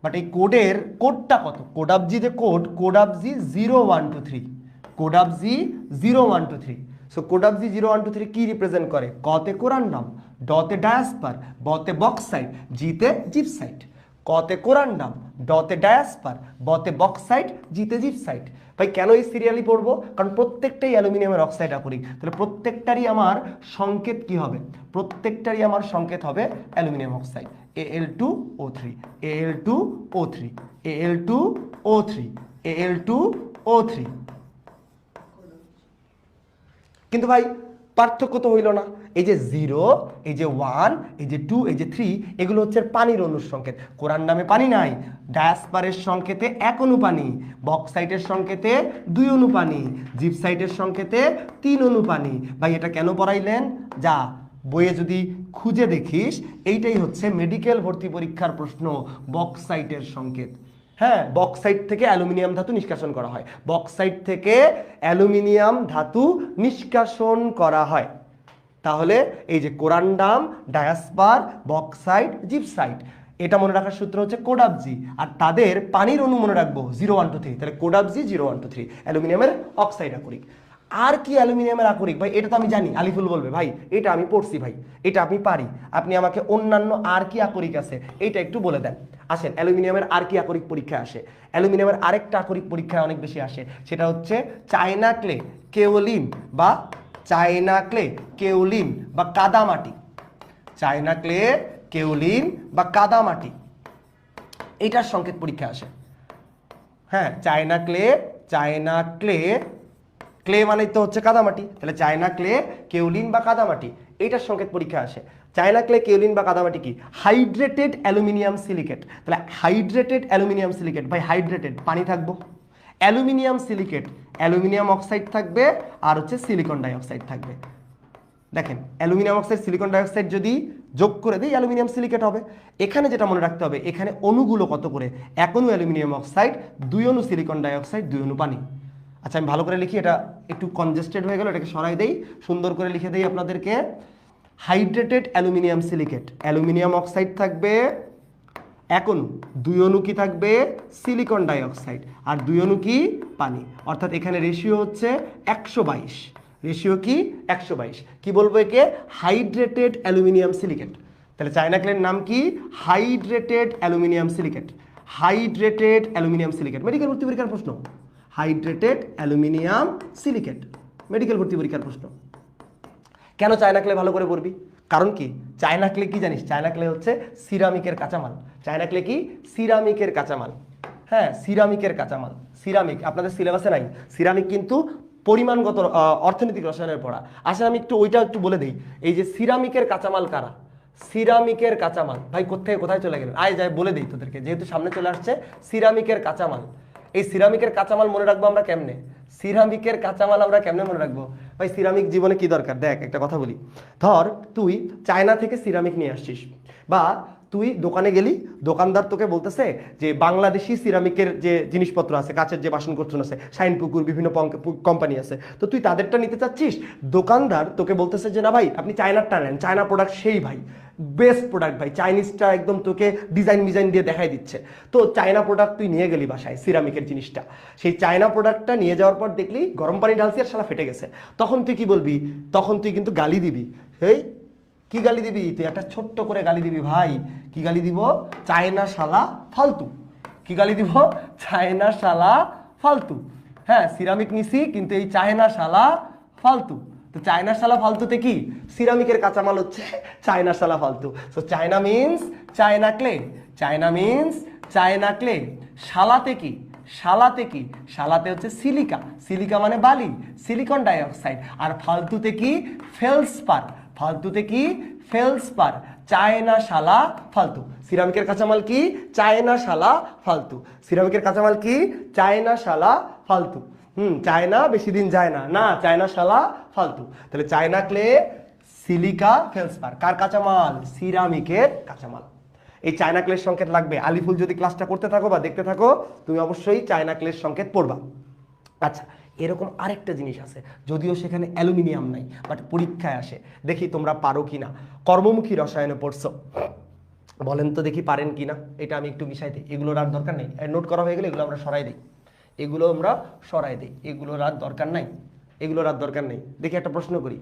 বাট এই কোডের কোডটা কত? কোডাবজি যে কোড, কোডাবজি 0123, কোডাবজি 0123। সো কোডাবজি 0123 কি রিপ্রেজেন্ট করে? কতে কোরান্ডাম, ডতে ডায়াসপার, বতে বক্সাইট, জিতে জিপসাইট। কতে কোরান্ডাম, ডতে ডায়াসপার, বতে বক্সাইট, জিতে জিপসাইট। ভাই কেন এই সিরিয়ালি পড়বো? কারণ প্রত্যেকটাই অ্যালুমিনিয়ামের অক্সাইড আকরিক, তাহলে প্রত্যেকটারই আমার সংকেত কি হবে? প্রত্যেকটারই আমার সংকেত হবে aluminium oxide. Al2O3, Al2O3, Al2O3, Al2O3। কিন্তু ভাই পার্থক্য তো হইল না, এই যে 0, এই যে 1, এই যে 2, এই যে 3, এগুলো হচ্ছে পানির অণুর সংকেত। কোরান্ডামে পানি নাই, ডায়াসপারের সংকেতে 1 অণু পানি, বক্সাইটের সংকেতে 2 অণু পানি, জিপসাইটের সংকেতে 3 অণু পানি। ভাই এটা কেন পড়াইলেন? যা বইয়ে যদি খুঁজে দেখিস, এইটাই হচ্ছে মেডিকেল ভর্তি পরীক্ষার প্রশ্ন, বক্সাইটের সংকেত। হ্যাঁ, বক্সাইট থেকে অ্যালুমিনিয়াম ধাতু নিষ্কাশন করা হয়, বক্সাইট থেকে অ্যালুমিনিয়াম ধাতু নিষ্কাশন করা হয়। তাহলে এই যে কোরান্ডাম, ডায়াসপার, বক্সাইট, জিপসাইট, এটা মনে রাখার সূত্র হচ্ছে কোডাবজি, আর তাদের পানির অণু মনে রাখবো 0123। তাহলে কোডাবজি 0123 অ্যালুমিনিয়ামের অক্সাইড আকরিক। আর কি অ্যালুমিনিয়ামের আকরিক ভাই, এটা তো আমি জানি, আলিফুল বলবে ভাই এটা আমি পড়ছি ভাই, এটা আমি পারি, আপনি আমাকে অন্যান্য আর কি আকরিক আছে এইটা একটু বলে দেন। আসেন, অ্যালুমিনিয়ামের আর কি আকরিক পরীক্ষায় আসে? অ্যালুমিনিয়ামের আরেকটা আকরিক পরীক্ষায় অনেক বেশি আসে, সেটা হচ্ছে চায়না ক্লে, কেওলিন বা চায়না ক্লে, কেওলিন বা কাদামাটি। চায়না ক্লে, কেওলিন বা কাদামাটি, এইটার সংকেত পরীক্ষা আসে। হ্যাঁ, China clay, China clay, clay মানে তো হচ্ছে কাদামাটি, তাহলে চায়না ক্লে, কেওলিন বা কাদামাটি, এইটার সংকেত পরীক্ষা আসে। চায়না ক্লে, কেওলিন বা কাদামাটি কি? Hydrated aluminium silicate. তাহলে হাইড্রেটেড অ্যালুমিনিয়াম সিলিকেট ভাই, হাইড্রেটেড পানি থাকবো, অ্যালুমিনিয়াম সিলিকেট অ্যালুমিনিয়াম অক্সাইড থাকবে আর হচ্ছে সিলিকন ডাইঅক্সাইড থাকবে। দেখেন, অ্যালুমিনিয়াম অক্সাইড সিলিকন ডাইঅক্সাইড যদি যোগ করে দিই অ্যালুমিনিয়াম সিলিকেট হবে। এখানে যেটা মনে রাখতে হবে, এখানে অণুগুলো কত করে, 1 অণু অ্যালুমিনিয়াম অক্সাইড, 2 অণু সিলিকন ডাইঅক্সাইড, 2 অণু পানি। আচ্ছা, আমি ভালো করে লিখি, এটা একটু কনজেস্টেড হয়ে গেল, এটাকে সরাই দেই, সুন্দর করে লিখে দেই আপনাদেরকে। Hydrated aluminium silicate, aluminium oxide থাকবে 1 অণু, 2 অণু কি থাকবে, সিলিকন ডাইঅক্সাইড, আর 2 অণু কি, পানি। অর্থাৎ এখানে রেশিও হচ্ছে 122, রেশিও কি 122। কি বলবো একে? Hydrated aluminium silicate. তাহলে চায়না ক্লের নাম কি? Hydrated aluminium silicate. Hydrated aluminium silicate, medical ভর্তি পরীক্ষার প্রশ্ন। হাইড্রেটেড অ্যালুমিনিয়াম সিলিকেট, মেডিকেল ভর্তি পরীক্ষার প্রশ্ন। কেন চায়না ক্লে ভালো করে পড়বি? কারণ কি, চায়না ক্লে কি জানিস? চায়না ক্লে হচ্ছে সিরামিকের কাঁচামাল। চায়না ক্লে কি? সিরামিকের কাঁচামাল। হ্যাঁ, সিরামিকের কাঁচামাল। সিরামিক আপনাদের সিলেবাসে নাই, সিরামিক কিন্তু পরিমাণগত অর্থনৈতিক রসায়নের পড়া। আসলে আমি একটু ওইটা একটু বলে দিই। এই যে সিরামিকের কাঁচামাল কারা? সিরামিকের কাঁচামাল ভাই কোথায় কোথায় চলে গেলেন? আয় যায় বলে দিই তোদেরকে, যেহেতু সামনে চলে আসছে সিরামিকের কাঁচামাল। এই সিরামিকের কাঁচামাল মনে রাখবো আমরা কেমনে? সিরামিকের কাঁচামাল আমরা কেমনে মনে রাখবো ভাই? সিরামিক জীবনে কি দরকার দেখ, একটা কথা বলি। ধর তুই চায়না থেকে সিরামিক নিয়ে আসছিস, বা তুই দোকানে গেলি, দোকানদার তোকে বলতেছে যে বাংলাদেশি সিরামিকের যে জিনিসপত্র আছে, কাচের যে বাসনকোসন আছে, শাইনপুকুর, বিভিন্ন কোম্পানি আছে, তো তুই তাদেরটা নিতে চাচ্ছিস। দোকানদার তোকে বলতেছে যে না ভাই আপনি চায়নারটা নেন, চায়না প্রোডাক্ট সেই ভাই বেস্ট প্রোডাক্ট ভাই, চাইনিজটা একদম তোকে ডিজাইন দিয়ে দেখাই দিচ্ছে। তো চায়না প্রোডাক্ট তুই নিয়ে গেলি বাসায়, সিরামিকের জিনিসটা, সেই চায়না প্রোডাক্টটা নিয়ে যাওয়ার পর দেখলি গরম পানি ঢালছি আর শালা ফেটে গেছে। তখন তুই কি বলবি? তখন তুই কিন্তু গালি দিবি। এই কি গালি দিবি? তুই একটা ছোট্ট করে গালি দিবি ভাই। কি গালি দিব? চায়না শালা ফালতু। কি গালি দিব? চায়না শালা ফালতু। হ্যাঁ, সিরামিক নিছি কিন্তু এই চায়না শালা ফালতু। তো চায়না শালা ফালতুতে কি? সিরামিকের কাঁচামাল হচ্ছে চায়না শালা ফালতু। So China means China clay, China means China clay. শালাতে কি? শালাতে কি? শালাতে হচ্ছে সিলিকা, সিলিকা মানে বালি, সিলিকন ডাইঅক্সাইড। আর ফালতুতে কি? ফেলসপার, ফালতুতে কি? ফেলসপার। চায়না শালা ফালতু। সিরামিকের কাঁচামাল কি? চায়না শালা ফালতু। সিরামিকের কাঁচামাল কি? চায়না শালা ফালতু। চায়না বেশি দিন যায় না, না চায়না শালা ফালতু। তাহলে চায়না ক্লে, সিলিকা, ফেলসপার কার কাঁচামাল? সিরামিকের কাঁচামাল। এই চায়না ক্লের সংকেত লাগবে। আলিফুল যদি ক্লাসটা করতে থাকো বা দেখতে থাকো, তুমি অবশ্যই চায়না ক্লের সংকেত পড়বা। আচ্ছা, এরকম আরেকটা জিনিস আছে, যদিও সেখানে অ্যালুমিনিয়াম নাই, বাট পরীক্ষায় আসে, দেখি তোমরা পারো কিনা। কর্মমুখী রসায়নে পড়ছো, বলেন তো দেখি পারেন কিনা। এটা আমি একটু মিশাই দিই, এগুলোর আর দরকার নেই, নোট করা হয়ে গেলে এগুলো আমরা সরাই দিই, এগুলো আমরা সরাই দিই, এগুলোর আর দরকার নাই, এগুলোর আর দরকার নেই। দেখি একটা প্রশ্ন করি,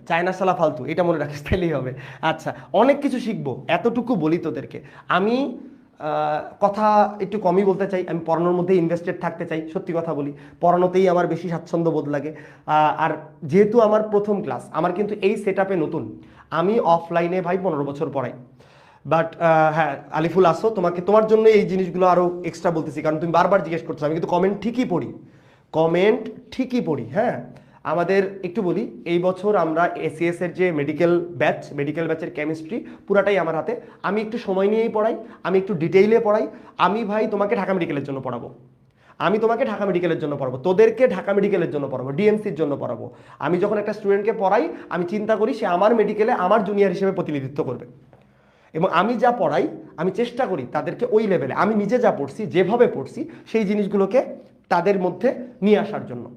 চায়না শালা ফালতু, এটা মনে রাখিস তাইলেই হবে। আচ্ছা, অনেক কিছু শিখবো, এতটুকু বলি তোদেরকে। আমি কথা একটু কমই বলতে চাই, আমি পড়ানোর মধ্যে ইনভেস্টেড থাকতে চাই, সত্যি কথা বলি, পড়ানোতেই আমার বেশি স্বাচ্ছন্দ্য বোধ লাগে। আর যেহেতু আমার প্রথম ক্লাস, আমার কিন্তু এই সেট আপে নতুন, আমি অফলাইনে ভাই 15 বছর পড়াই। বাট হ্যাঁ আলিফুল আসো, তোমার জন্য এই জিনিসগুলো আরও এক্সট্রা বলতেছি, কারণ তুমি বারবার জিজ্ঞেস করছো। আমি কিন্তু কমেন্ট ঠিকই পড়ি, কমেন্ট ঠিকই পড়ি। হ্যাঁ, আমাদের একটু বলি, এই বছর আমরা এসিএস এর যে মেডিকেল ব্যাচের কেমিস্ট্রি পুরাটাই আমার হাতে। আমি একটু সময় নিয়েই পড়াই, আমি একটু ডিটেইলে পড়াই। আমি ভাই তোমাকে ঢাকা মেডিকেলের জন্য পড়াবো, আমি তোমাকে ঢাকা মেডিকেলের জন্য পড়াবো, তোদেরকে ঢাকা মেডিকেলের জন্য পড়াবো, ডিএমসির জন্য পড়াবো। আমি যখন একটা স্টুডেন্টকে পড়াই, আমি চিন্তা করি সে আমার মেডিকেলে আমার জুনিয়র হিসেবে প্রতিনিধিত্ব করবে, এবং আমি যা পড়াই আমি চেষ্টা করি তাদেরকে ওই লেভেলে, আমি নিজে যা পড়ছি, যেভাবে পড়ছি, সেই জিনিসগুলোকে তাদের মধ্যে নিয়ে আসার জন্য।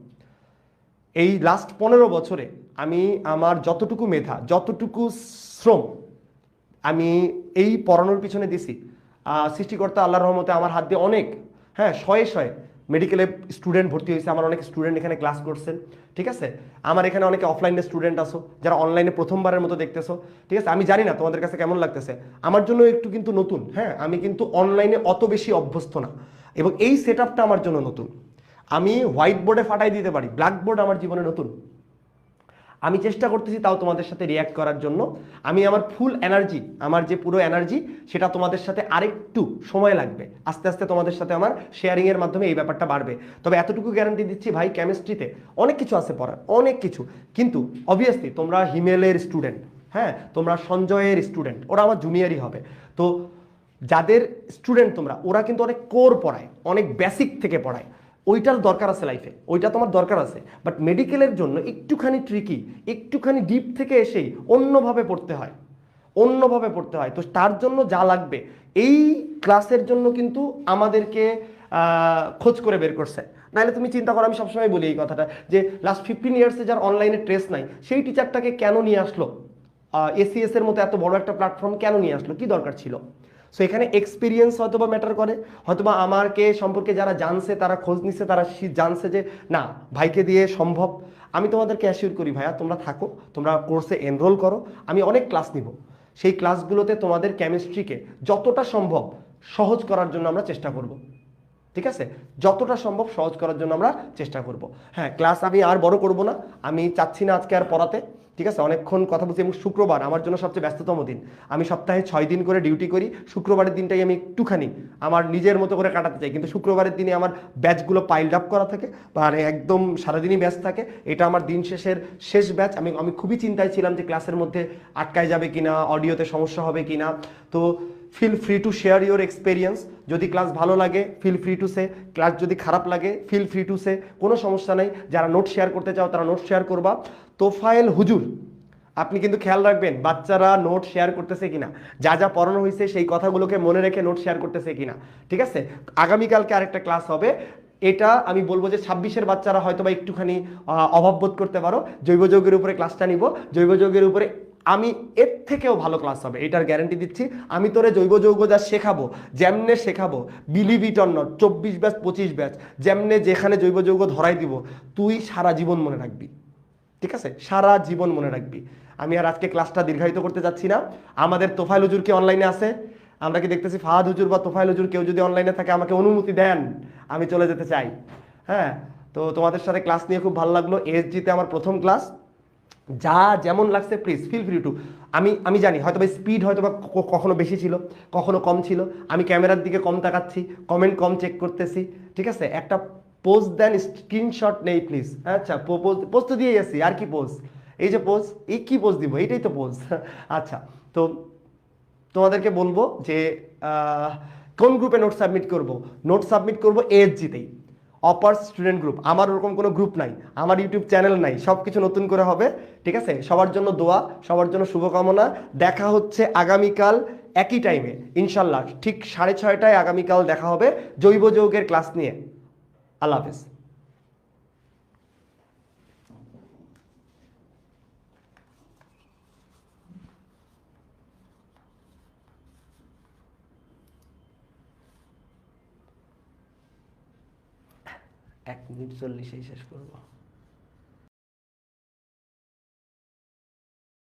এই লাস্ট 15 বছরে আমি আমার যতটুকু মেধা, যতটুকু শ্রম আমি এই পড়ানোর পিছনে দিছি, সৃষ্টিকর্তা আল্লাহর রহমতে আমার হাত দিয়ে অনেক, হ্যাঁ, শয়ে মেডিকেলে স্টুডেন্ট ভর্তি হয়েছে, আমার অনেক স্টুডেন্ট এখানে ক্লাস করছেন, ঠিক আছে। আমার এখানে অনেকে অফলাইনে স্টুডেন্ট আসো, যারা অনলাইনে প্রথমবারের মতো দেখতেছো, ঠিক আছে। আমি জানি না তোমাদের কাছে কেমন লাগতেছে, আমার জন্য একটু কিন্তু নতুন, হ্যাঁ। আমি কিন্তু অনলাইনে অত বেশি অভ্যস্ত না, এবং এই সেট আপটা আমার জন্য নতুন। আমি হোয়াইট বোর্ডে ফাটাই দিতে পারি, ব্ল্যাক বোর্ড আমার জীবনে নতুন। আমি চেষ্টা করতেছি তাও তোমাদের সাথে রিয়্যাক্ট করার জন্য। আমি আমার ফুল এনার্জি, আমার যে পুরো এনার্জি, সেটা তোমাদের সাথে আরেকটু সময় লাগবে, আস্তে আস্তে তোমাদের সাথে আমার শেয়ারিং এর মাধ্যমে এই ব্যাপারটা বাড়বে। তবে এতটুকু গ্যারান্টি দিচ্ছি ভাই, কেমিস্ট্রিতে অনেক কিছু আছে পড়ার, অনেক কিছু। কিন্তু অবভিয়াসলি তোমরা হিমেলের স্টুডেন্ট, হ্যাঁ, তোমরা সঞ্জয়ের স্টুডেন্ট, ওরা আমার জুনিয়রই হবে। তো যাদের স্টুডেন্ট তোমরা, ওরা কিন্তু অনেক কোর পড়ায়, অনেক বেসিক থেকে পড়ায়, ওইটার দরকার আছে লাইফে, ওইটা তোমার দরকার আছে। বাট মেডিকেলের জন্য একটুখানি ট্রিকি, একটুখানি ডিপ থেকে এসেই অন্যভাবে পড়তে হয়, অন্যভাবে পড়তে হয়। তো তার জন্য যা লাগবে এই ক্লাসের জন্য কিন্তু আমাদেরকে খোঁজ করে বের করছে। নাহলে তুমি চিন্তা করো, আমি সবসময় বলি এই কথাটা, যে লাস্ট 15 ইয়ার্সে যার অনলাইনে ট্রেস নাই, সেই টিচারটাকে কেন নিয়ে আসলো, এসিএস এর মতো এত বড় একটা প্ল্যাটফর্ম কেন নিয়ে আসলো, কি দরকার ছিল? সো এখানে এক্সপিরিয়েন্স হয়তোবা ম্যাটার করে, হয়তোবা আমাকে সম্পর্কে যারা জানছে, তারা খোঁজ নিচ্ছে, তারা জানছে যে না, ভাইকে দিয়ে সম্ভব। আমি তোমাদেরকে অ্যাসিওর করি ভাইয়া, তোমরা থাকো, তোমরা কোর্সে এনরোল করো, আমি অনেক ক্লাস নিব। সেই ক্লাসগুলোতে তোমাদের কেমিস্ট্রিকে যতটা সম্ভব সহজ করার জন্য আমরা চেষ্টা করব, ঠিক আছে। যতটা সম্ভব সহজ করার জন্য আমরা চেষ্টা করব। হ্যাঁ, ক্লাস আমি আর বড় করব না, আমি চাচ্ছি না আজকে আর পড়াতে, ঠিক আছে। অনেকক্ষণ কথা বলছি, এবং শুক্রবার আমার জন্য সবচেয়ে ব্যস্ততম দিন। আমি সপ্তাহে 6 দিন করে ডিউটি করি, শুক্রবারের দিনটাই আমি একটুখানি আমার নিজের মতো করে কাটাতে চাই। কিন্তু শুক্রবারের দিনে আমার ব্যাচগুলো পাইল্ড আপ করা থাকে, মানে একদম সারাদিনই ব্যাচ থাকে। এটা আমার দিন শেষের শেষ ব্যাচ। আমি খুবই চিন্তায় ছিলাম যে ক্লাসের মধ্যে আটকায় যাবে কিনা, অডিওতে সমস্যা হবে কিনা। তো feel free to share your experience. যদি ক্লাস ভালো লাগে feel free to say, class যদি খারাপ লাগে ফিল ফ্রি টু সে, কোনো সমস্যা নেই। যারা নোট শেয়ার করতে চাও তারা নোট শেয়ার করবা। তোফায়েল হুজুর, আপনি কিন্তু খেয়াল রাখবেন বাচ্চারা নোট শেয়ার করতেছে কিনা, যা যা পড়ানো হয়েছে সেই কথাগুলোকে মনে রেখে নোট শেয়ার করতেছে কিনা, ঠিক আছে। আগামীকালকে আরেকটা ক্লাস হবে, এটা আমি বলবো যে 26-এর বাচ্চারা হয়তো বা একটুখানি অভাববোধ করতে পারো। জৈব যৌগের উপরে ক্লাসটা নিব, জৈব যৌগের উপরে আমি এর থেকেও ভালো ক্লাস হবে, এটার গ্যারান্টি দিচ্ছি। আমি তোরে জৈব যৌগ যা শেখাবো, যেমনে শেখাবো, believe it or not, 24 batch 25 batch, যেমনে যেখানে জৈব যৌগ ধরাই দিব, তুই সারা জীবন মনে রাখবি, ঠিক আছে, সারা জীবন মনে রাখবি। আমি আর আজকে ক্লাসটা দীর্ঘায়িত করতে যাচ্ছি না। আমাদের তোফায়েল হুজুর কি অনলাইনে আছে? আমরা কি দেখতেছি ফাহাদ হুজুর বা তোফায়েল হুজুর কেউ যদি অনলাইনে থাকে আমাকে অনুমতি দেন, আমি চলে যেতে চাই। হ্যাঁ, তো তোমাদের সাথে ক্লাস নিয়ে খুব ভালো লাগলো। এসজিতে আমার প্রথম ক্লাস, যা যেমন লাগছে প্লিজ ফিল ফ্রি টু। আমি জানি হয়তো বা স্পিড হয়তো বা কখনো বেশি ছিল, কখনো কম ছিল, আমি ক্যামেরার দিকে কম তাকাচ্ছি, কমেন্ট কম চেক করতেছি, ঠিক আছে। একটা পোজ দেন, স্ক্রিনশট নেই প্লিজ। আচ্ছা, পোজ তো দিয়ে গেছি, আর কি পোজ? এই যে পোজ, এই কি পোজ দিব, এইটাই তো পোজ। আচ্ছা, তো তোমাদেরকে বলবো যে কোন গ্রুপে নোট সাবমিট করব। নোট সাবমিট করব এএসজিতেই, অপার স্টুডেন্ট গ্রুপ। আমার ওরকম কোনো গ্রুপ নাই, আমার ইউটিউব চ্যানেল নাই, সব কিছু নতুন করে হবে, ঠিক আছে। সবার জন্য দোয়া, সবার জন্য শুভকামনা। দেখা হচ্ছে আগামীকাল একই টাইমে ইনশাল্লাহ, ঠিক 6:30টায় আগামীকাল দেখা হবে জৈব যৌগের ক্লাস নিয়ে। আল্লাহ হাফেজ। 1 মিনিট 40-এই শেষ করবো।